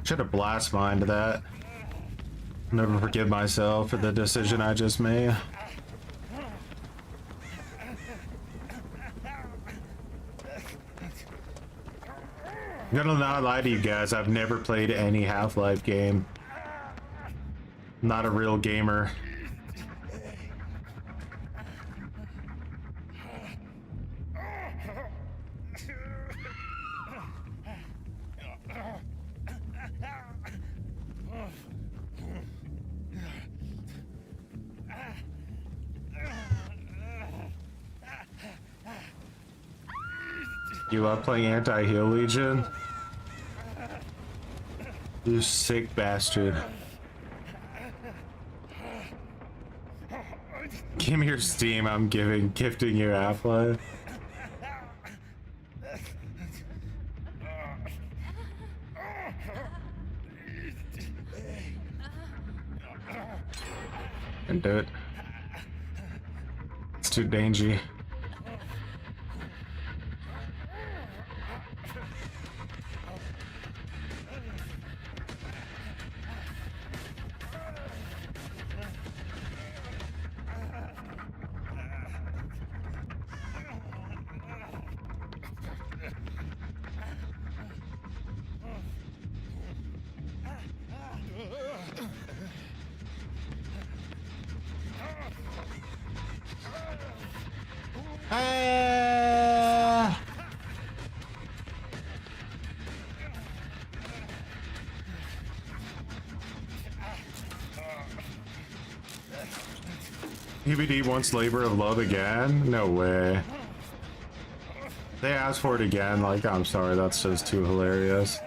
Should have blast mined that. Never forgive myself for the decision I just made. I'm gonna not lie to you guys, I've never played any Half-Life game. Not a real gamer. You love playing anti-heal Legion? You sick bastard. Give me your Steam, I'm gifting you Half-Life. And do it. It's too dangy. PBD wants labor of love again? No way. They asked for it again, like, I'm sorry, that's just too hilarious.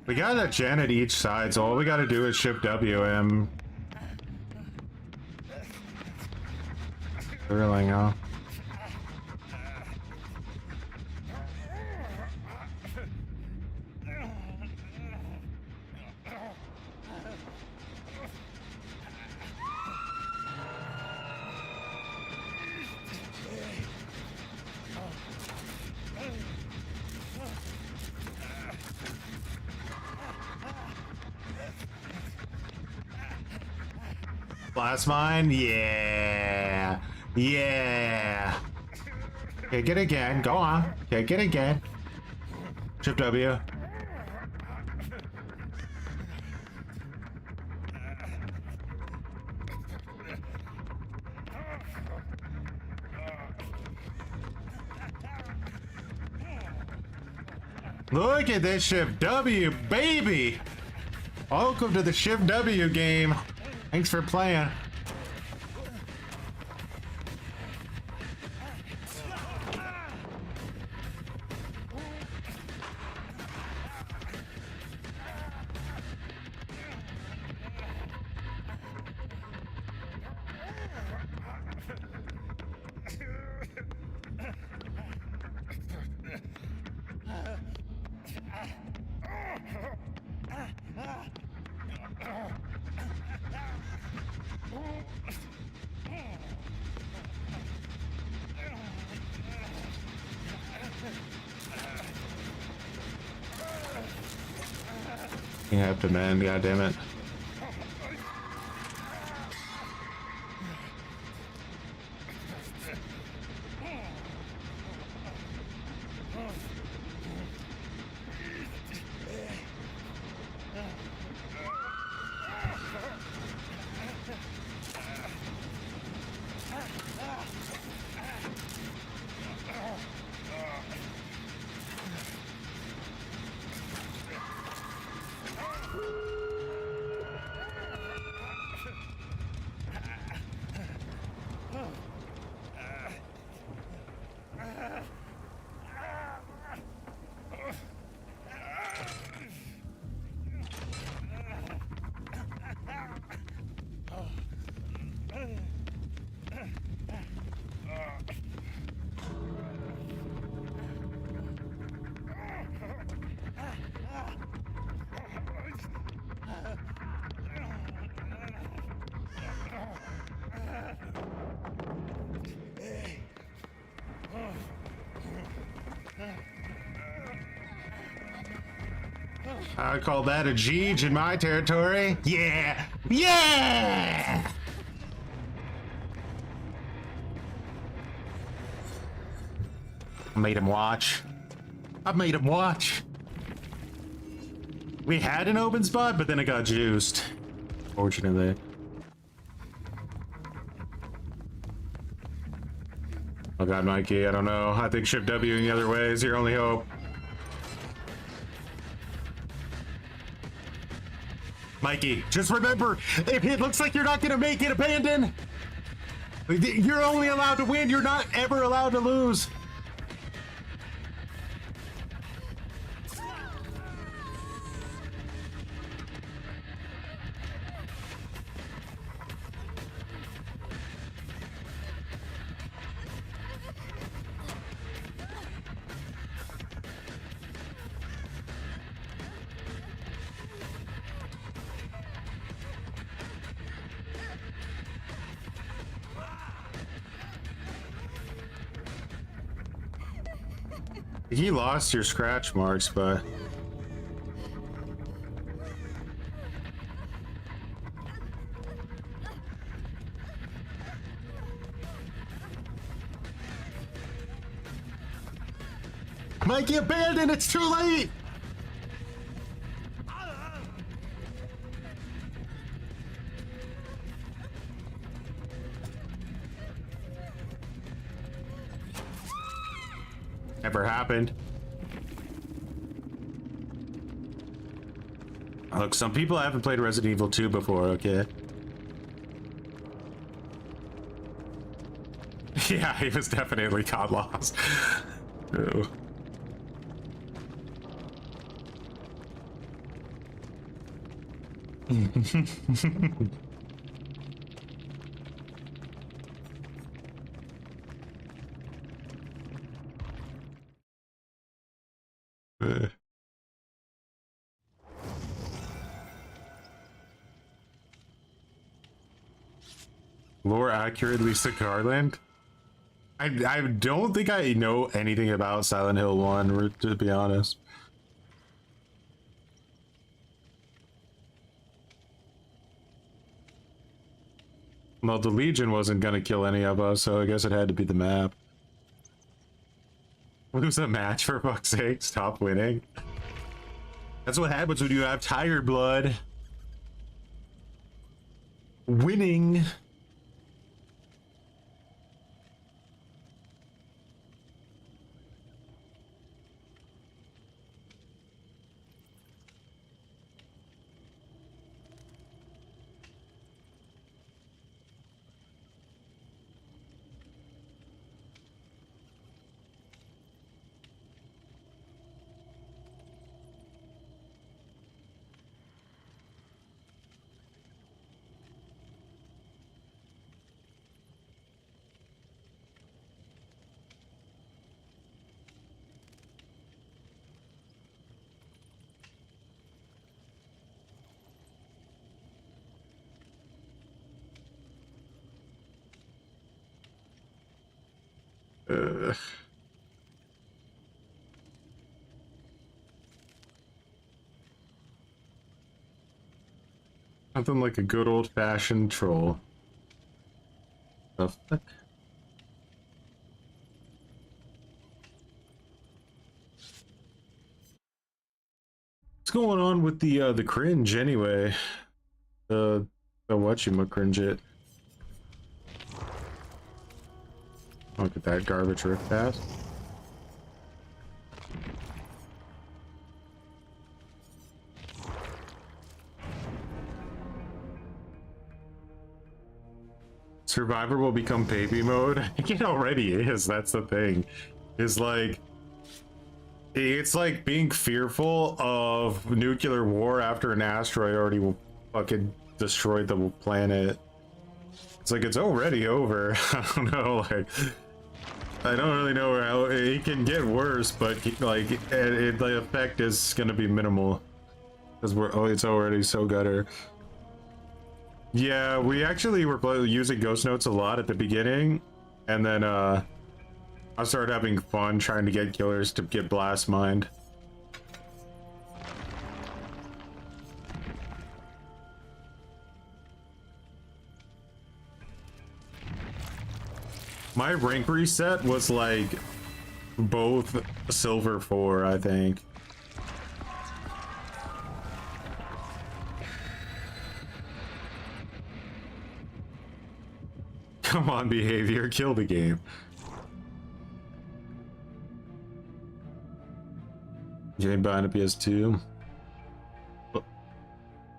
We got a gen at each side, so all we gotta do is shift WM. Really, huh? Blast mine? Yeah. Yeah. Kick it again. Go on. Kick it again. Shift W. Look at this Shift W, baby! Welcome to the Shift W game. Thanks for playing. You have to man, goddammit. I call that a Jeej in my territory. Yeah! Yeah! I made him watch. I made him watch. We had an open spot, but then it got juiced. Fortunately. Oh god, Mikey, I don't know. I think Shift W in the other way is your only hope. Mikey, just remember, if it looks like you're not gonna make it, abandon. You're only allowed to win, you're not ever allowed to lose. You lost your scratch marks, but Mikey, abandon! It's too late! Never happened. Look, some people haven't played Resident Evil 2 before, okay? Yeah, he was definitely caught lost. Oh. Lore accurate Lisa Garland? I don't think I know anything about Silent Hill 1, to be honest. Well, the Legion wasn't gonna kill any of us, so I guess it had to be the map. Lose a match, for fuck's sake. Stop winning. That's what happens when you have tiger blood. Winning. Something like a good old-fashioned troll. The fuck? What's going on with the cringe anyway? The whatchamacringe it. Look at that garbage rift pass. Survivor will become baby mode. It already is. That's the thing. It's like being fearful of nuclear war after an asteroid already fucking destroyed the planet. It's like it's already over. I don't know. Like I don't really know how it can get worse, but like the effect is gonna be minimal because it's already so gutter. Yeah, we actually were using ghost notes a lot at the beginning, and then I started having fun trying to get killers to get blast mined. My rank reset was like both silver 4, I think. Come on, behavior, kill the game. You ain't buying a PS2?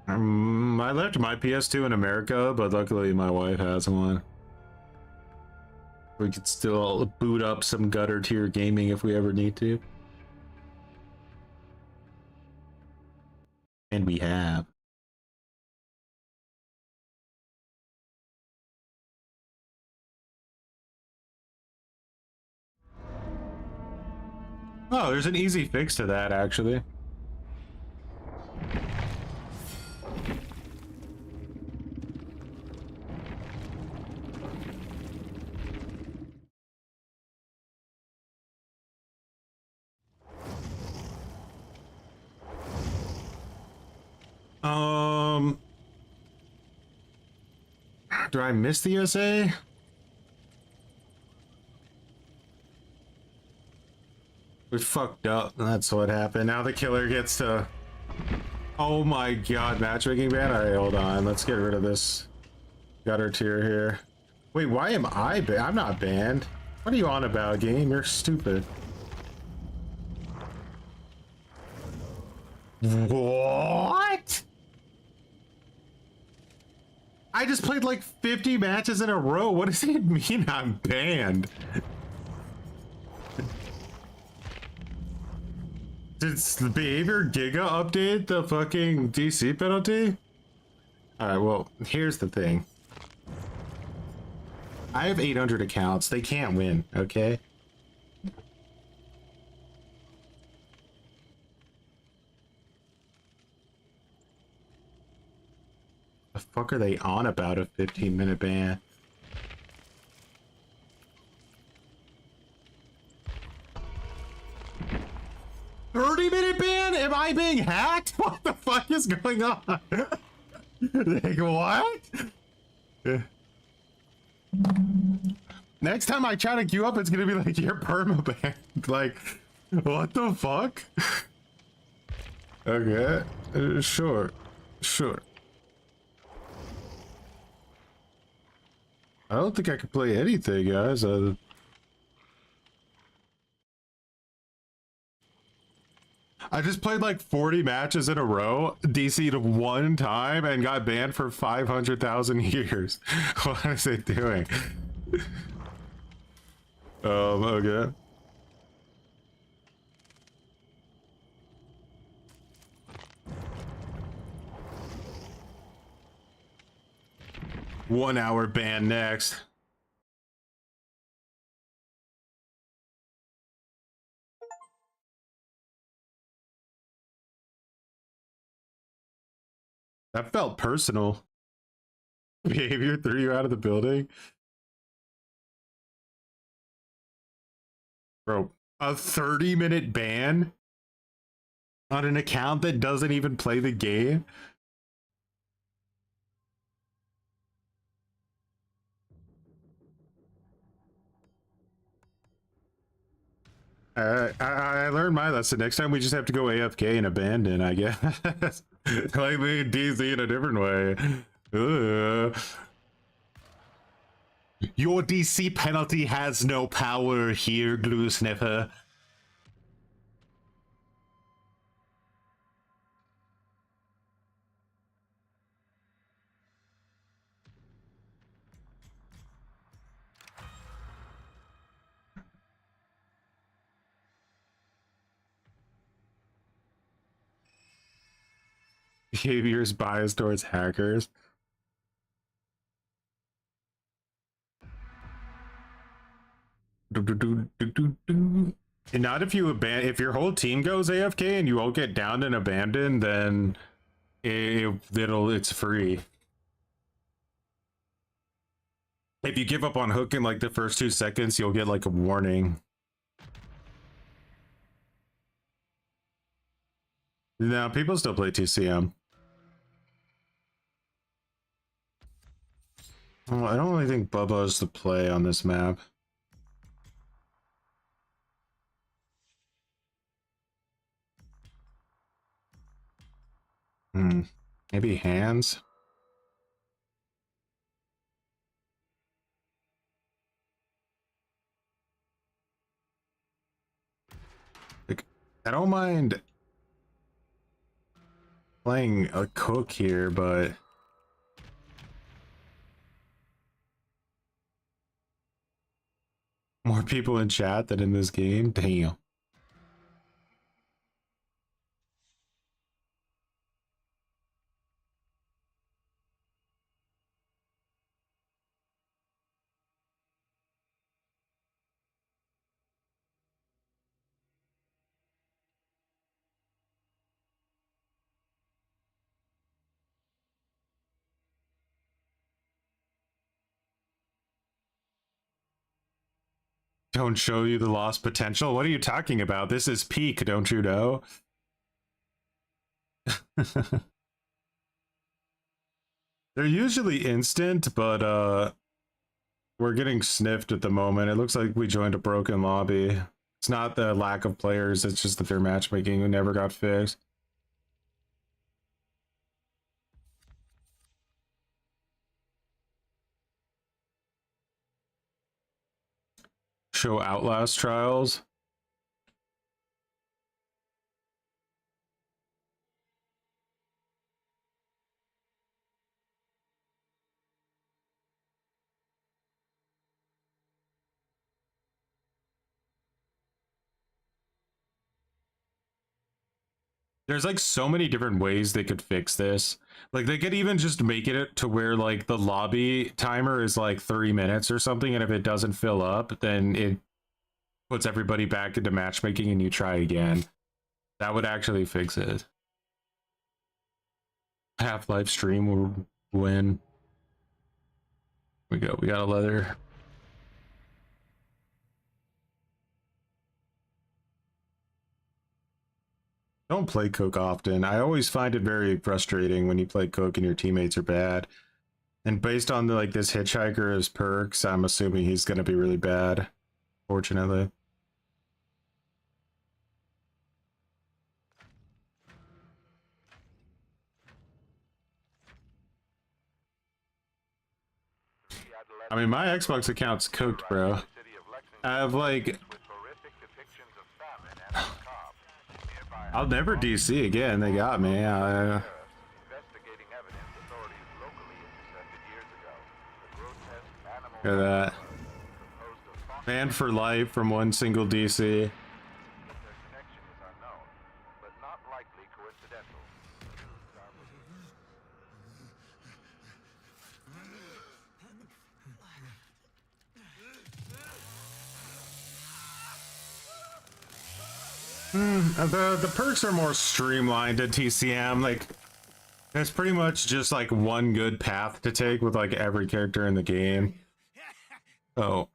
I left my PS2 in America, but luckily my wife has one. We could still boot up some gutter tier gaming if we ever need to. And we have. Oh, there's an easy fix to that, actually. Do I miss the USA? We fucked up. That's what happened. Now the killer gets to... Oh my god, matchmaking ban? Alright, hold on. Let's get rid of this gutter tier here. Wait, why am I banned? I'm not banned. What are you on about, game? You're stupid. What? I just played like 50 matches in a row. What does it mean I'm banned? Did the behavior Giga update the fucking DC penalty? Alright, well, here's the thing. I have 800 accounts. They can't win, okay? The fuck are they on about a 15-minute ban? "30-minute ban? Am I being hacked? What the fuck is going on?" Like, what? Next time I try to queue up, it's gonna be like, "You're perma-banned." Like, what the fuck? Okay, sure. I don't think I can play anything, guys. I just played like 40 matches in a row, DC'd one time, and got banned for 500,000 years. What is it doing? Okay. One hour ban next. That felt personal. Behavior threw you out of the building. Bro, a 30-minute ban on an account that doesn't even play the game? I learned my lesson. Next time we just have to go AFK and abandon, I guess. Like me and DZ in a different way. Your DC penalty has no power here, GlueSniffer. Behavior is biased towards hackers. And not if you abandon. If your whole team goes AFK and you all get downed and abandoned, then it's free. If you give up on hook in like the first 2 seconds, you'll get like a warning. No, people still play TCM. Well, I don't really think Bubba is the play on this map. Maybe hands? Like, I don't mind playing a cook here, but more people in chat than in this game? Damn. Don't show you the lost potential? What are you talking about? This is peak, don't you know? They're usually instant, but we're getting sniffed at the moment. It looks like we joined a broken lobby. It's not the lack of players, it's just that their matchmaking never got fixed. Show Outlast trials. There's like so many different ways they could fix this. Like they could even just make it to where like the lobby timer is like 3 minutes or something, and if it doesn't fill up, then it puts everybody back into matchmaking and you try again. That would actually fix it. Half-Life stream will win. We got a leather. Don't play Coke often. I always find it very frustrating when you play Coke and your teammates are bad. And based on like this hitchhiker's perks, I'm assuming he's gonna be really bad. Fortunately. I mean, my Xbox account's cooked, bro. I have like... I'll never DC again. They got me. Look at that. Banned for life from one single DC. The perks are more streamlined at TCM. Like, there's pretty much just like one good path to take with like every character in the game. Oh,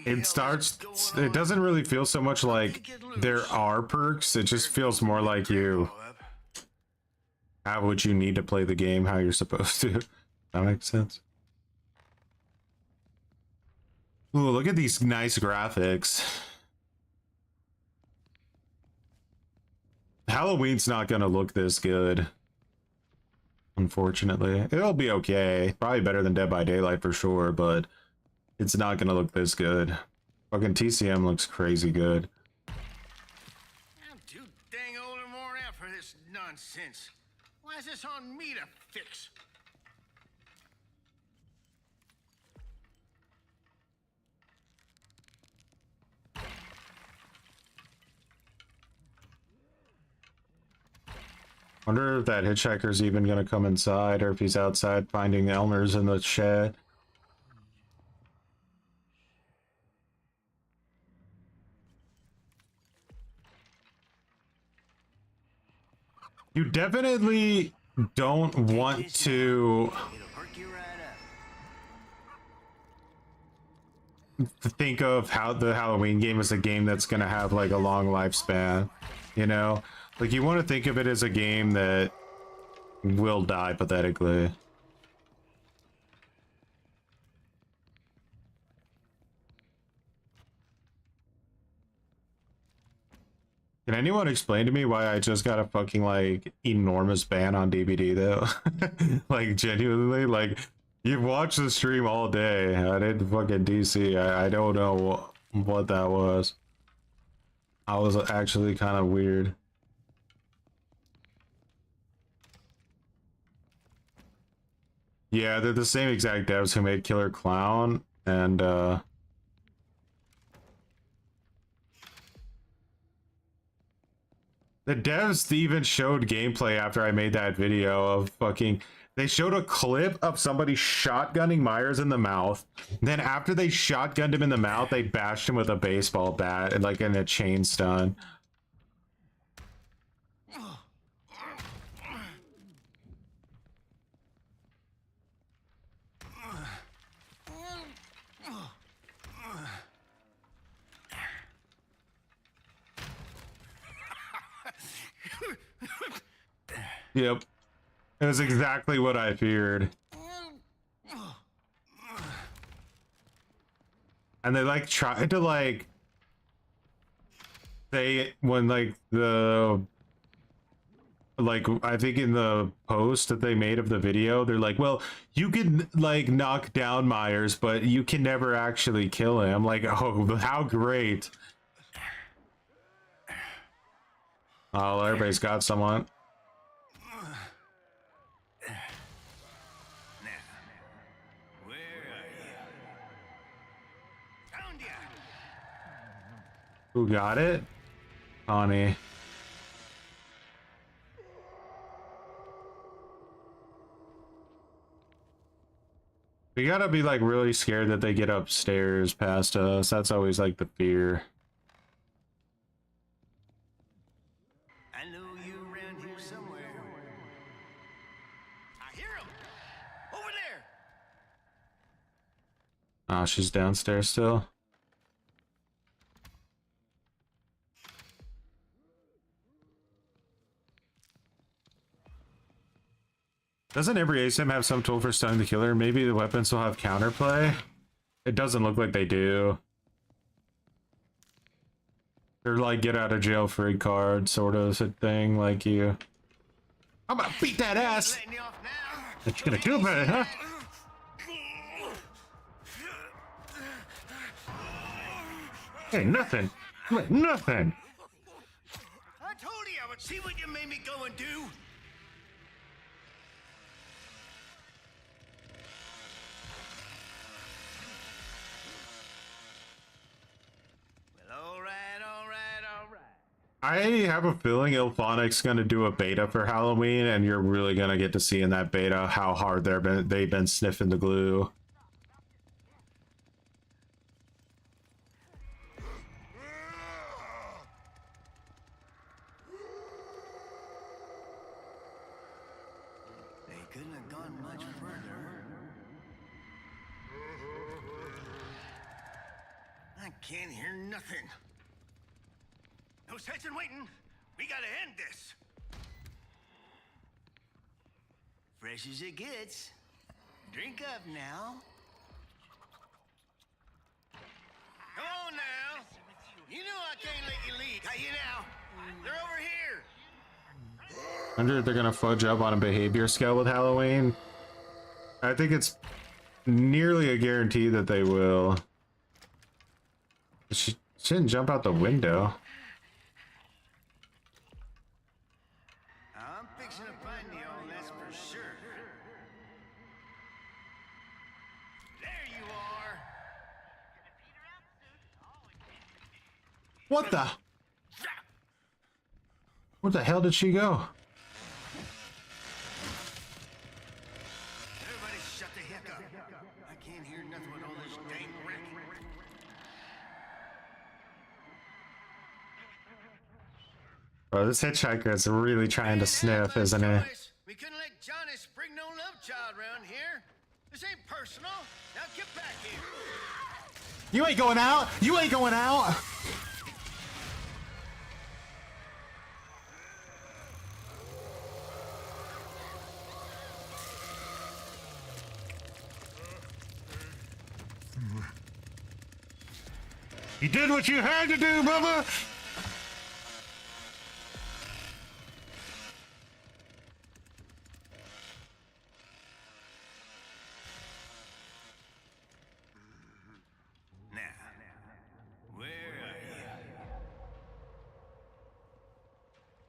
it doesn't really feel so much like there are perks. It just feels more like you have what you need to play the game how you're supposed to. That makes sense. Ooh, look at these nice graphics. Halloween's not gonna look this good, unfortunately. It'll be okay, probably better than Dead by Daylight for sure, but it's not gonna look this good. Fucking TCM looks crazy good. I'm too dang old and worn out for this nonsense. Why is this on me to fix? Wonder if that hitchhiker's even gonna come inside, or if he's outside finding Elmer's in the shed. You definitely don't want to think of how the Halloween game is a game that's gonna have like a long lifespan, you know? Like, you want to think of it as a game that will die pathetically. Can anyone explain to me why I just got a fucking, like, enormous ban on DVD, though? Like, genuinely, like, you've watched the stream all day. I didn't fucking DC. I don't know what that was. I was actually kind of weird. Yeah, they're the same exact devs who made Killer Clown, and the devs even showed gameplay after I made that video of fucking... They showed a clip of somebody shotgunning Myers in the mouth. Then after they shotgunned him in the mouth, they bashed him with a baseball bat and like in a chain stun. Yep. It was exactly what I feared. And they like tried to like they when like the like I think in the post that they made of the video, they're like, well, you can like knock down Myers, but you can never actually kill him. Like, oh, how great. Oh, everybody's got someone. Who got it? Connie. We gotta be like really scared that they get upstairs past us. That's always like the fear. I know you around here somewhere. I hear him over there. Oh, she's downstairs still. Doesn't every ASIM have some tool for stunning the killer? Maybe the weapons will have counterplay? It doesn't look like they do. They're like get out of jail free card sort of thing, like you. I'm gonna beat that ass! Letting you off now. What you gonna do about it, huh? Hey, nothing! Nothing! I told you I would see what you made me go and do. Well, all right. I have a feeling Ilphonic's gonna do a beta for Halloween, and you're really gonna get to see in that beta how hard they've been sniffing the glue. They couldn't have gone much further. I can't hear nothing. No sense in waiting. We gotta end this. Fresh as it gets. Drink up now. Come on now. You know I can't let you leave. Hey, you now. They're over here. I wonder if they're gonna fudge up on a behavior scale with Halloween. I think it's nearly a guarantee that they will. She didn't jump out the window. I'm fixing to find you all, that's for sure. There you are. What the? Where the hell did she go? Everybody shut the heck up. I can't hear nothing with all this dang racket. Bro, this hitchhiker is really trying to sniff, isn't it? We couldn't let Johnny spring no love child around here. This ain't personal. Now get back here. You ain't going out! You ain't going out! You did what you had to do, brother! Now, where are you?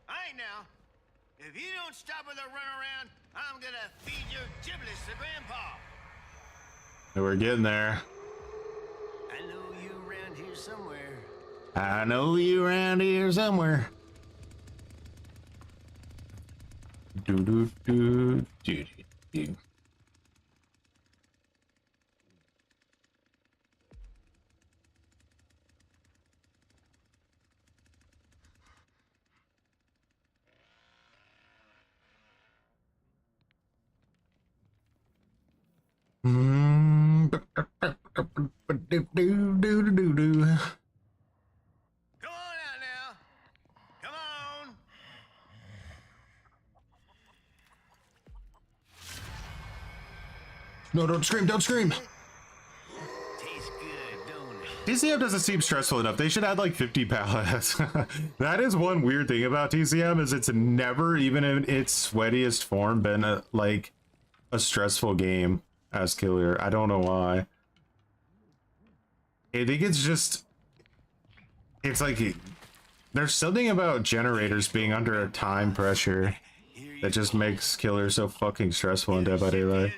All right now, if you don't stop with a runaround, I'm gonna feed your giblets to Grandpa. We're getting there. I know you around here somewhere. I know you around here somewhere. Do do do do do. Come on out now. Come on. No, don't scream, don't scream. Tastes good, don't it? TCM doesn't seem stressful enough. They should add like 50 pallets. That is one weird thing about TCM is it's never, even in its sweatiest form, been like a stressful game as killer. I don't know why. I think it's just, it's like there's something about generators being under a time pressure that just makes killer so fucking stressful in Dead by Daylight.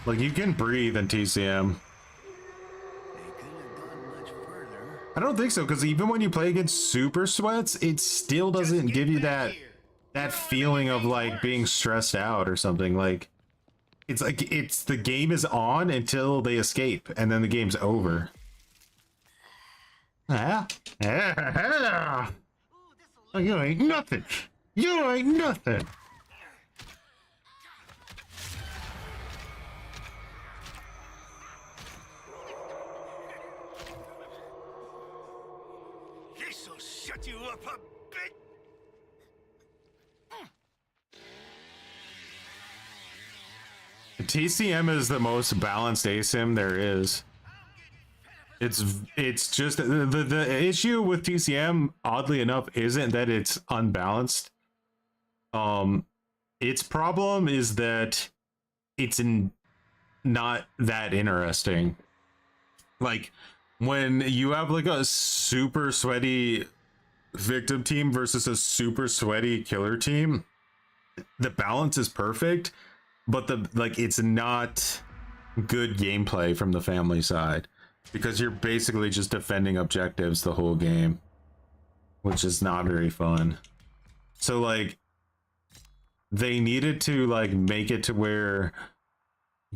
Like, you can breathe in TCM. I don't think so, because even when you play against super sweats, it still doesn't give you that feeling of like being stressed out or something. Like, it's like it's the game is on until they escape, and then the game's over. Oh, you ain't nothing. You ain't nothing. This'll shut you up a bit. TCM is the most balanced ASIM there is. It's just the issue with TCM, oddly enough, isn't that it's unbalanced. Its problem is that it's not that interesting. Like, when you have like a super sweaty victim team versus a super sweaty killer team, the balance is perfect, but it's not good gameplay from the family side, because you're basically just defending objectives the whole game, which is not very fun. So like, they needed to like make it to where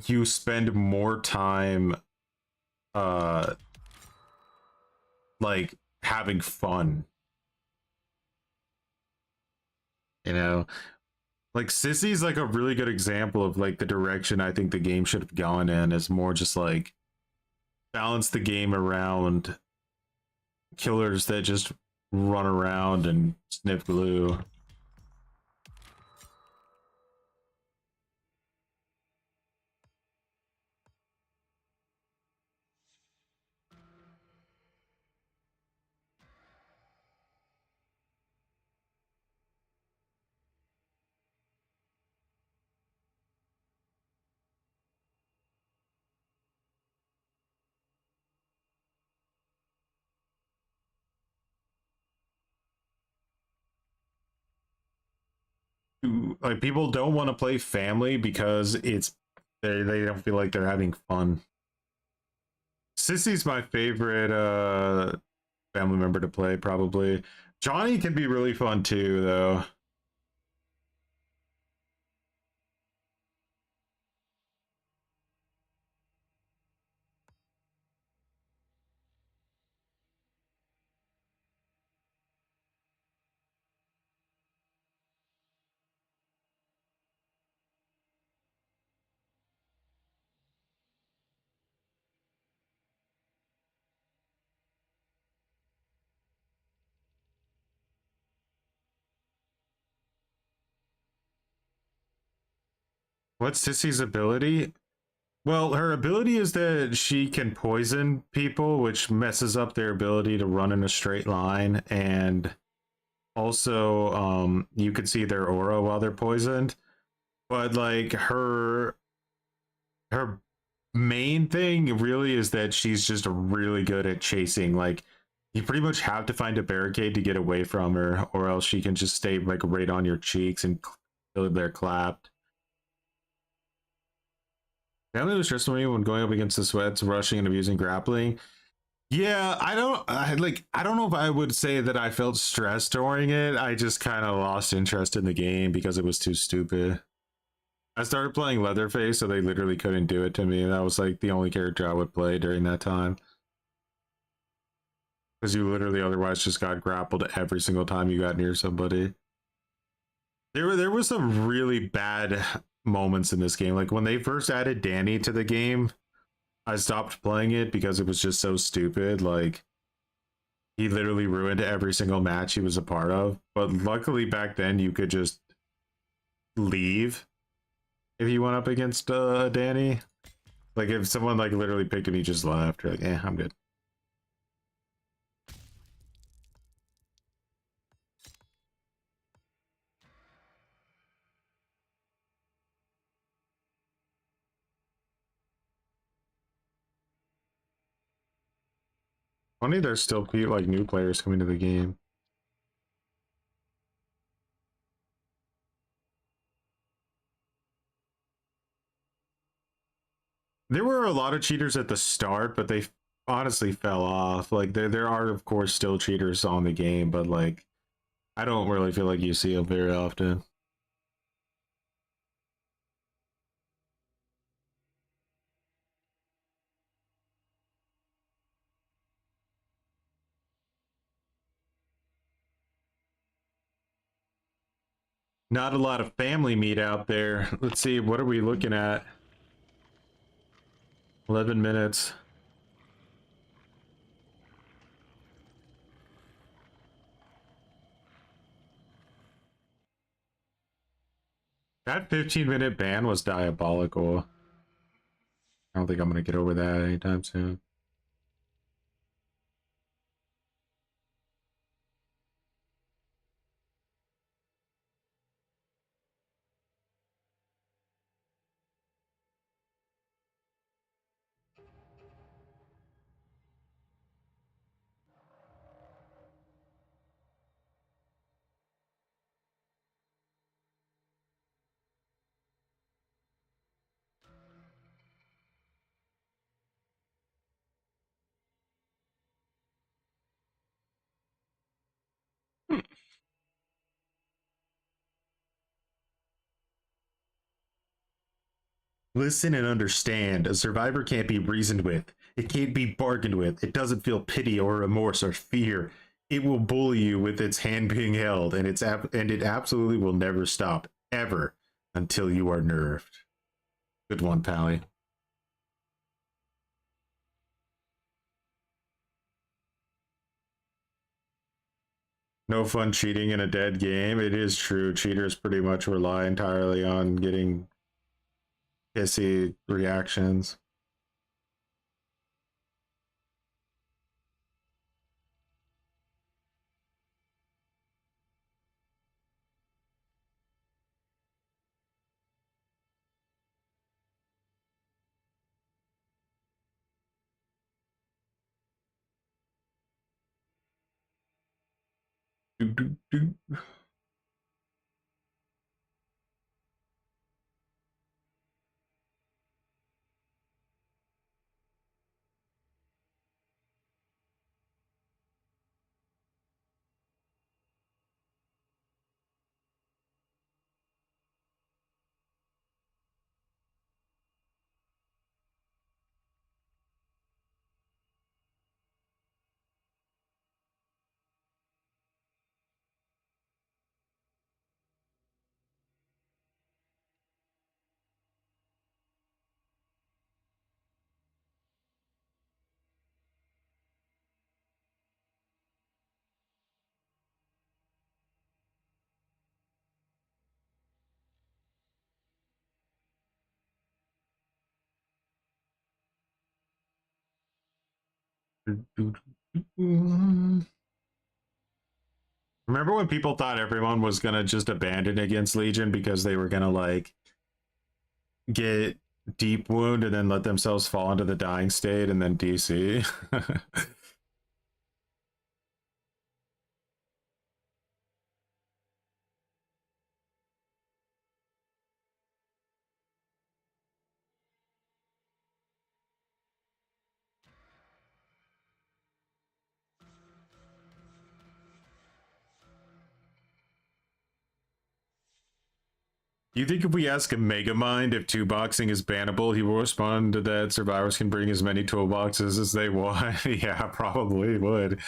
you spend more time like having fun, you know. Like, Sissy's like a really good example of like the direction I think the game should have gone in, is more just like balance the game around killers that just run around and sniff glue. Like, people don't want to play family because they don't feel like they're having fun. Sissy's my favorite family member to play, probably. Johnny can be really fun too, though. What's Sissy's ability? Well, her ability is that she can poison people, which messes up their ability to run in a straight line, and also you can see their aura while they're poisoned. But like, her main thing really is that she's just really good at chasing. Like, you pretty much have to find a barricade to get away from her, or else she can just stay like right on your cheeks and they're clapped. Family was stressful me when going up against the sweats, rushing and abusing grappling. Yeah, I don't know if I would say that I felt stressed during it. I just kind of lost interest in the game because it was too stupid. I started playing Leatherface, so they literally couldn't do it to me. That was like the only character I would play during that time. Because you literally otherwise just got grappled every single time you got near somebody. There was some really bad moments in this game. Like, when they first added Danny to the game, I stopped playing it because it was just so stupid. Like, he literally ruined every single match he was a part of. But luckily back then you could just leave if you went up against Danny. Like if someone like literally picked and he just left, you're like, eh, I'm good. Funny, there's still like new players coming to the game. There were a lot of cheaters at the start, but they honestly fell off. Like there are of course still cheaters on the game, but like I don't really feel like you see them very often. Not a lot of family meat out there. Let's see, what are we looking at? 11 minutes. That 15-minute ban was diabolical. I don't think I'm going to get over that anytime soon. Listen and understand. A survivor can't be reasoned with. It can't be bargained with. It doesn't feel pity or remorse or fear. It will bully you with its hand being held, and it absolutely will never stop, ever, until you are nerfed. Good one, Pally. No fun cheating in a dead game. It is true. Cheaters pretty much rely entirely on getting pissy reactions. Do, do, do. Remember when people thought everyone was gonna just abandon against Legion because they were gonna like get deep wound and then let themselves fall into the dying state and then DC? You think if we ask a Megamind if two boxing is bannable, he will respond that survivors can bring as many toolboxes as they want? Yeah, probably would.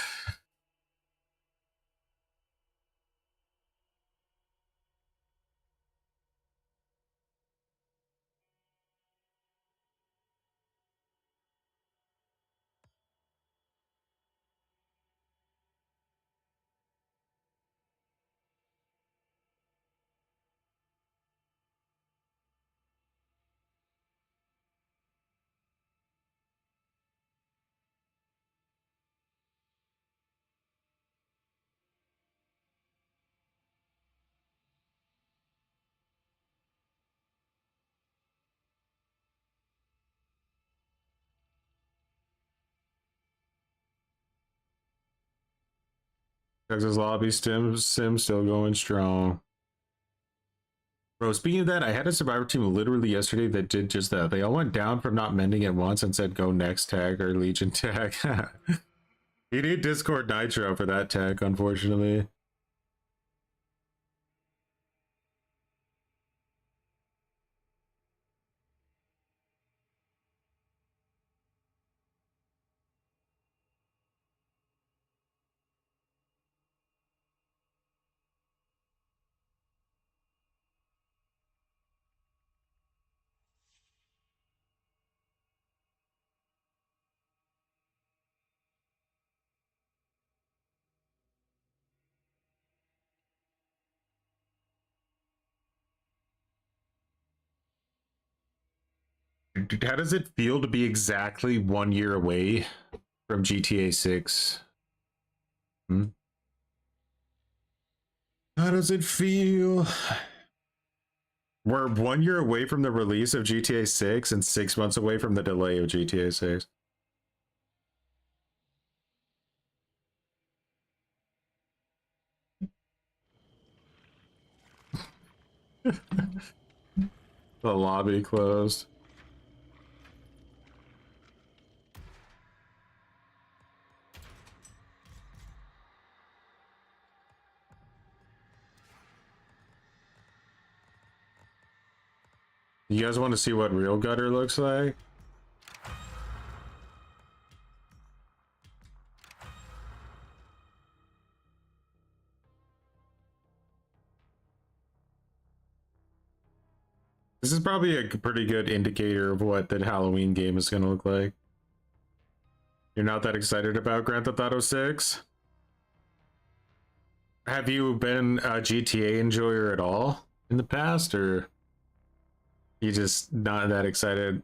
Texas Lobby sim still going strong. Bro, speaking of that, I had a survivor team literally yesterday that did just that. They all went down from not mending at once and said go next tag or Legion tag. You need Discord Nitro for that tag, unfortunately. How does it feel to be exactly 1 year away from GTA 6? Hmm? How does it feel? We're 1 year away from the release of GTA 6 and 6 months away from the delay of GTA 6. The lobby closed. You guys want to see what real gutter looks like? This is probably a pretty good indicator of what the Halloween game is going to look like. You're not that excited about Grand Theft Auto 6? Have you been a GTA enjoyer at all in the past, or you just not that excited?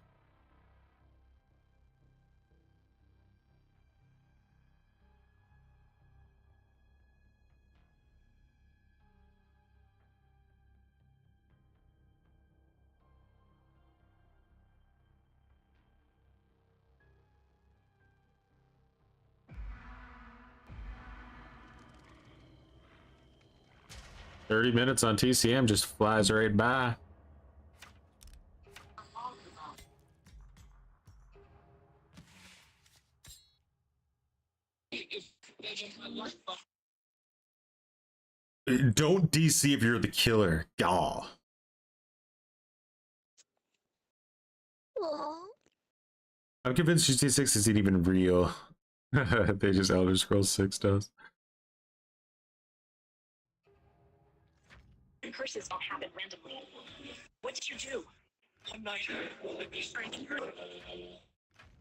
"30 minutes on TCM just flies right by." Don't DC if you're the killer. Gah. I'm convinced GTA 6 isn't even real. They just Elder Scrolls 6 does. Curses don't happen randomly. What did you do? One night, a strange group.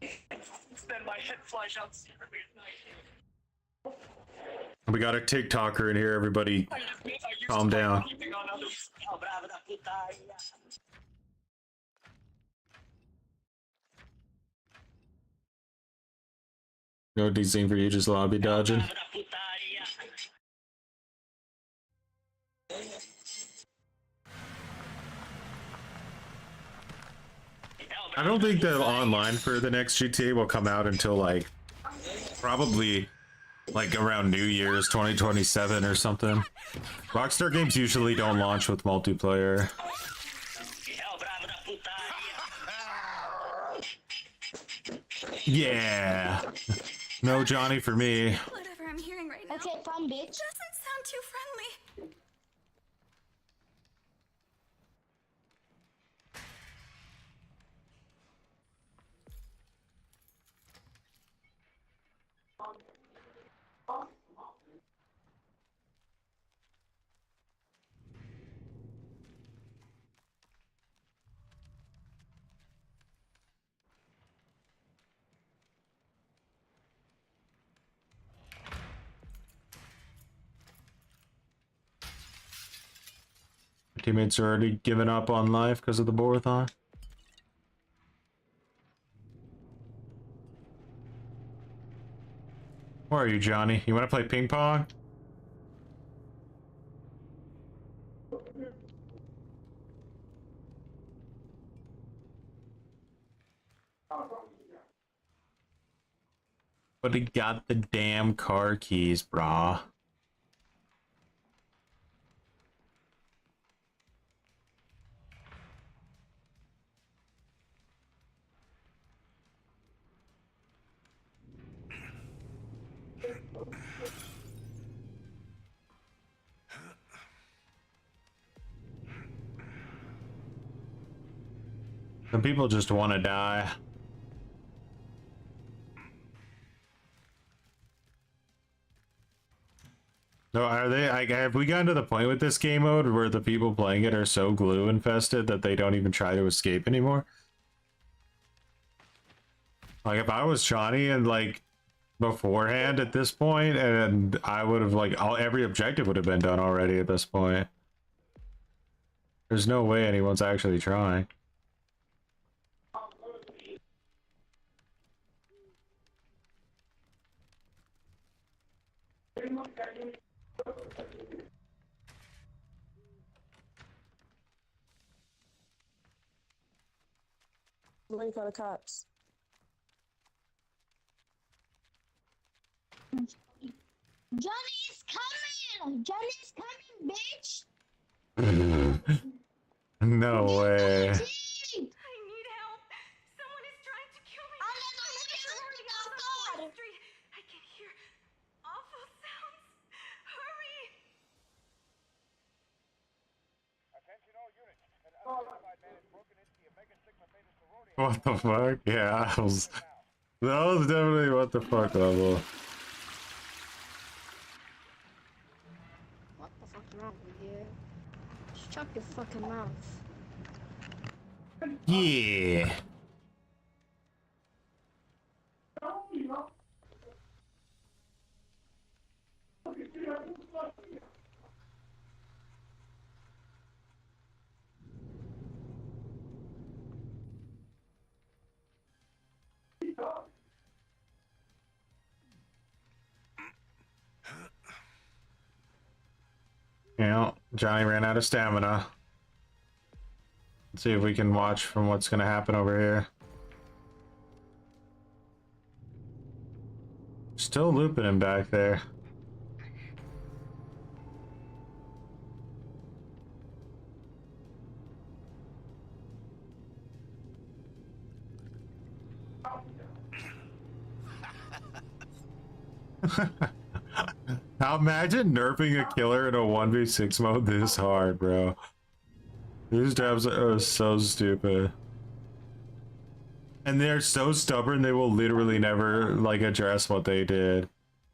Then my head flies out secretly at night. We got a TikToker in here, everybody. Calm down. No DCing for you, just lobby dodging. I don't think the online for the next GTA will come out until like probably like around New Year's 2027 or something. Rockstar games usually don't launch with multiplayer. Yeah. No Johnny for me. Whatever I'm hearing right now. Okay, fun, bitch. Doesn't sound too friendly. Teammates are already giving up on life because of the borathon. Where are you, Johnny? You want to play ping pong? But he got the damn car keys, brah. Some people just want to die. No, are they? Have we gotten to the point with this game mode where the people playing it are so glue infested that they don't even try to escape anymore? Like, if I was Johnny and like beforehand at this point, and I would have like every objective would have been done already at this point. There's no way anyone's actually trying. Waiting for the cops. Johnny's coming! Johnny's coming, bitch! No way. I need help. Someone is trying to kill me. I'm not gonna get hurry, God! Street. I can hear awful sounds. Hurry! Attention all units. An unidentified man has broken into the Omega Sigma Beta sorority. What the fuck? Yeah, that was definitely what the fuck level. What the fuck wrong with you? Shut your fucking mouth. Yeah. Yeah, Johnny ran out of stamina. Let's see if we can watch from what's gonna happen over here. Still looping him back there. Now imagine nerfing a killer in a 1v6 mode this hard, bro. These devs are so stupid. And they're so stubborn, they will literally never, like, address what they did.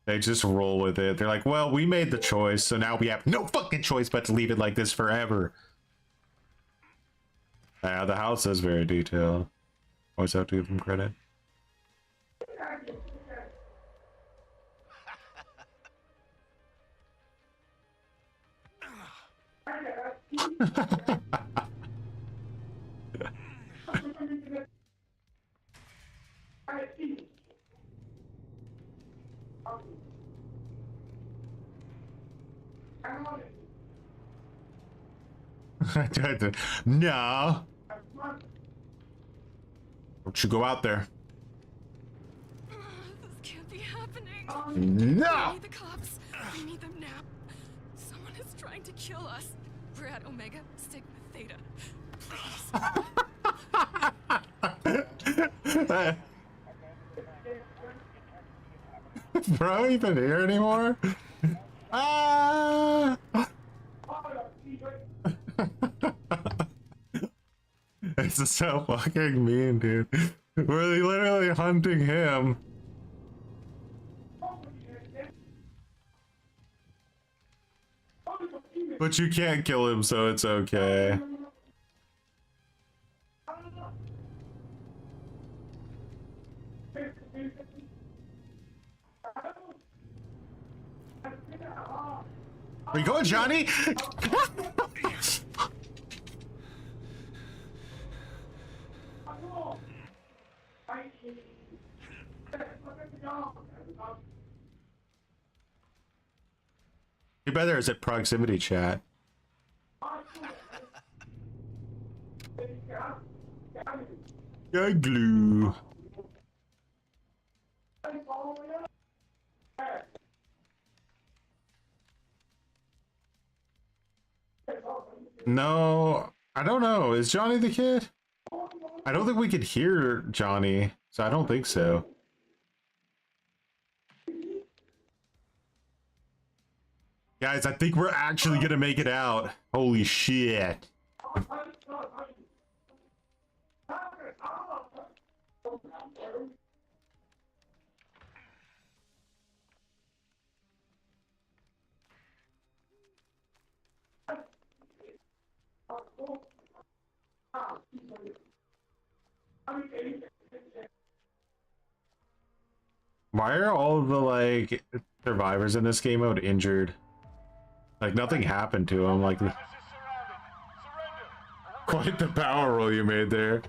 They just roll with it. They're like, well, we made the choice, so now we have no fucking choice but to leave it like this forever. Yeah, the house is very detailed. Always have to give them credit. No. Don't you go out there. This can't be happening. No. I need the cops. I need them now. Someone is trying to kill us. We're at Omega Sigma Theta. Please. Bro, even here anymore? Ah! It's so fucking mean, dude. We're literally hunting him. But you can't kill him, so it's okay. Where you going, Johnny? You better is it proximity chat. Yeah, glue. No, I don't know. Is Johnny the kid? I don't think we could hear Johnny, so I don't think so. Guys, I think we're actually gonna make it out. Holy shit. Why are all of the like survivors in this game mode injured? Like nothing happened to them. Like quite the power roll you made there.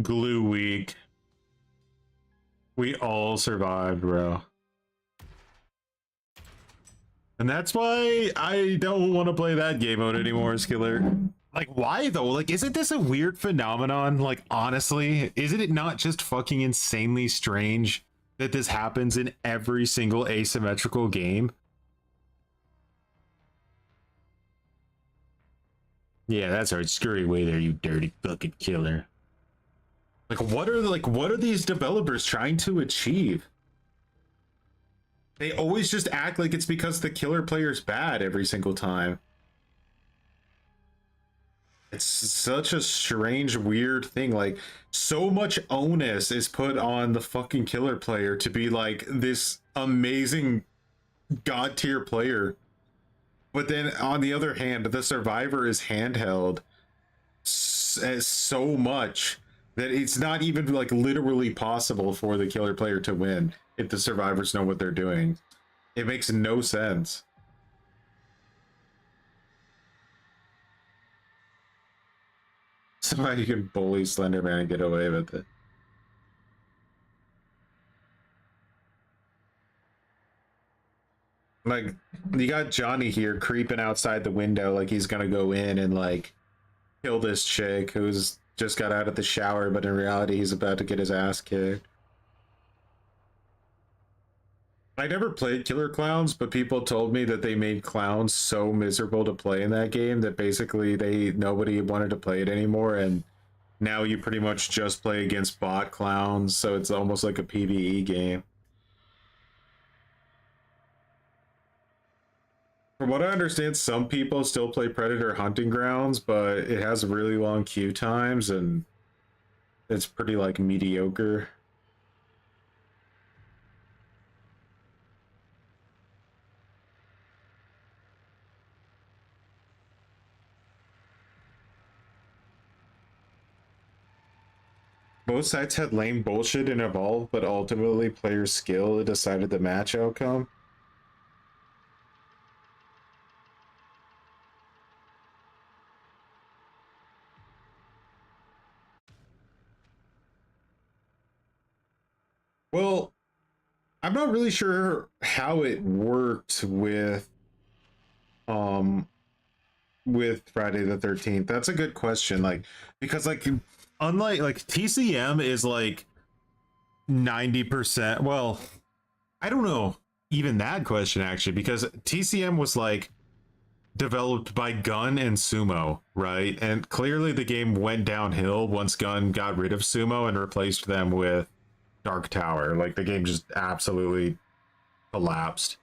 Glue week. We all survived, bro. And that's why I don't want to play that game mode anymore, Skiller. Like, why though? Like, isn't this a weird phenomenon? Like, honestly, isn't it not just fucking insanely strange that this happens in every single asymmetrical game? Yeah, that's right. Scurry away there, you dirty fucking killer. Like, what are these developers trying to achieve? They always just act like it's because the killer player's bad every single time. It's such a strange, weird thing. Like, so much onus is put on the fucking killer player to be like this amazing god tier player. But then on the other hand, the survivor is handheld as so much that it's not even like literally possible for the killer player to win if the survivors know what they're doing. It makes no sense. Somehow you can bully Slenderman and get away with it. Like, you got Johnny here creeping outside the window like he's gonna go in and like kill this chick who's just got out of the shower, but in reality he's about to get his ass kicked. I never played Killer Clowns, but people told me that they made clowns so miserable to play in that game that basically nobody wanted to play it anymore, and now you pretty much just play against bot clowns, so it's almost like a PvE game. From what I understand, some people still play Predator Hunting Grounds, but it has really long queue times and it's pretty like mediocre. Both sides had lame bullshit in Evolve, but ultimately player skill decided the match outcome. Well, I'm not really sure how it worked with Friday the 13th. That's a good question. Like, because like unlike like TCM is like 90%. Well, I don't know even that question actually, because TCM was like developed by Gun and Sumo, right? And clearly the game went downhill once Gun got rid of Sumo and replaced them with Dark Tower. Like the game just absolutely collapsed.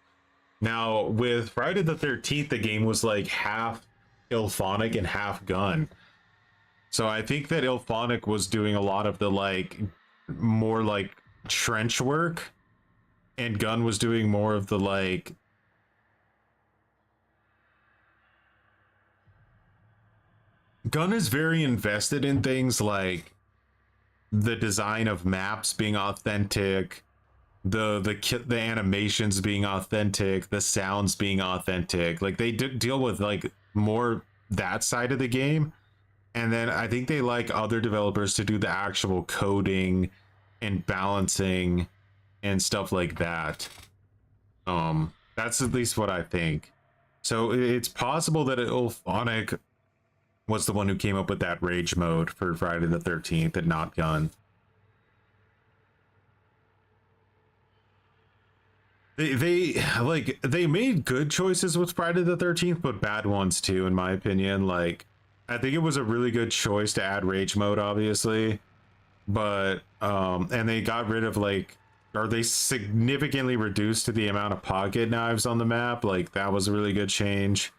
Now with Friday the 13th, the game was like half Ilphonic and half Gun. So I think that Ilphonic was doing a lot of the like more like trench work, and Gun was doing more of the like Gun is very invested in things like the design of maps being authentic, the animations being authentic, the sounds being authentic. Like they deal with like more that side of the game. And then I think they like other developers to do the actual coding and balancing and stuff like that. That's at least what I think. So it's possible that Ilphonic was the one who came up with that rage mode for Friday the 13th and not Gun. They made good choices with Friday the 13th, but bad ones too, in my opinion. Like, I think it was a really good choice to add rage mode, obviously, but and they got rid of like, or they significantly reduced the amount of pocket knives on the map. Like that was a really good change.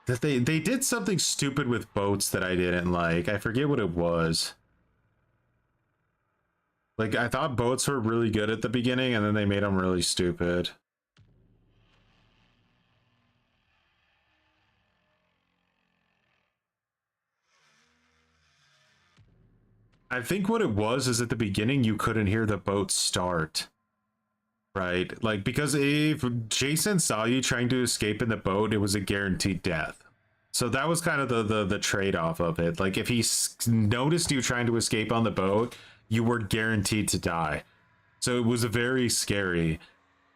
That they did something stupid with boats that I didn't like. I forget what it was. Like, I thought boats were really good at the beginning, and then they made them really stupid. I think what it was is at the beginning you couldn't hear the boat start. Right? Like, because if Jason saw you trying to escape in the boat, it was a guaranteed death. So that was kind of the trade-off of it. Like, if he noticed you trying to escape on the boat, you were guaranteed to die. So it was very scary.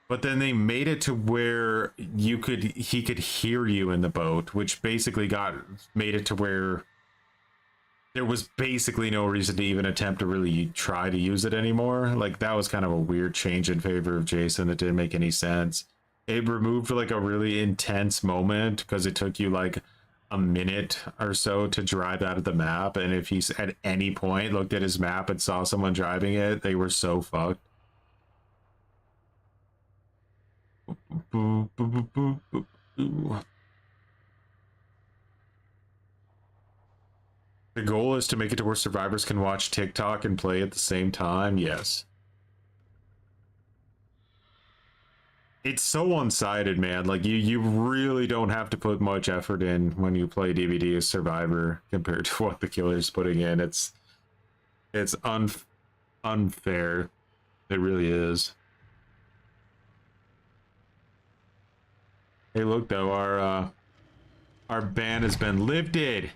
But then they made it to where he could hear you in the boat, which basically made it to where there was basically no reason to even attempt to really try to use it anymore. Like, that was kind of a weird change in favor of Jason that didn't make any sense. It removed like a really intense moment because it took you like a minute or so to drive out of the map, and if he's at any point looked at his map and saw someone driving it, they were so fucked. The goal is to make it to where survivors can watch TikTok and play at the same time. Yes. It's so one-sided, man. Like, you really don't have to put much effort in when you play DVD as Survivor compared to what the killer's putting in. It's unfair. It really is. Hey, look though, our ban has been lifted.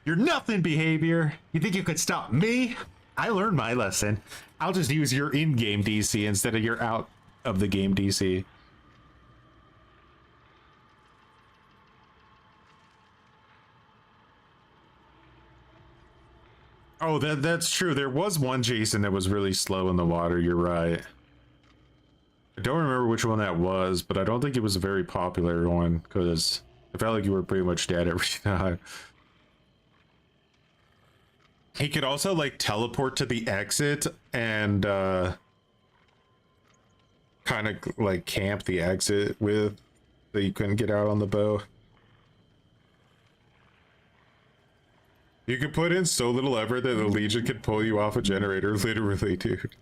You're nothing, behavior. You think you could stop me? I learned my lesson. I'll just use your in-game DC instead of your out of the game DC. Oh, that's true. There was one Jason that was really slow in the water. You're right. I don't remember which one that was, but I don't think it was a very popular one because I felt like you were pretty much dead every time. He could also like teleport to the exit and kind of like camp the exit with so you couldn't get out on the boat. You could put in so little effort that the Legion could pull you off a generator, literally, dude.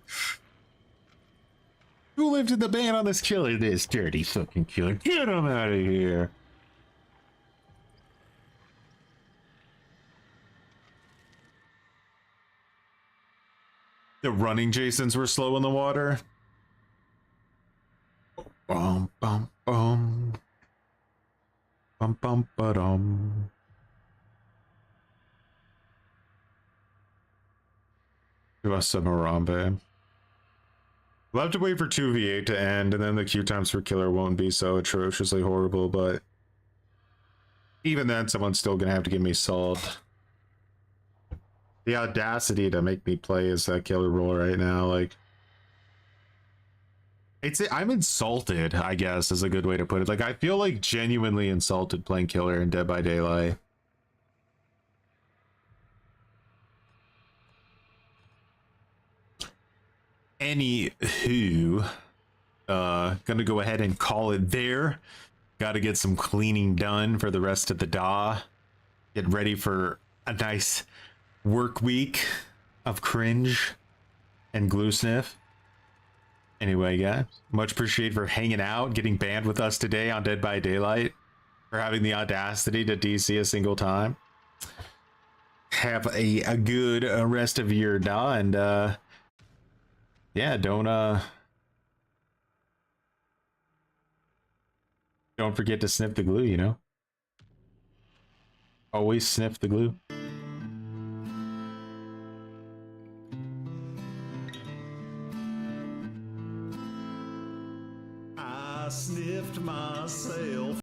Who lifted the ban on this killer? This dirty fucking killer. Get him out of here. The running Jasons were slow in the water. Bum bum bum. Bum bum ba-dum. Give us some Harambe. We'll have to wait for 2v8 to end, and then the queue times for killer won't be so atrociously horrible, but even then, someone's still gonna have to give me salt. The audacity to make me play as that killer role right now, like... I'm insulted, I guess, is a good way to put it. Like, I feel like genuinely insulted playing killer in Dead by Daylight. Anywho, gonna go ahead and call it there. Gotta get some cleaning done for the rest of the DAW. Get ready for a nice work week of cringe and glue sniff. Anyway, guys, much appreciated for hanging out, getting banned with us today on Dead by Daylight, for having the audacity to DC a single time. Have a good rest of your DAW, and yeah, don't forget to sniff the glue, you know? Always sniff the glue. I sniffed my